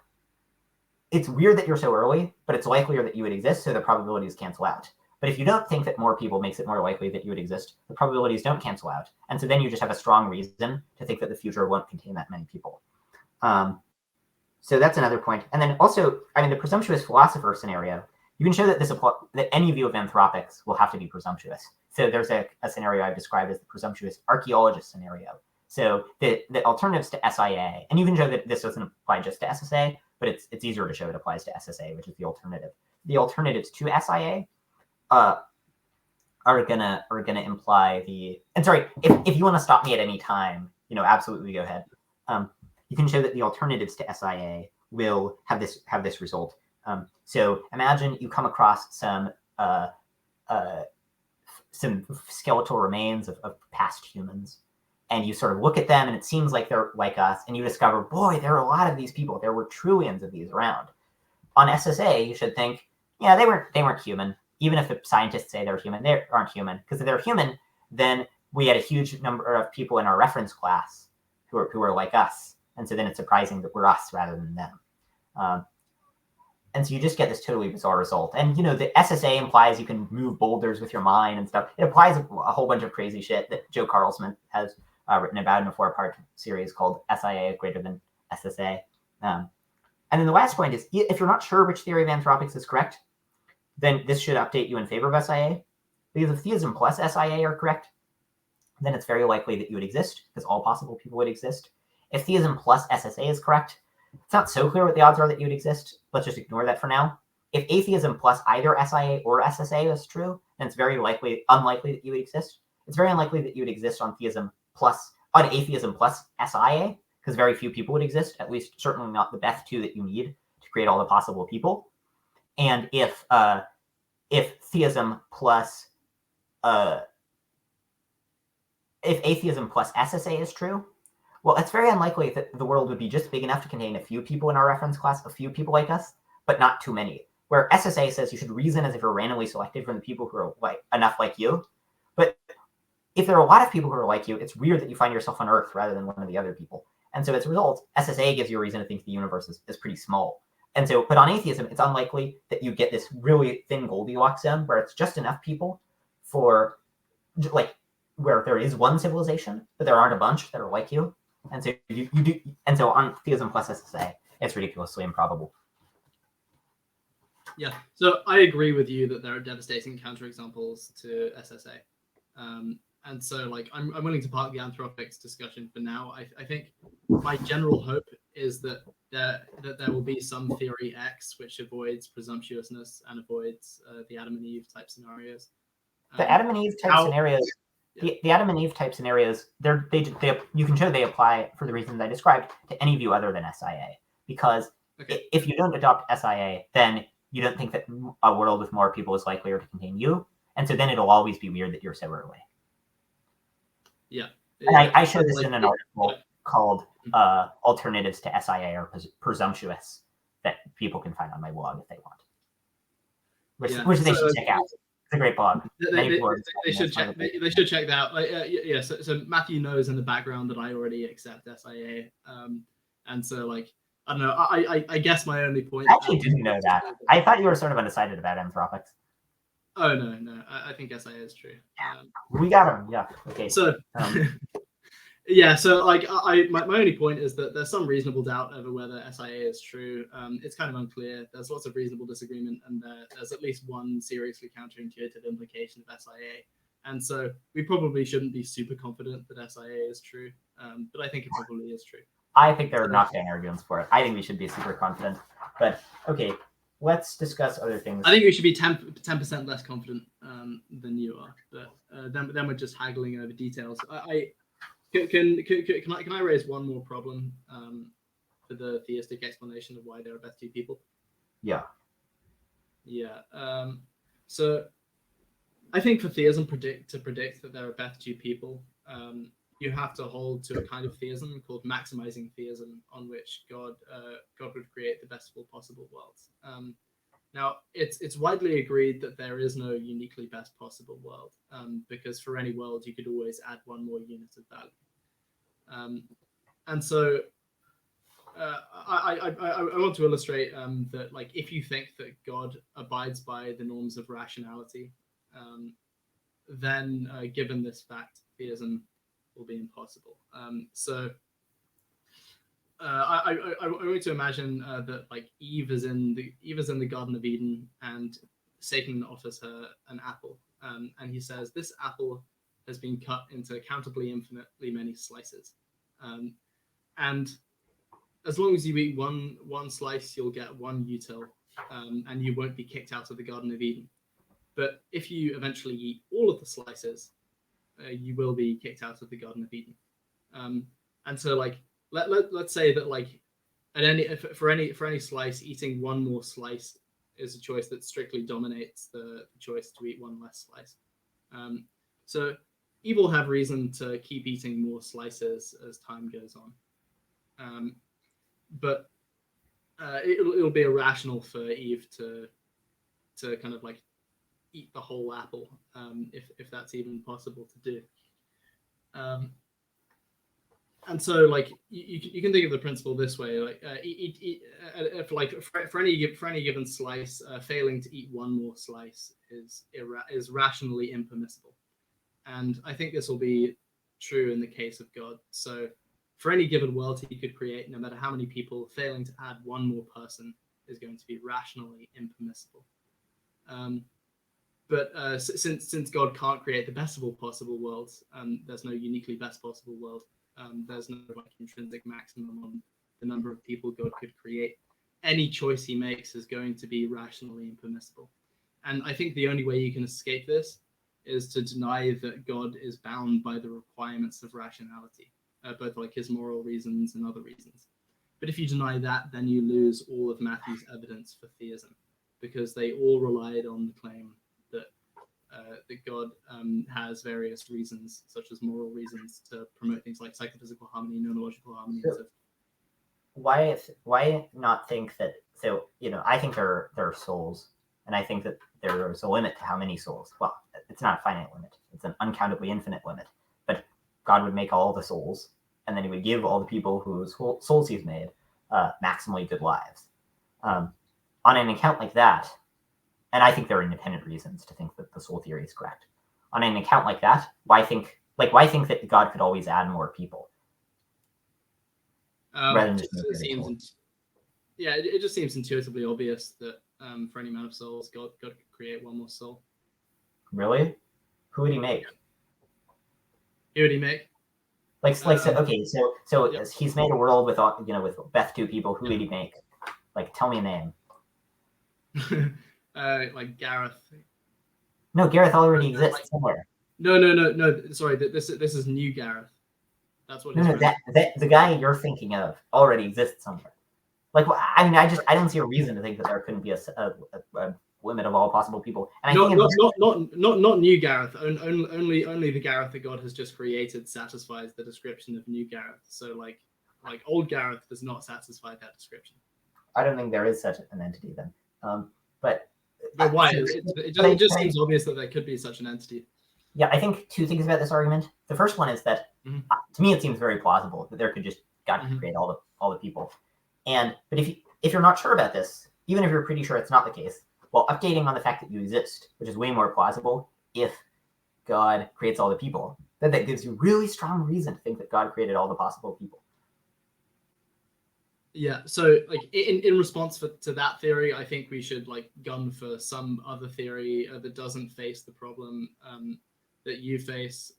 it's weird that you're so early, but it's likelier that you would exist, so the probabilities cancel out. But if you don't think that more people makes it more likely that you would exist, the probabilities don't cancel out. And so then you just have a strong reason to think that the future won't contain that many people. So that's another point. And then also, the presumptuous philosopher scenario, you can show that that any view of anthropics will have to be presumptuous. So there's a scenario I've described as the presumptuous archaeologist scenario. So the alternatives to SIA, and you can show that this doesn't apply just to SSA, but it's easier to show it applies to SSA, which is the alternative. the alternatives to SIA are gonna imply the. And sorry, if you want to stop me at any time, absolutely go ahead. You can show that the alternatives to SIA will have this result. So imagine you come across some skeletal remains of past humans, and you sort of look at them, and it seems like they're like us, and you discover, boy, there are a lot of these people. There were trillions of these around. On SSA, you should think, yeah, they weren't human. Even if the scientists say they're human, they aren't human. Because if they're human, then we had a huge number of people in our reference class who are like us. And so then it's surprising that we're us rather than them. And so you just get this totally bizarre result. And, the SSA implies you can move boulders with your mind and stuff. It applies a whole bunch of crazy shit that Joe Carlsman has written about in a 4-part series called SIA greater than SSA. And then the last point is, if you're not sure which theory of anthropics is correct, then this should update you in favor of SIA. Because if theism plus SIA are correct, then it's very likely that you would exist, because all possible people would exist. If theism plus SSA is correct, it's not so clear what the odds are that you would exist. Let's just ignore that for now. If atheism plus either SIA or SSA is true, then it's very unlikely that you would exist. It's very unlikely that you would exist on atheism plus SIA, because very few people would exist, at least certainly not the best two that you need to create all the possible people. And if theism plus if atheism plus SSA is true, well, it's very unlikely that the world would be just big enough to contain a few people in our reference class, a few people like us, but not too many. Where SSA says you should reason as if you're randomly selected from the people who are enough like you. But if there are a lot of people who are like you, it's weird that you find yourself on Earth rather than one of the other people. And so as a result, SSA gives you a reason to think the universe is pretty small. And so, but on atheism, it's unlikely that you get this really thin Goldilocks zone where it's just enough people for, where there is one civilization, but there aren't a bunch that are like you. And so you do. And so on theism plus SSA, it's ridiculously improbable. Yeah, so I agree with you that there are devastating counterexamples to SSA. And so, I'm willing to park the anthropics discussion for now. I think my general hope is that there will be some theory X which avoids presumptuousness and avoids the Adam and Eve type scenarios. The Adam and Eve type scenarios. Yeah. The Adam and Eve type scenarios, you can show they apply for the reasons I described to any view other than SIA. Because if you don't adopt SIA, then you don't think that a world with more people is likelier to contain you. And so then it'll always be weird that you're so far away. Yeah. And I showed this in an article called Alternatives to SIA Are Presumptuous that people can find on my blog if they want. Which they should check out. It's a great blog. They should check that out. So Matthew knows in the background that I already accept SIA. And so I don't know. I guess my only point. I actually didn't know that. I thought you were sort of undecided about anthropics. Oh no. I think SIA is true. We got him. Yeah. Okay. So yeah. So my only point is that there's some reasonable doubt over whether SIA is true. It's kind of unclear. There's lots of reasonable disagreement, and there's at least one seriously counterintuitive implication of SIA. And so we probably shouldn't be super confident that SIA is true. But I think it probably is true. I think there are knockdown arguments for it. I think we should be super confident. But okay, let's discuss other things. I think we should be 10% less confident than you are. But then we're just haggling over details. Can I raise one more problem for the theistic explanation of why there are best two people? Yeah. Yeah. So I think for theism to predict that there are best two people, you have to hold to a kind of theism called maximizing theism, on which God would create the best of all possible worlds. Now, it's widely agreed that there is no uniquely best possible world, because for any world you could always add one more unit of value. And so I want to illustrate that, if you think that God abides by the norms of rationality, then given this fact, theism will be impossible. I want to imagine that Eve is in the Garden of Eden, and Satan offers her an apple, and he says, "This apple has been cut into countably infinitely many slices, and as long as you eat one slice, you'll get one util and you won't be kicked out of the Garden of Eden. But if you eventually eat all of the slices, you will be kicked out of the Garden of Eden. And so, like, let's say that, like, for any slice, eating one more slice is a choice that strictly dominates the choice to eat one less slice. So Eve will have reason to keep eating more slices as time goes on, but it'll be irrational for Eve to kind of like eat the whole apple, if that's even possible to do. And so, like, you can think of the principle this way: like, for any given slice, failing to eat one more slice is rationally impermissible. And I think this will be true in the case of God. So, for any given world he could create, no matter how many people, failing to add one more person is going to be rationally impermissible. But since God can't create the best of all possible worlds, there's no uniquely best possible world. There's no like intrinsic maximum on the number of people God could create. Any choice he makes is going to be rationally impermissible. And I think the only way you can escape this is to deny that God is bound by the requirements of rationality, both like his moral reasons and other reasons. But if you deny that, then you lose all of Matthew's evidence for theism, because they all relied on the claim that God has various reasons, such as moral reasons, to promote things like psychophysical harmony, nonological harmony. So, why not think that? So, I think there are souls, and I think that there's a limit to how many souls. Well, it's not a finite limit; it's an uncountably infinite limit. But God would make all the souls, and then he would give all the people whose souls he's made maximally good lives. On an account like that. And I think there are independent reasons to think that the soul theory is correct. On an account like that, why think that God could always add more people? Rather than it just seems intuitively obvious that for any amount of souls, God could create one more soul. Really? Who would he make? Who would he make? So he's made a world with with Beth 2 people. Who would he make? Like, tell me a name. Like Gareth. No, Gareth already exists somewhere. No. Sorry, this is new Gareth. That's what. The guy you're thinking of already exists somewhere. Like, I mean, I don't see a reason to think that there couldn't be a limit of all possible people. And not new Gareth. Only the Gareth that God has just created satisfies the description of new Gareth. So like old Gareth does not satisfy that description. I don't think there is such an entity then. But why? It just seems obvious that there could be such an entity. Yeah, I think two things about this argument. The first one is that to me it seems very plausible that there could just God could create all the people. But if you're not sure about this, even if you're pretty sure it's not the case, well, updating on the fact that you exist, which is way more plausible if God creates all the people, then that gives you really strong reason to think that God created all the possible people. Yeah, so like in response to that theory, I think we should like gun for some other theory that doesn't face the problem that you face,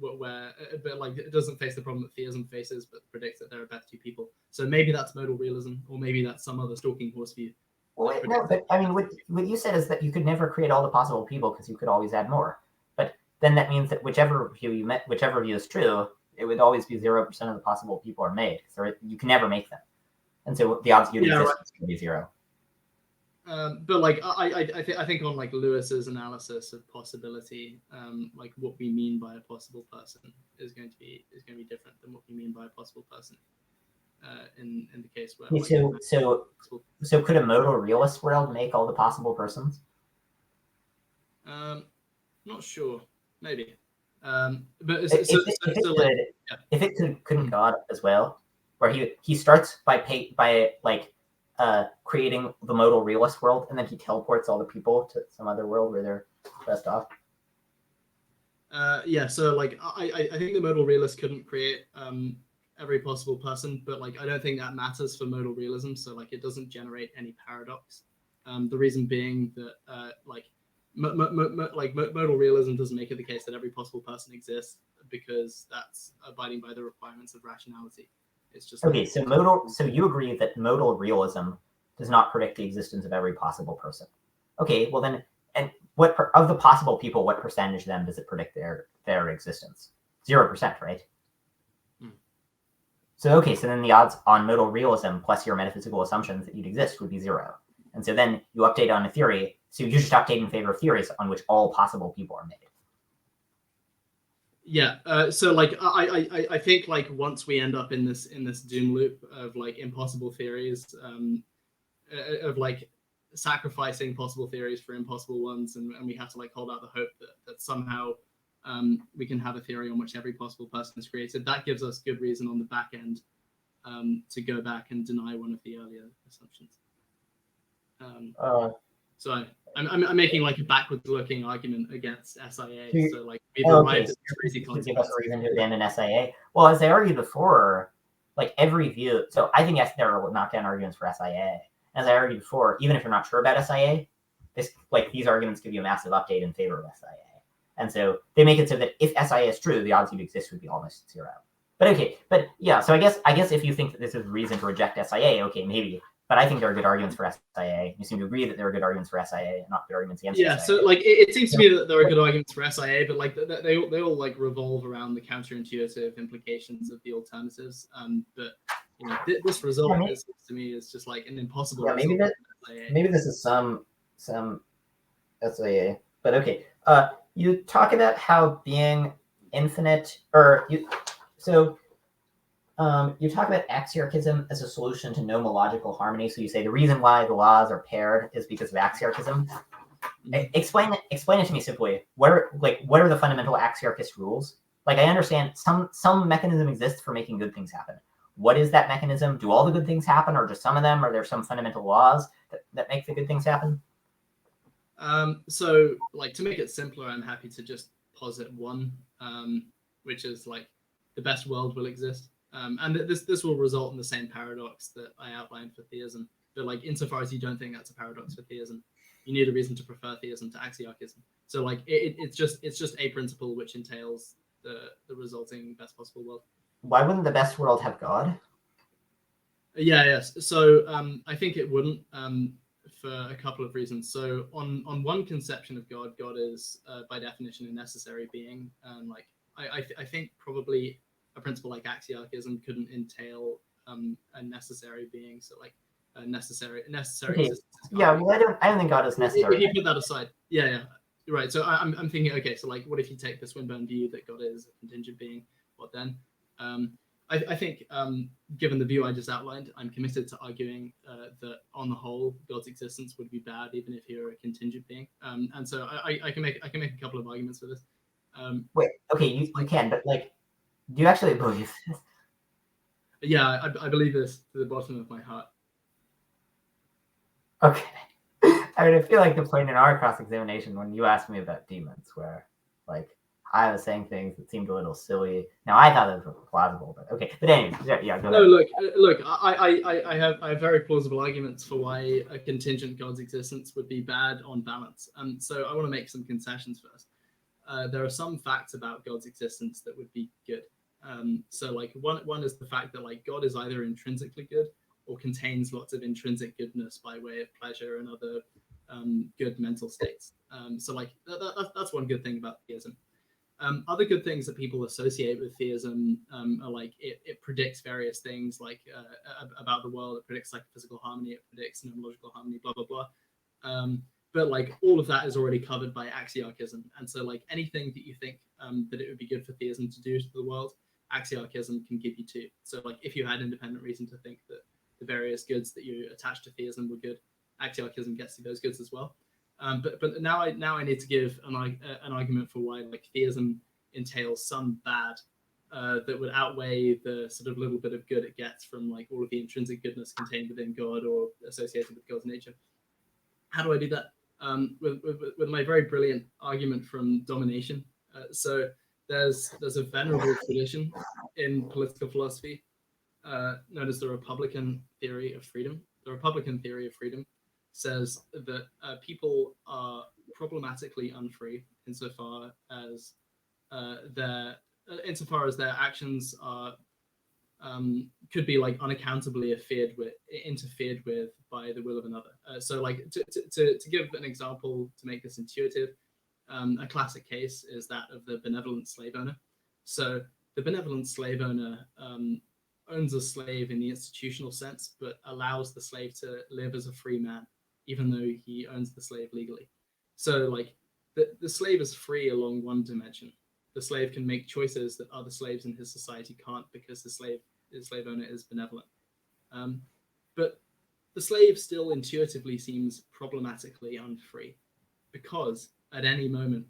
but like it doesn't face the problem that theism faces, but predicts that there are better two people. So maybe that's modal realism, or maybe that's some other stalking horse view. Well, no, but I mean, what you said is that you could never create all the possible people because you could always add more. But then that means that whichever view is true, it would always be 0% of the possible people are made. So you can never make them, and so the odds you exist is going to be 0. But like I think on like Lewis's analysis of possibility, like what we mean by a possible person is going to be different than what we mean by a possible person. In the case where so could a modal realist world make all the possible persons? Not sure, maybe. But if it could, couldn't God as well, where he starts by creating the modal realist world, and then he teleports all the people to some other world where they're best off. So like I think the modal realist couldn't create every possible person, but like I don't think that matters for modal realism. So like it doesn't generate any paradox. The reason being that modal realism doesn't make it the case that every possible person exists, because that's abiding by the requirements of rationality. It's just okay. So you agree that modal realism does not predict the existence of every possible person. Okay, well then, and what of the possible people, what percentage then does it predict their existence? 0%, right? So okay, so then the odds on modal realism plus your metaphysical assumptions that you'd exist would be 0. And so then you update on a theory. So you just update in favor of theories on which all possible people are made. Yeah. So like I think like once we end up in this doom loop of like impossible theories, of like sacrificing possible theories for impossible ones, and we have to like hold out the hope that somehow we can have a theory on which every possible person is created. That gives us good reason on the back end to go back and deny one of the earlier assumptions. So I'm making like a backwards-looking argument against SIA. So like we've arrived at crazy consequences. Give us a reason to abandon SIA. Well, as I argued before, like every view. So I think there are knockdown arguments for SIA. As I argued before, even if you're not sure about SIA, these arguments give you a massive update in favor of SIA. And so they make it so that if SIA is true, the odds you'd exist would be almost 0. But okay, but yeah, so I guess if you think that this is reason to reject SIA, okay, maybe. But I think there are good arguments for SIA. You seem to agree that there are good arguments for SIA, and not good arguments against SIA. Yeah, so like it seems to me that there are good arguments for SIA, but like they all like revolve around the counterintuitive implications of the alternatives. But you know, this result to me is just like an impossible. Yeah, maybe this is some SIA, but okay. You talk about how being infinite, you talk about axiarchism as a solution to nomological harmony. So you say the reason why the laws are paired is because of axiarchism. Explain it to me simply. What are the fundamental axiarchist rules? Like I understand some mechanism exists for making good things happen. What is that mechanism? Do all the good things happen, or just some of them? Are there some fundamental laws that make the good things happen? So like to make it simpler, I'm happy to just posit one, which is like the best world will exist. And this will result in the same paradox that I outlined for theism. But like insofar as you don't think that's a paradox for theism, you need a reason to prefer theism to axiarchism. So like it's just a principle which entails the resulting best possible world. Why wouldn't the best world have God? Yes. So I think it wouldn't for a couple of reasons. So on one conception of God, God is by definition a necessary being. Like I think probably a principle like axiarchism couldn't entail a necessary being. So like a necessary okay. Yeah, well, I don't think God is necessary. If you put that aside, yeah, right. So I'm thinking, okay, so like, what if you take the Swinburne view that God is a contingent being? What then? I think, given the view I just outlined, I'm committed to arguing that on the whole, God's existence would be bad, even if you're a contingent being. And so I can make a couple of arguments for this. Wait, okay, you can, but like, do you actually believe this? Yeah, I believe this to the bottom of my heart. Okay. I mean, I feel like the point in our cross-examination when you asked me about demons, where like I was saying things that seemed a little silly. Now I thought those were plausible, but okay. But anyway, yeah, go ahead. Look. I have very plausible arguments for why a contingent God's existence would be bad on balance. So I want to make some concessions first. There are some facts about God's existence that would be good. So like one is the fact that like God is either intrinsically good or contains lots of intrinsic goodness by way of pleasure and other good mental states. So like that's one good thing about theism. Other good things that people associate with theism are like it predicts various things like about the world. It predicts psychophysical harmony. It predicts nomological harmony. Blah blah blah. But like all of that is already covered by axiarchism. And so like anything that you think that it would be good for theism to do to the world, axiarchism can give you too. So like if you had independent reason to think that the various goods that you attach to theism were good, axiarchism gets you those goods as well. But now I need to give an argument for why like theism entails some bad that would outweigh the sort of little bit of good it gets from like all of the intrinsic goodness contained within God or associated with God's nature. How do I do that? With my very brilliant argument from domination. So there's a venerable tradition in political philosophy known as the Republican theory of freedom. The Republican theory of freedom says that people are problematically unfree insofar as their actions are could be like unaccountably interfered with by the will of another. So like to give an example to make this intuitive, a classic case is that of the benevolent slave owner. So the benevolent slave owner owns a slave in the institutional sense, but allows the slave to live as a free man, even though he owns the slave legally. So like the slave is free along one dimension. The slave can make choices that other slaves in his society can't because the slave owner is benevolent. But the slave still intuitively seems problematically unfree, because at any moment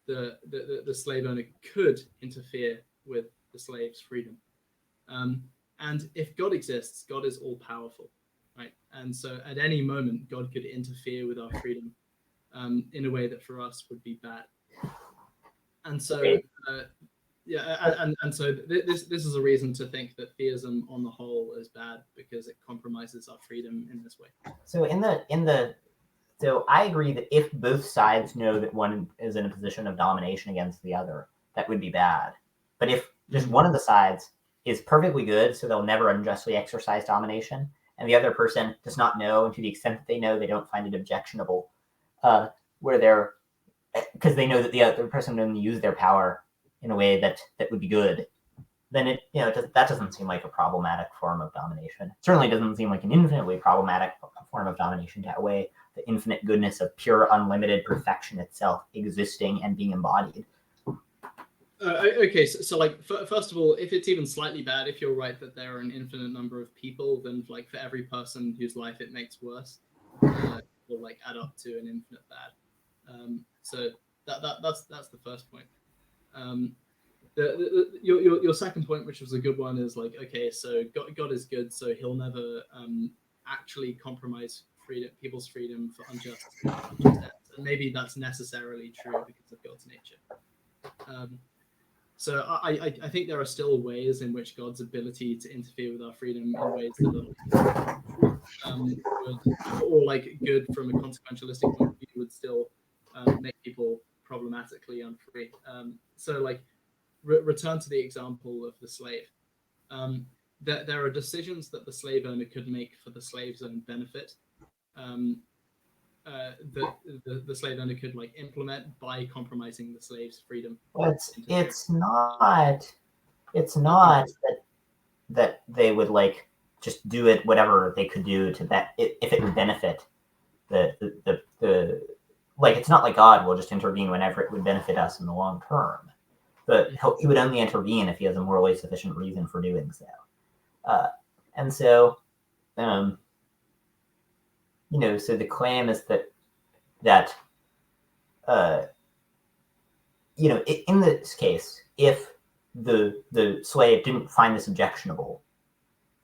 the slave owner could interfere with the slave's freedom. And if God exists, God is all powerful, right? And so at any moment, God could interfere with our freedom in a way that for us would be bad. And so, and so this is a reason to think that theism on the whole is bad, because it compromises our freedom in this way. So so I agree that if both sides know that one is in a position of domination against the other, that would be bad. But if just one of the sides is perfectly good, so they'll never unjustly exercise domination, and the other person does not know, and to the extent that they know, they don't find it objectionable, because they know that the other person would only use their power in a way that would be good, then that doesn't seem like a problematic form of domination. It certainly doesn't seem like an infinitely problematic form of domination to outweigh the infinite goodness of pure, unlimited perfection itself existing and being embodied. Okay, so like first of all, if it's even slightly bad, if you're right that there are an infinite number of people, then like for every person whose life it makes worse, will like add up to an infinite bad. So that's the first point. Your second point, which was a good one, is like, okay, so God is good, so he'll never actually compromise people's freedom for unjust ends. And maybe that's necessarily true because of God's nature. So I think there are still ways in which God's ability to interfere with our freedom in ways that are good, or like good from a consequentialistic point of view, would still make people problematically unfree. So like return to the example of the slave. There are decisions that the slave owner could make for the slave's own benefit. That the slave owner could like implement by compromising the slave's freedom. Well, it's not that they would like just do it whatever they could do to that if it would benefit the like, it's not like God will just intervene whenever it would benefit us in the long term, but he would only intervene if he has a morally sufficient reason for doing so. And so so the claim is that in this case, if the slave didn't find this objectionable,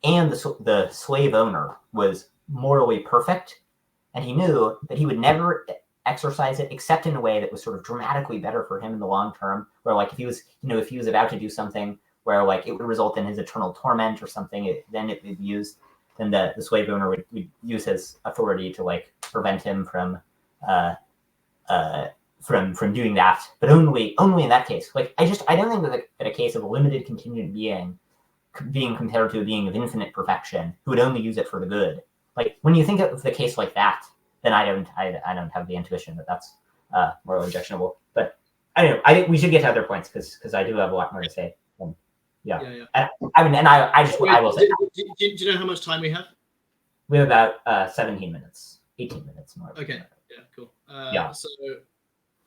and the slave owner was morally perfect, and he knew that he would never exercise it except in a way that was sort of dramatically better for him in the long term, where like if he was about to do something where like it would result in his eternal torment or something, then the slave owner would use his authority to like prevent him from doing that, but only in that case. Like I don't think that a case of a limited contingent being compared to a being of infinite perfection who would only use it for the good. Like when you think of the case like that, then I don't have the intuition that that's morally objectionable. But I don't know. I think we should get to other points because I do have a lot more to say. Yeah. I will say. Do you know how much time we have? We have about 17 minutes, 18 minutes more. Okay. Yeah. Cool. So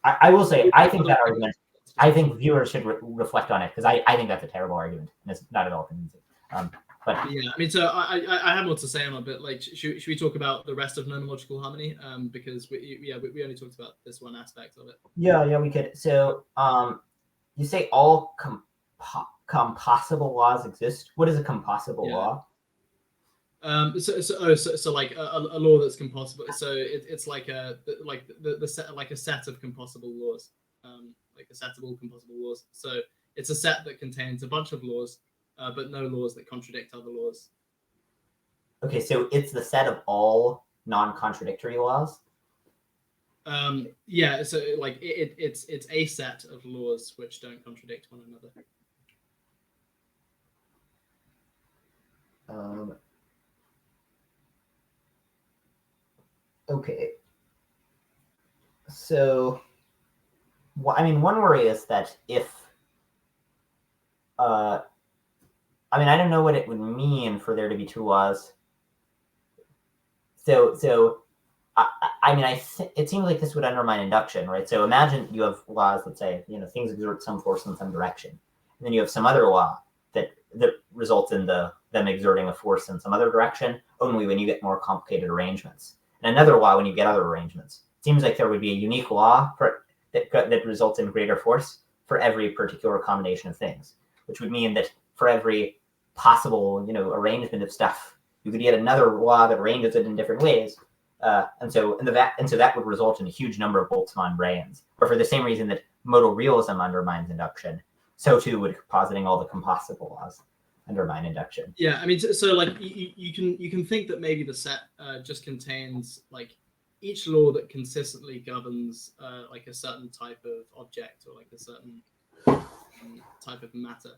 I will say, I think that argument, I think viewers should reflect on it, because I think that's a terrible argument, and it's not at all convincing. But yeah, I mean, so I have more to say on it, but like, should we talk about the rest of nomological harmony? Because we only talked about this one aspect of it. Yeah, we could. So you say all compossible laws exist. What is a compossible law? So like a law that's compossible. So it's like the set, like a set of compossible laws, like a set of all compossible laws. So it's a set that contains a bunch of laws, but no laws that contradict other laws. Okay, so it's the set of all non-contradictory laws. Yeah. So like it's a set of laws which don't contradict one another. Okay. So, I mean, one worry is that if, I mean, I don't know what it would mean for there to be two laws. So I mean, it seems like this would undermine induction, right? So imagine you have laws that say, things exert some force in some direction, and then you have some other law that results in them exerting a force in some other direction only when you get more complicated arrangements, and another law when you get other arrangements. It seems like there would be a unique law that results in greater force for every particular combination of things, which would mean that for every possible, arrangement of stuff, you could get another law that arranges it in different ways. And so that would result in a huge number of Boltzmann brains. Or for the same reason that modal realism undermines induction, so too would positing all the composable laws undermine induction. Yeah, I mean, so like you can think that maybe the set just contains like each law that consistently governs like a certain type of object or like a certain type of matter.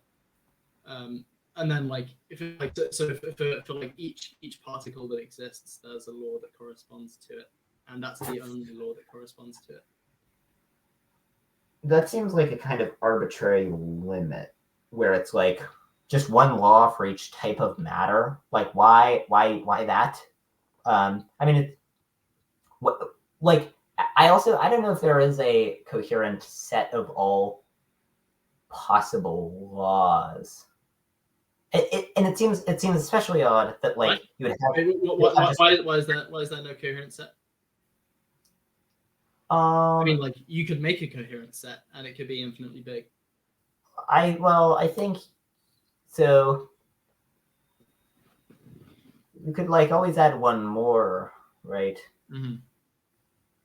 And then like if it, like so for like each particle that exists, there's a law that corresponds to it, and that's the only law that corresponds to it. That seems like a kind of arbitrary limit where it's like just one law for each type of matter. Like why that? I mean, I don't know if there is a coherent set of all possible laws. It seems especially odd that like you would have. Why is that no coherent set? I mean, like you could make a coherent set and it could be infinitely big. I think so. You could like always add one more, right? Mm-hmm.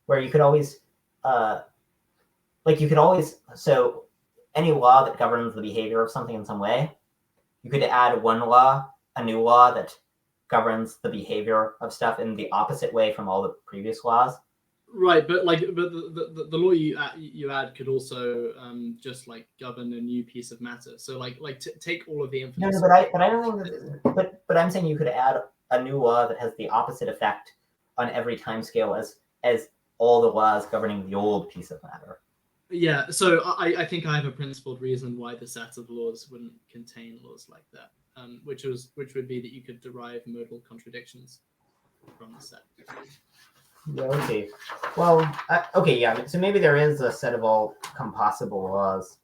Where you could always, so any law that governs the behavior of something in some way, you could add one law, a new law that governs the behavior of stuff in the opposite way from all the previous laws. Right, but the law you add could also just like govern a new piece of matter. So take all of the infinite. No, but I don't think that. But I'm saying you could add a new law that has the opposite effect on every time scale as all the laws governing the old piece of matter. Yeah, so I think I have a principled reason why the set of laws wouldn't contain laws like that, which would be that you could derive modal contradictions from the set. Yeah, okay. Well, okay, yeah. So maybe there is a set of all composable laws.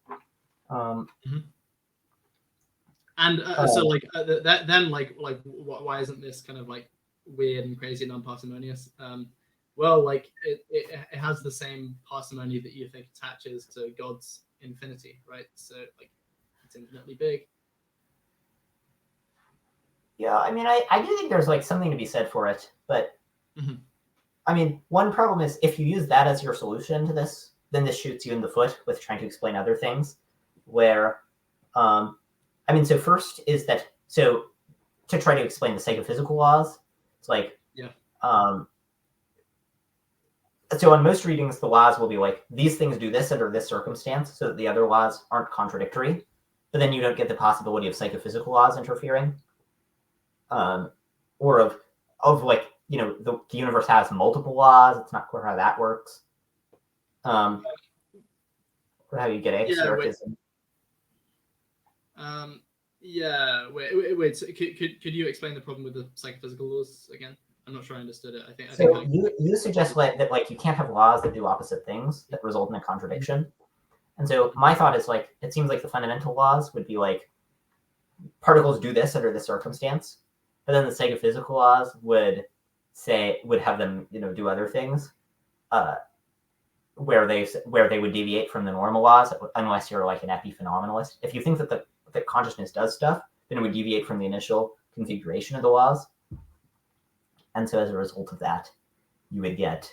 And so like that then like why isn't this kind of like weird and crazy and unparsimonious? Well, like it has the same parsimony that you think attaches to God's infinity, right? So like it's infinitely big. Yeah, I mean, I do think there's like something to be said for it, but I mean, one problem is if you use that as your solution to this, then this shoots you in the foot with trying to explain other things. Where, I mean, so first is that so to try to explain the psychophysical laws, it's like so on most readings, the laws will be like, these things do this under this circumstance, so that the other laws aren't contradictory. But then you don't get the possibility of psychophysical laws interfering. Or of like, the universe has multiple laws. It's not clear how that works. Or how you get exercism. Wait. So could you explain the problem with the psychophysical laws again? I'm not sure I understood it. I think you suggest that like you can't have laws that do opposite things that result in a contradiction. And so my thought is like it seems like the fundamental laws would be like particles do this under this circumstance, but then the psychophysical laws would have them do other things, where they would deviate from the normal laws unless you're like an epiphenomenalist. If you think that that consciousness does stuff, then it would deviate from the initial configuration of the laws. And so as a result of that, you would get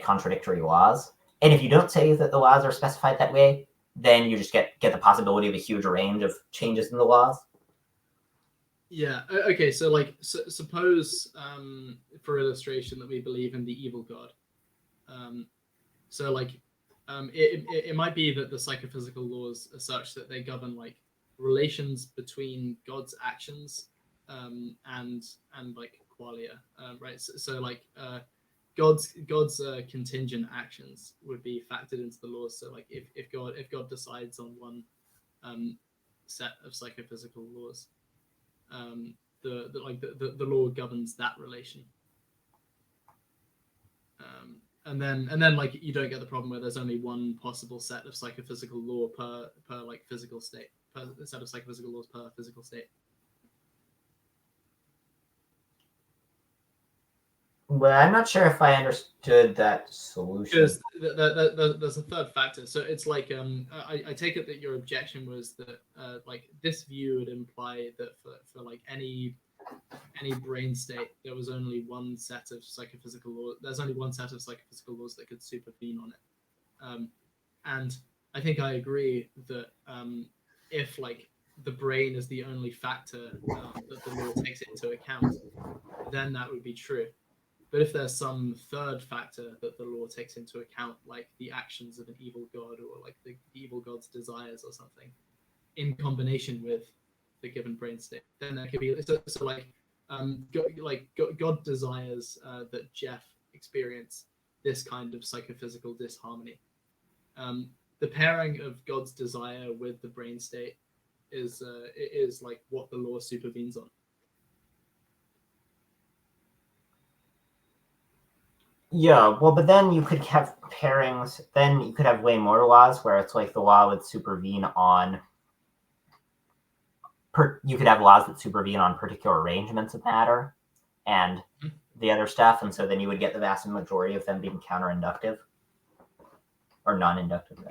contradictory laws. And if you don't say that the laws are specified that way, then you just get the possibility of a huge range of changes in the laws. Yeah. Okay. So like, suppose for illustration that we believe in the evil god. So like, it might be that the psychophysical laws are such that they govern like relations between God's actions and like qualia, right? So like God's contingent actions would be factored into the laws. So like if God decides on one set of psychophysical laws, the law governs that relation. And then like you don't get the problem where there's only one possible set of psychophysical law per like physical state, per set of psychophysical laws per physical state. Well, I'm not sure if I understood that solution. Because there's a third factor. So it's like I take it that your objection was that like this view would imply that for like any brain state there was only one set of psychophysical laws. There's only one set of psychophysical laws that could supervene on it. And I think I agree that if like the brain is the only factor that the law takes into account, then that would be true. But if there's some third factor that the law takes into account, like the actions of an evil god or like the evil god's desires or something, in combination with the given brain state, then there could be so like God desires that Jeff experience this kind of psychophysical disharmony. The pairing of God's desire with the brain state is like what the law supervenes on. Yeah, well, but then you could have pairings. Then you could have way more laws where it's like the law would supervene on. You could have laws that supervene on particular arrangements of matter, and the other stuff, and so then you would get the vast majority of them being counter-inductive or non-inductive.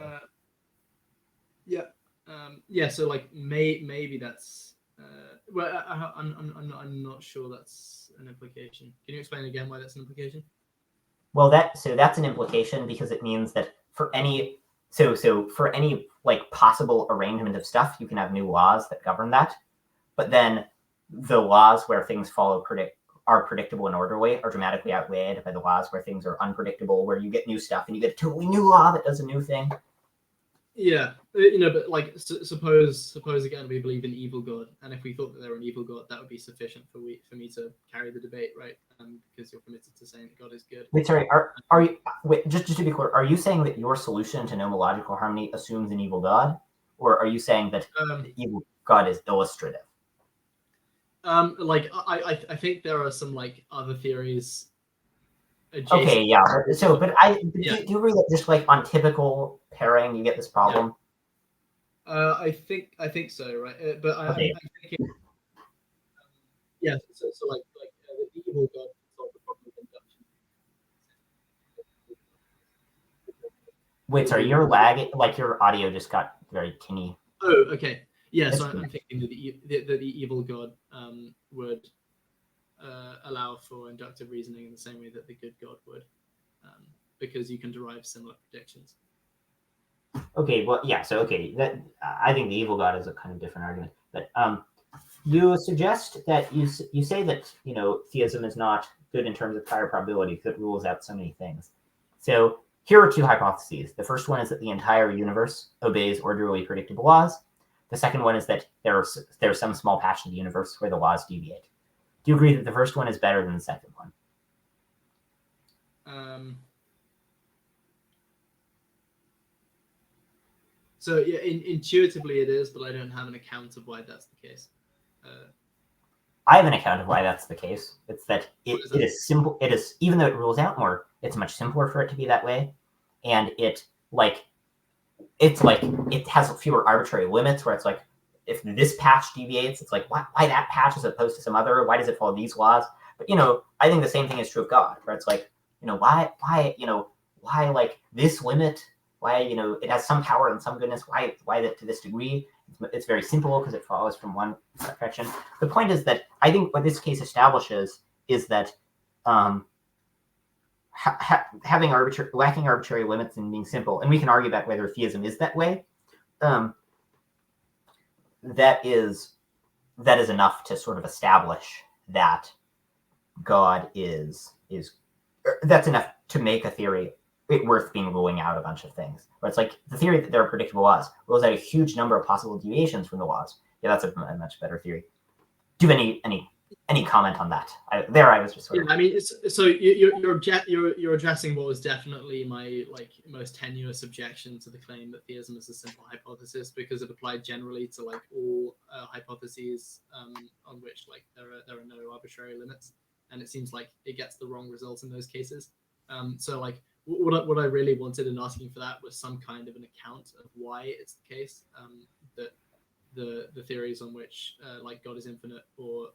Yeah. So like maybe that's. Well, I'm not sure that's an implication. Can you explain again why that's an implication? Well, that's an implication because it means that for any for any like possible arrangement of stuff, you can have new laws that govern that. But then the laws where things are predictable and orderly are dramatically outweighed by the laws where things are unpredictable, where you get new stuff and you get a totally new law that does a new thing. Yeah, but like suppose again we believe in evil God, and if we thought that they were an evil God, that would be sufficient for me to carry the debate, right? Because you're committed to saying that God is good. Wait, sorry, are you just to be clear? Are you saying that your solution to nomological harmony assumes an evil God, or are you saying that the evil God is illustrative? Like I think there are some like other theories. Adjacent. Okay, yeah. So, but do you agree that just like on typical pairing, you get this problem? Yeah. I think so, right? But I'm thinking, yeah. So like the evil God solve the problem of induction. Wait, sorry, you're lagging. Like your audio just got very tinny. Oh, okay. Yeah, so I'm thinking that the evil God would allow for inductive reasoning in the same way that the good God would, because you can derive similar predictions. Okay, well, yeah. So, okay, that I think the evil God is a kind of different argument. But you suggest that you say that theism is not good in terms of higher probability because it rules out so many things. So here are two hypotheses. The first one is that the entire universe obeys orderly predictable laws. The second one is that there's some small patch of the universe where the laws deviate. Do you agree that the first one is better than the second one? So yeah, intuitively it is, but I don't have an account of why that's the case. I have an account of why that's the case. It's that it is simple. It is, even though it rules out more, it's much simpler for it to be that way, and it has fewer arbitrary limits. Where it's like, if this patch deviates, it's like why that patch as opposed to some other? Why does it follow these laws? But I think the same thing is true of God, where it's like why like this limit? Why it has some power and some goodness? Why that to this degree? It's very simple because it follows from one direction. The point is that I think what this case establishes is that lacking arbitrary limits and being simple, and we can argue about whether theism is that way. That is enough to sort of establish that God is that's enough to make a theory worth being ruling out a bunch of things. But it's like the theory that there are predictable laws rules out a huge number of possible deviations from the laws. Yeah, that's a much better theory. Do you have any any comment on that? I was just sort Yeah, of. I mean, so you're addressing what was definitely my like most tenuous objection to the claim that theism is a simple hypothesis, because it applied generally to like all hypotheses on which like there are no arbitrary limits, and it seems like it gets the wrong result in those cases. So like what I really wanted in asking for that was some kind of an account of why it's the case that the theories on which like God is infinite or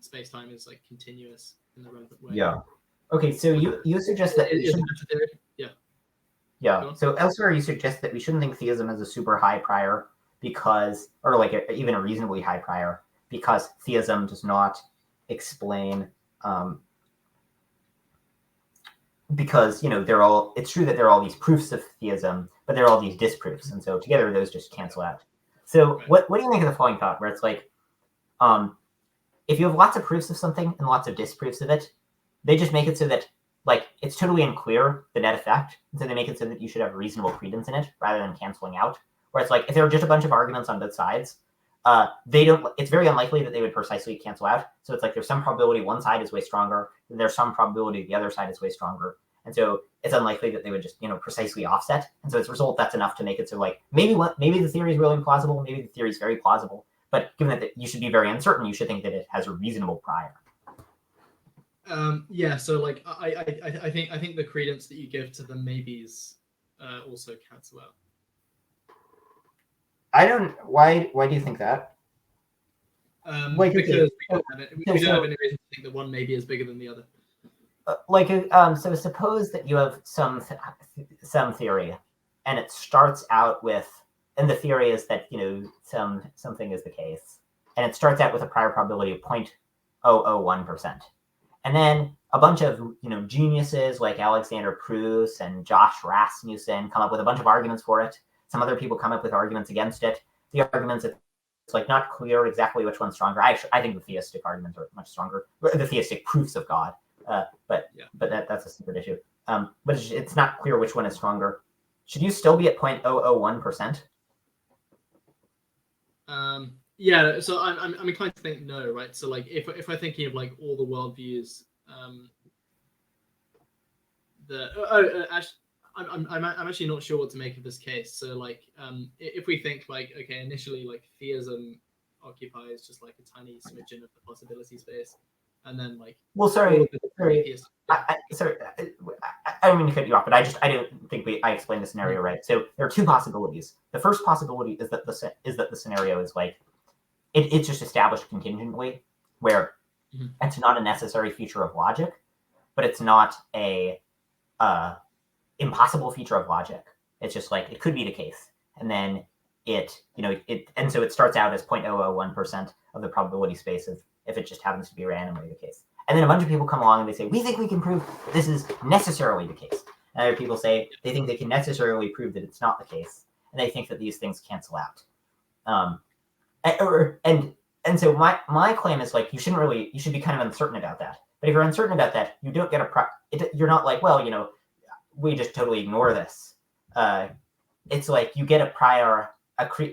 space time is like continuous in the relevant way. Yeah. Okay, so you suggest that we Is should. that a theory? Yeah. Yeah. So elsewhere, you suggest that we shouldn't think theism is a super high prior because, or like even a reasonably high prior, because theism does not explain. Because they're all. It's true that there are all these proofs of theism, but there are all these disproofs, and so together those just cancel out. So Right. what do you make of the following thought, where it's like, if you have lots of proofs of something and lots of disproofs of it, they just make it so that like it's totally unclear the net effect, and so they make it so that you should have reasonable credence in it rather than canceling out. Where it's like if there are just a bunch of arguments on both sides, they don't. It's very unlikely that they would precisely cancel out. So it's like there's some probability one side is way stronger, and there's some probability the other side is way stronger, and so it's unlikely that they would just precisely offset. And so as a result, that's enough to make it so like maybe the theory is really implausible, maybe the theory is very plausible, but given that you should be very uncertain, you should think that it has a reasonable prior. Yeah. So like I think the credence that you give to the maybes also cancel out. I don't. Why do you think that? Like, okay. Because we don't So- have any reason to think that one maybe is bigger than the other. So suppose that you have some theory, and it starts out with, and the theory is that something is the case, and it starts out with a prior probability of 0.001%, and then a bunch of geniuses like Alexander Proust and Josh Rasmussen come up with a bunch of arguments for it. Some other people come up with arguments against it. The arguments, it's like not clear exactly which one's stronger. I think the theistic arguments are much stronger. The theistic proofs of God. But that's a separate issue. But it's not clear which one is stronger. Should you still be at 0.001%? Yeah, so I'm inclined to think no, right? So like if I'm thinking of like all the worldviews, I'm actually not sure what to make of this case. So like if we think like okay, initially like theism occupies just like a tiny smidgen of the possibility space, and then like sorry. atheist, I don't mean to cut you off, but I don't think I explained the scenario right. So there are two possibilities. The first possibility is that the scenario is like it's just established contingently, where it's not a necessary feature of logic, but it's not a impossible feature of logic. It's just like it could be the case, and then and so it starts out as 0.001% of the probability space if it just happens to be randomly the case. And then a bunch of people come along and they say, we think we can prove that this is necessarily the case. And other people say they think they can necessarily prove that it's not the case. And they think that these things cancel out. And so my claim is like, you should be kind of uncertain about that. But if you're uncertain about that, you don't get you're not like, well, we just totally ignore this. It's like you get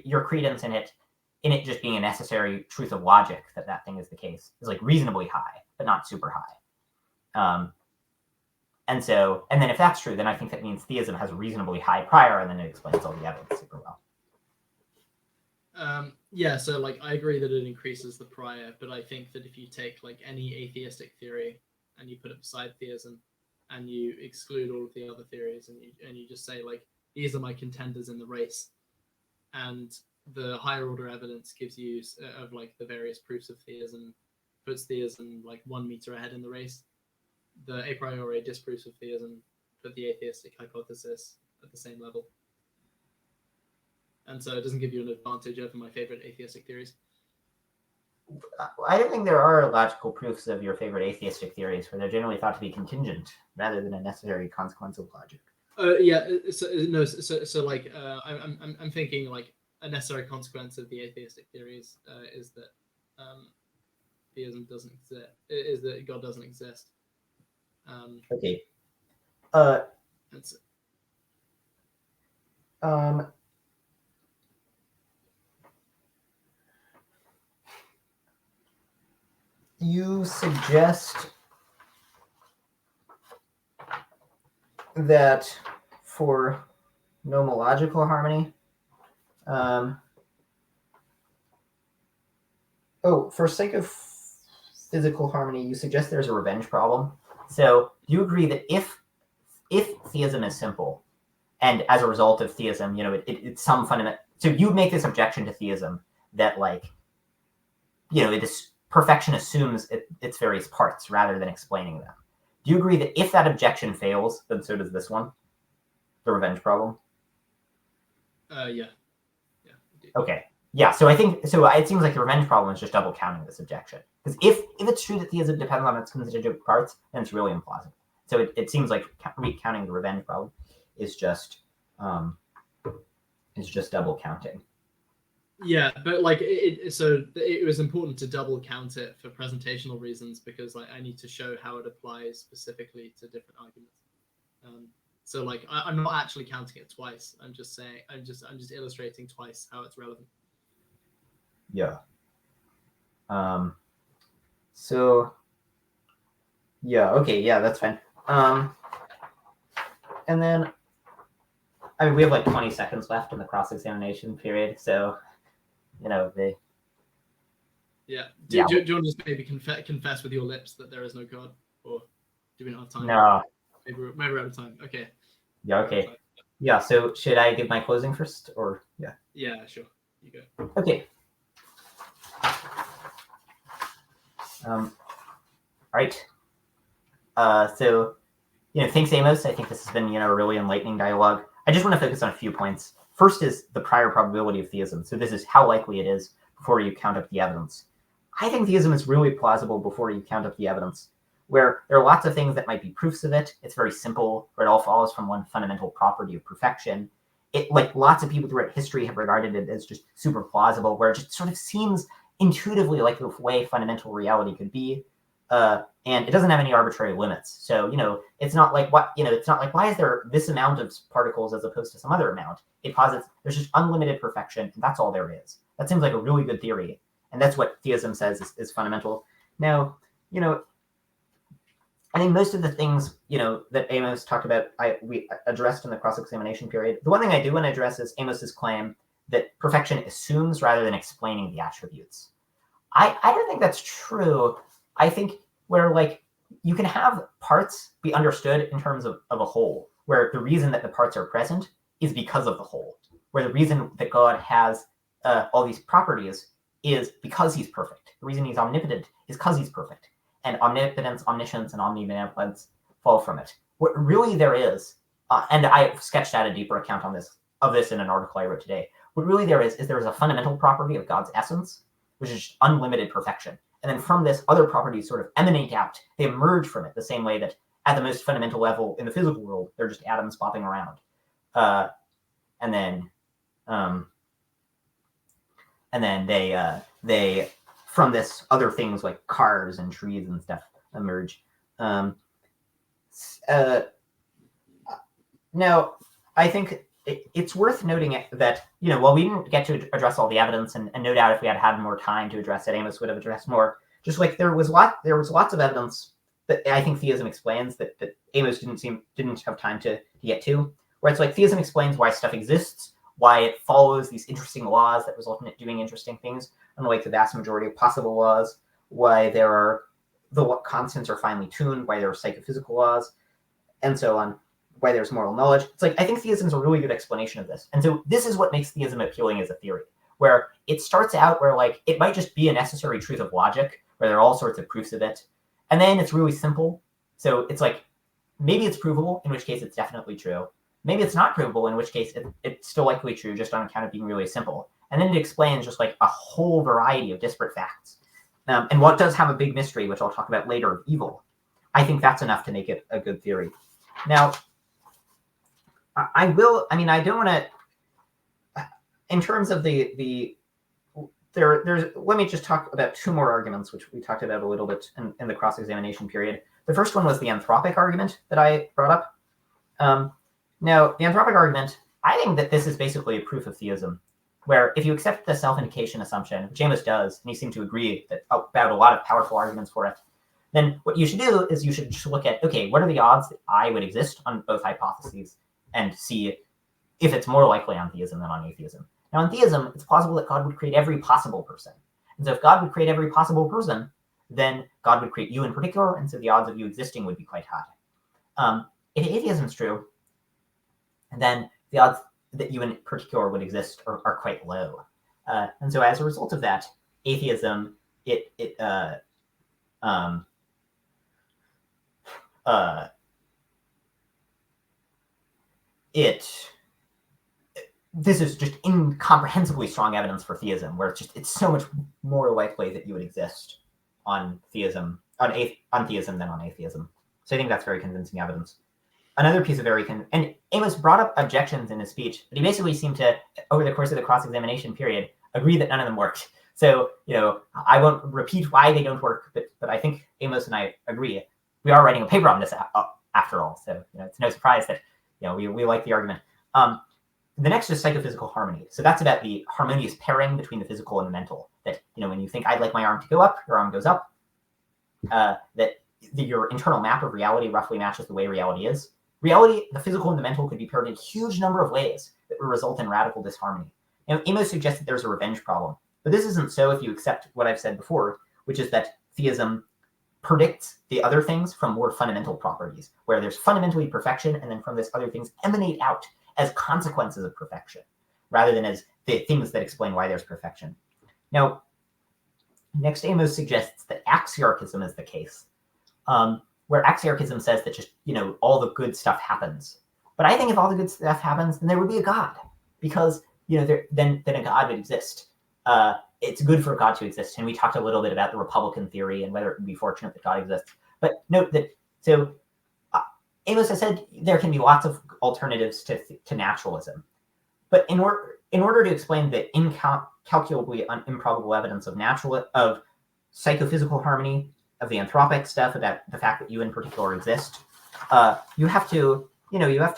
your credence in it just being a necessary truth of logic that thing is the case is like reasonably high, but not super high. And then if that's true, then I think that means theism has a reasonably high prior, and then it explains all the evidence super well. Yeah, so like I agree that it increases the prior, but I think that if you take like any atheistic theory and you put it beside theism and you exclude all of the other theories and you just say like these are my contenders in the race, and the higher order evidence gives you of like the various proofs of theism, puts theism like 1 meter ahead in the race. The a priori disproofs of theism put the atheistic hypothesis at the same level. And so it doesn't give you an advantage over my favorite atheistic theories. I don't think there are logical proofs of your favorite atheistic theories where they're generally thought to be contingent rather than a necessary consequence of logic. Yeah. So like I'm thinking like a necessary consequence of the atheistic theories is that theism doesn't exist. Is that God doesn't exist. Okay. That's you suggest that for nomological harmony, for sake of physical harmony, you suggest there's a revenge problem. So do you agree that if theism is simple, and as a result of theism, it's some fundamental. So you make this objection to theism that, like, it is perfection assumes its various parts rather than explaining them. Do you agree that if that objection fails, then so does this one, the revenge problem? Yeah. Okay. Yeah. So I think it seems like the revenge problem is just double counting this objection, because if it's true that theism depends on its constituent parts, then it's really implausible. So it seems like recounting the revenge problem is just double counting. Yeah, but like it was important to double count it for presentational reasons, because like I need to show how it applies specifically to different arguments. So like I'm not actually counting it twice. I'm just illustrating twice how it's relevant. Yeah. So yeah, okay, yeah, that's fine. And then we have like 20 seconds left in the cross-examination period, so they. Yeah. Do you want to just maybe confess with your lips that there is no God, or do we not have time? No. Maybe we're out of time. Okay. Yeah. Okay. Yeah. So should I give my closing first, or yeah? Yeah. Sure. You go. Okay. All right. So, thanks, Amos. I think this has been, a really enlightening dialogue. I just want to focus on a few points. First is the prior probability of theism. So this is how likely it is before you count up the evidence. I think theism is really plausible before you count up the evidence, where there are lots of things that might be proofs of it. It's very simple, where it all follows from one fundamental property of perfection. Like lots of people throughout history have regarded it as just super plausible, where it just sort of seems intuitively like the way fundamental reality could be. And it doesn't have any arbitrary limits. So, it's not like why is there this amount of particles as opposed to some other amount? It posits there's just unlimited perfection, and that's all there is. That seems like a really good theory. And that's what theism says is fundamental. Now, I think most of the things, that Amos talked about, we addressed in the cross-examination period. The one thing I do want to address is Amos's claim that perfection assumes rather than explaining the attributes. I don't think that's true. I think where, like, you can have parts be understood in terms of a whole, where the reason that the parts are present is because of the whole, where the reason that God has all these properties is because he's perfect. The reason he's omnipotent is because he's perfect. And omnipotence, omniscience, and omnibenevolence fall from it. What really there is, and I sketched out a deeper account of this in an article I wrote today. What really there is there's a fundamental property of God's essence, which is unlimited perfection. And then from this, other properties sort of emanate out. They emerge from it the same way that at the most fundamental level in the physical world, they're just atoms bopping around. And then they from this, other things like cars and trees and stuff emerge. Now, I think it's worth noting that, while we didn't get to address all the evidence, and no doubt if we had had more time to address it, Amos would have addressed more. Just like there was lots of evidence that I think theism explains that Amos didn't have time to get to. Where it's like theism explains why stuff exists, why it follows these interesting laws that result in it doing interesting things, unlike the vast majority of possible laws, why the constants are finely tuned, why there are psychophysical laws, and so on, why there's moral knowledge. It's like, I think theism is a really good explanation of this. And so this is what makes theism appealing as a theory, where it starts out where, like, it might just be a necessary truth of logic, where there are all sorts of proofs of it. And then it's really simple. So it's like, maybe it's provable, in which case it's definitely true. Maybe it's not provable, in which case it's still likely true, just on account of being really simple. And then it explains just like a whole variety of disparate facts. And what does have a big mystery, which I'll talk about later, of evil, I think that's enough to make it a good theory. Now, I don't want to, in terms of there's, let me just talk about two more arguments, which we talked about a little bit in the cross-examination period. The first one was the anthropic argument that I brought up. Now, the anthropic argument, I think that this is basically a proof of theism. where if you accept the self-indication assumption, which Amos does, and you seem to agree that about a lot of powerful arguments for it, then what you should do is you should just look at, okay, what are the odds that I would exist on both hypotheses, and see if it's more likely on theism than on atheism. Now, on theism, it's plausible that God would create every possible person. And so if God would create every possible person, then God would create you in particular, and so the odds of you existing would be quite high. If atheism is true, then the odds that you in particular would exist are quite low. And so as a result of that, atheism, this is just incomprehensibly strong evidence for theism, where it's so much more likely that you would exist on theism than on atheism. So I think that's very convincing evidence. Another piece of and Amos brought up objections in his speech, but he basically seemed to, over the course of the cross-examination period, agree that none of them worked. So, I won't repeat why they don't work, but I think Amos and I agree. We are writing a paper on this after all, so it's no surprise that we like the argument. The next is psychophysical harmony. So that's about the harmonious pairing between the physical and the mental. That when you think I'd like my arm to go up, your arm goes up. That your internal map of reality roughly matches the way reality is. Reality, the physical and the mental, could be paired in a huge number of ways that would result in radical disharmony. Amos suggests that there's a revenge problem, but this isn't so if you accept what I've said before, which is that theism predicts the other things from more fundamental properties, where there's fundamentally perfection, and then from this other things emanate out as consequences of perfection, rather than as the things that explain why there's perfection. Now, next Amos suggests that axiarchism is the case, where axiarchism says that just, all the good stuff happens. But I think if all the good stuff happens, then there would be a God, because, then a God would exist. It's good for God to exist. And we talked a little bit about the Republican theory and whether it would be fortunate that God exists. But note that, Amos has said there can be lots of alternatives to naturalism. But in order to explain the incalculably improbable evidence of psychophysical harmony, of the anthropic stuff, about the fact that you in particular exist, you have to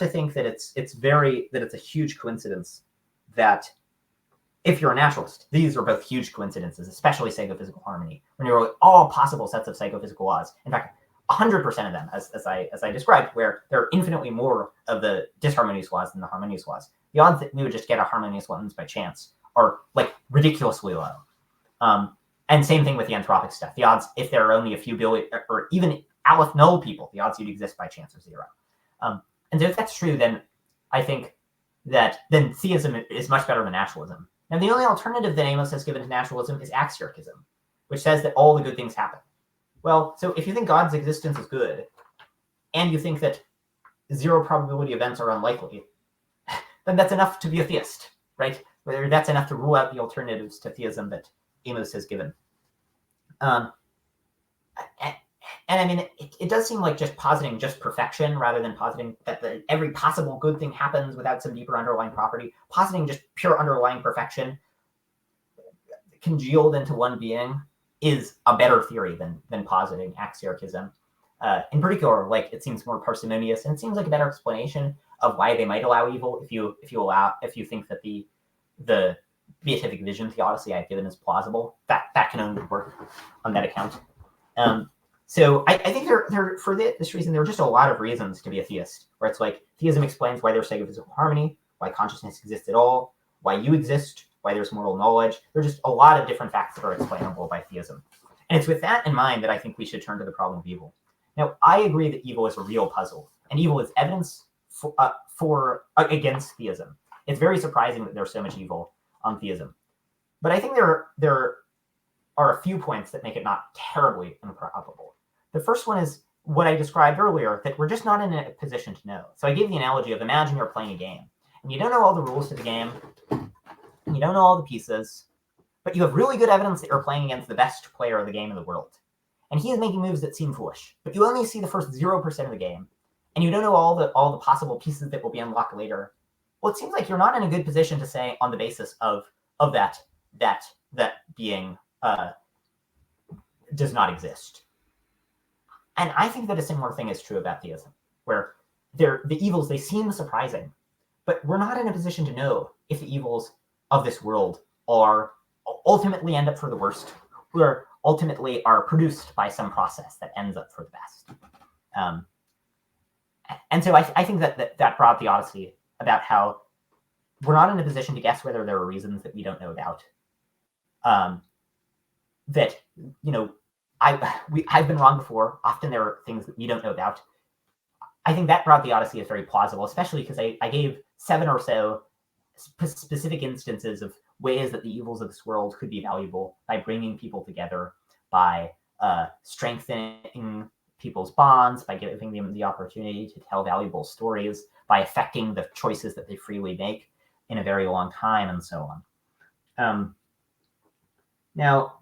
think that it's a huge coincidence that if you're a naturalist, these are both huge coincidences, especially psychophysical harmony, when you're like all possible sets of psychophysical laws. In fact, 100% of them, as I described, where there are infinitely more of the disharmonious laws than the harmonious laws. The odds that we would just get a harmonious ones by chance are like ridiculously low. And same thing with the anthropic stuff. The odds, if there are only a few billion, or even Aleph null people, the odds you'd exist by chance are zero. And so if that's true, then I think that then theism is much better than naturalism. Now, the only alternative that Amos has given to naturalism is axiarchism, which says that all the good things happen. Well, so if you think God's existence is good, and you think that zero probability events are unlikely, then that's enough to be a theist, right? Whether that's enough to rule out the alternatives to theism that Amos has given. And I mean, it does seem like just positing just perfection rather than positing that every possible good thing happens without some deeper underlying property. Positing just pure underlying perfection congealed into one being is a better theory than positing axiarchism. In particular, like, it seems more parsimonious, and it seems like a better explanation of why they might allow evil if you think that the beatific vision theodicy I've given is plausible. That can only work on that account. So I think there for this reason, there are just a lot of reasons to be a theist, where it's like theism explains why there's psychophysical harmony, why consciousness exists at all, why you exist, why there's moral knowledge. There are just a lot of different facts that are explainable by theism. And it's with that in mind that I think we should turn to the problem of evil. Now, I agree that evil is a real puzzle, and evil is evidence against theism. It's very surprising that there's so much evil on theism. But I think there are a few points that make it not terribly improbable. The first one is what I described earlier, that we're just not in a position to know. So I gave the analogy of, imagine you're playing a game, and you don't know all the rules to the game, and you don't know all the pieces, but you have really good evidence that you're playing against the best player of the game in the world. And he is making moves that seem foolish, but you only see the first 0% of the game, and you don't know all the possible pieces that will be unlocked later. Well, it seems like you're not in a good position to say, on the basis of that being does not exist. And I think that a similar thing is true about theism, where the evils, they seem surprising, but we're not in a position to know if the evils of this world are ultimately end up for the worst, or ultimately are produced by some process that ends up for the best. And so I think that brought the Odyssey about how we're not in a position to guess whether there are reasons that we don't know about. That, you know, I've been wrong before. Often there are things that we don't know about. I think that brought the Odyssey is very plausible, especially because I gave 7 or so specific instances of ways that the evils of this world could be valuable by bringing people together, by strengthening people's bonds, by giving them the opportunity to tell valuable stories, by affecting the choices that they freely make in a very long time, and so on. Now,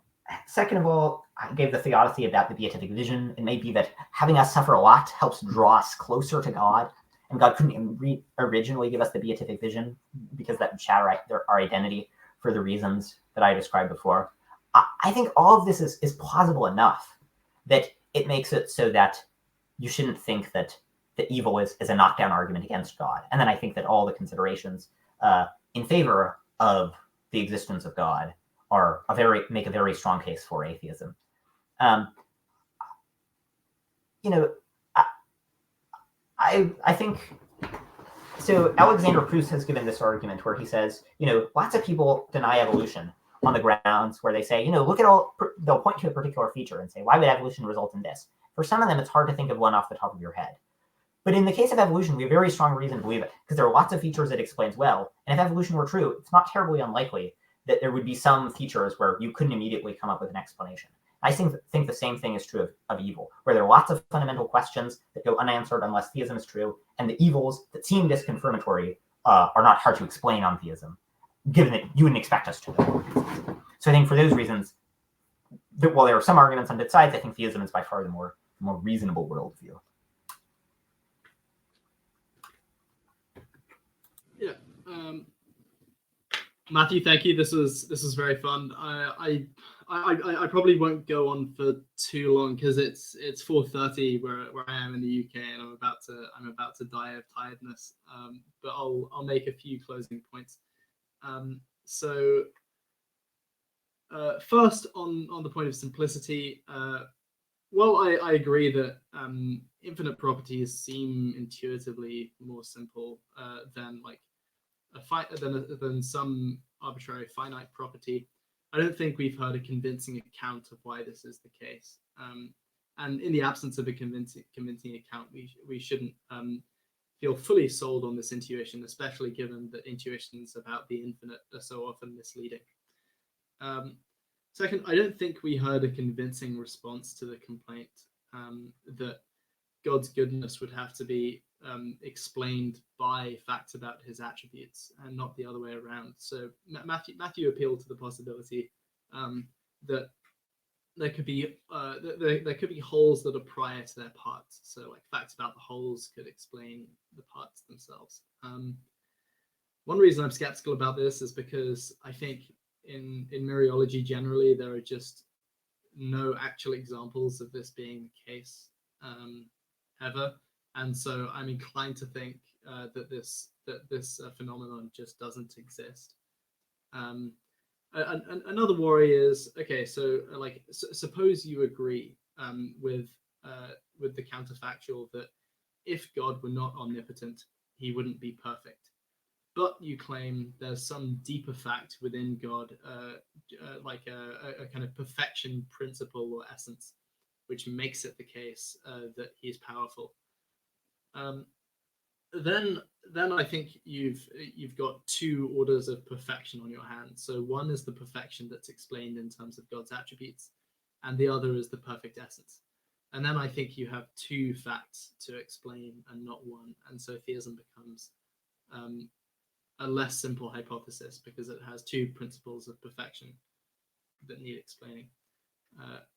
second of all, I gave the theodicy about the beatific vision. It may be that having us suffer a lot helps draw us closer to God, and God couldn't originally give us the beatific vision because that would shatter our identity for the reasons that I described before. I think all of this is plausible enough that it makes it so that you shouldn't think that the evil is a knockdown argument against God. And then I think that all the considerations in favor of the existence of God make a very strong case for atheism. You know, I think so. Alexander Proust has given this argument where he says, you know, lots of people deny evolution on the grounds where they say, you know, look at they'll point to a particular feature and say, why would evolution result in this? For some of them, it's hard to think of one off the top of your head. But in the case of evolution, we have very strong reason to believe it because there are lots of features it explains well. And if evolution were true, it's not terribly unlikely that there would be some features where you couldn't immediately come up with an explanation. I think the same thing is true of evil, where there are lots of fundamental questions that go unanswered unless theism is true, and the evils that seem disconfirmatory are not hard to explain on theism, given that you wouldn't expect us to. So I think for those reasons, while there are some arguments on both sides, I think theism is by far the more reasonable worldview. Yeah. Matthew, thank you. This is very fun. I probably won't go on for too long because it's 4:30 where I am in the UK and I'm about to die of tiredness. But I'll make a few closing points. First on the point of simplicity, well, I agree that infinite properties seem intuitively more simple than like than some arbitrary finite property. I don't think we've heard a convincing account of why this is the case. And in the absence of a convincing account, we shouldn't feel fully sold on this intuition, especially given that intuitions about the infinite are so often misleading. Second, I don't think we heard a convincing response to the complaint that God's goodness would have to be explained by facts about his attributes and not the other way around. So Matthew appealed to the possibility that there could be wholes that are prior to their parts. So like facts about the wholes could explain the parts themselves. One reason I'm skeptical about this is because I think in mereology generally there are just no actual examples of this being the case ever. And so I'm inclined to think that this phenomenon just doesn't exist. Another worry is, okay, so like suppose you agree with the counterfactual that if God were not omnipotent, he wouldn't be perfect. But you claim there's some deeper fact within God, like a kind of perfection principle or essence, which makes it the case that he's powerful. Then I think you've got two orders of perfection on your hands. So one is the perfection that's explained in terms of God's attributes, and the other is the perfect essence. And then I think you have two facts to explain and not one. And so theism becomes a less simple hypothesis because it has two principles of perfection that need explaining,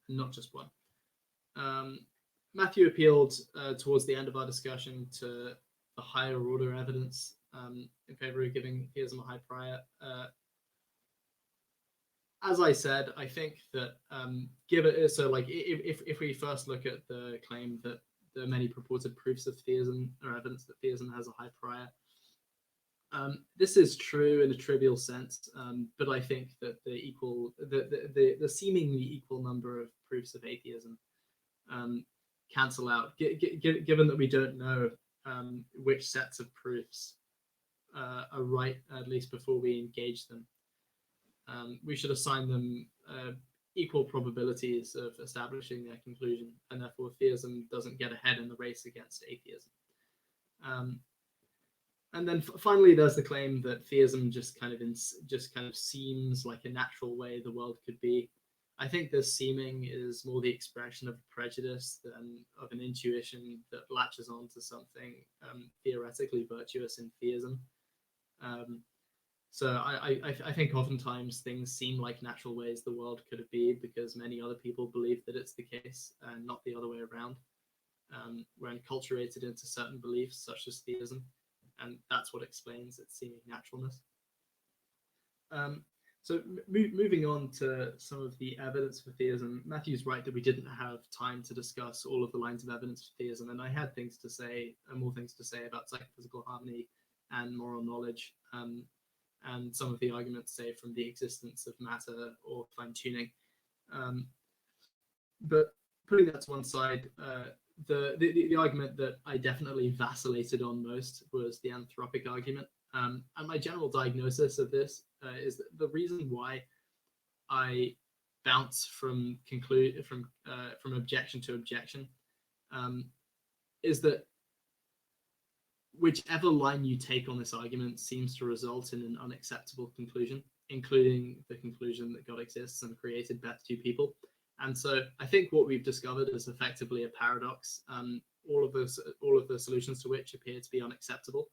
not just one. Matthew appealed towards the end of our discussion to the higher order evidence in favor of giving theism a high prior. As I said, I think that if we first look at the claim that there are many purported proofs of theism or evidence that theism has a high prior, This is true in a trivial sense, but I think that the seemingly equal number of proofs of atheism cancel out, given that we don't know which sets of proofs are right, at least before we engage them. We should assign them equal probabilities of establishing their conclusion, and therefore theism doesn't get ahead in the race against atheism. And then finally, there's the claim that theism just kind of seems like a natural way the world could be. I think this seeming is more the expression of prejudice than of an intuition that latches on to something theoretically virtuous in theism. So I think oftentimes things seem like natural ways the world could be because many other people believe that it's the case and not the other way around. We're enculturated into certain beliefs such as theism, and that's what explains its seeming naturalness. So moving on to some of the evidence for theism, Matthew's right that we didn't have time to discuss all of the lines of evidence for theism, and I had things to say, more things to say about psychophysical harmony and moral knowledge, and some of the arguments, say, from the existence of matter or fine-tuning. But putting that to one side, the argument that I definitely vacillated on most was the anthropic argument. And my general diagnosis of this is that the reason why I bounce from objection to objection is that whichever line you take on this argument seems to result in an unacceptable conclusion, including the conclusion that God exists and created both two people. And so I think what we've discovered is effectively a paradox, all of the solutions to which appear to be unacceptable.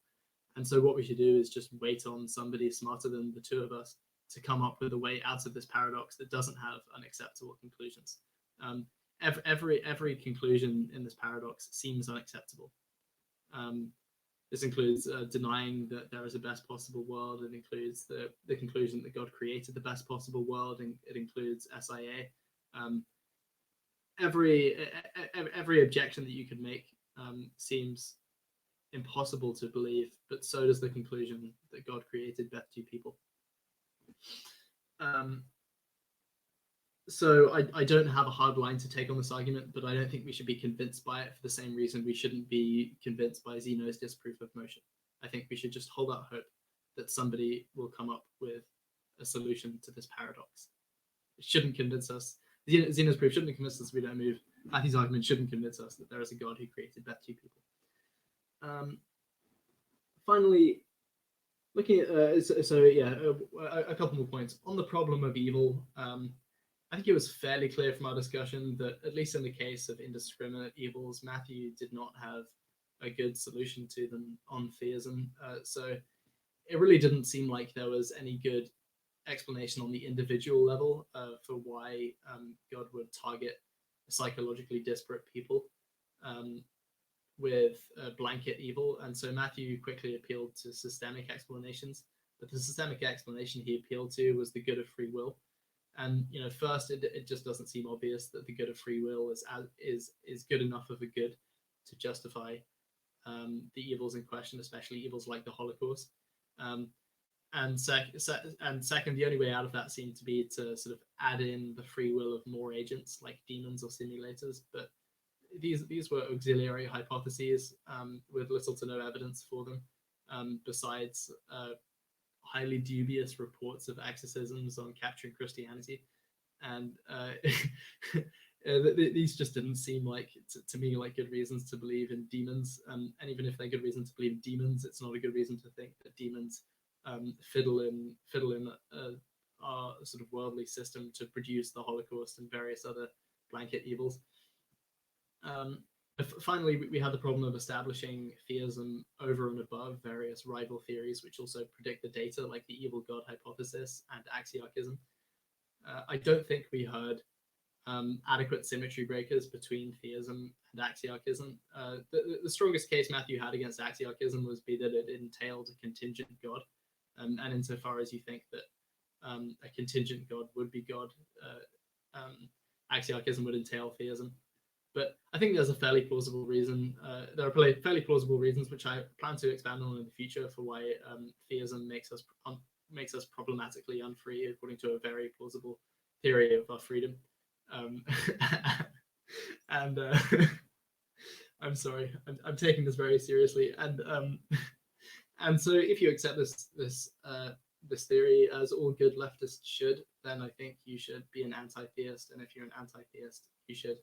And so what we should do is just wait on somebody smarter than the two of us to come up with a way out of this paradox that doesn't have unacceptable conclusions. Every conclusion in this paradox seems unacceptable. This includes denying that there is a best possible world. It includes the conclusion that God created the best possible world, and it includes SIA. Every objection that you could make seems impossible to believe, but so does the conclusion that God created both two people. So I don't have a hard line to take on this argument, but I don't think we should be convinced by it for the same reason we shouldn't be convinced by Zeno's disproof of motion. I think we should just hold out hope that somebody will come up with a solution to this paradox. It shouldn't convince us. Zeno's proof shouldn't convince us we don't move. Matthew's argument shouldn't convince us that there is a God who created both two people. Finally, looking at a couple more points on the problem of evil. I think it was fairly clear from our discussion that, at least in the case of indiscriminate evils, Matthew did not have a good solution to them on theism. So it really didn't seem like there was any good explanation on the individual level for why God would target psychologically disparate people with a blanket evil. And so Matthew quickly appealed to systemic explanations, but the systemic explanation he appealed to was the good of free will. And first, it just doesn't seem obvious that the good of free will is good enough of a good to justify the evils in question, especially evils like the Holocaust. And second, the only way out of that seemed to be to sort of add in the free will of more agents like demons or simulators. But these were auxiliary hypotheses with little to no evidence for them, besides highly dubious reports of exorcisms on capturing Christianity. And these just didn't seem like, to me, like good reasons to believe in demons. And even if they're good reasons to believe in demons, it's not a good reason to think that demons fiddle in our sort of worldly system to produce the Holocaust and various other blanket evils. Finally, we had the problem of establishing theism over and above various rival theories, which also predict the data, like the evil God hypothesis and axiarchism. I don't think we heard adequate symmetry breakers between theism and axiarchism. The strongest case Matthew had against axiarchism was that it entailed a contingent God. And insofar as you think that a contingent God would be God, axiarchism would entail theism. But I think there's a fairly plausible reason. There are fairly plausible reasons which I plan to expand on in the future for why theism makes us problematically unfree, according to a very plausible theory of our freedom. And I'm sorry, I'm taking this very seriously. And so if you accept this theory, as all good leftists should, then I think you should be an anti-theist. And if you're an anti-theist, you should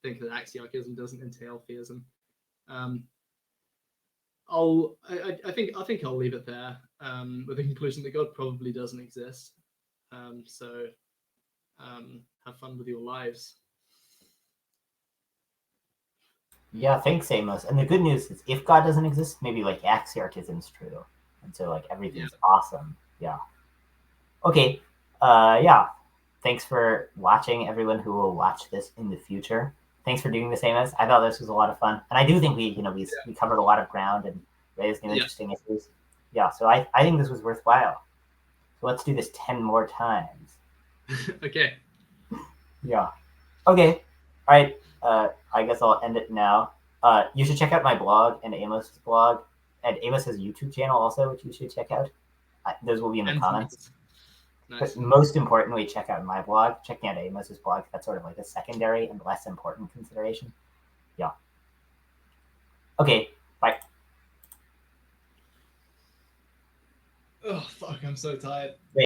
think that axiarchism doesn't entail theism. I think I'll leave it there with the conclusion that God probably doesn't exist. So have fun with your lives. Yeah, thanks, Amos. And the good news is, if God doesn't exist, maybe like axiarchism's true, and so like everything's awesome. Yeah. Okay. Yeah. Thanks for watching, everyone who will watch this in the future. Thanks for doing this, Amos. I thought this was a lot of fun, and I do think we covered a lot of ground and raised new interesting issues. Yeah. So I think this was worthwhile. So let's do this 10 more times. Okay. Yeah. Okay. All right. I guess I'll end it now. You should check out my blog and Amos's blog. And Amos has a YouTube channel also, which you should check out. Those will be in the comments. Nice. But most importantly, check out my blog. Checking out Amos's blog, that's sort of like a secondary and less important consideration. Yeah. Okay. Bye. Oh, fuck. I'm so tired.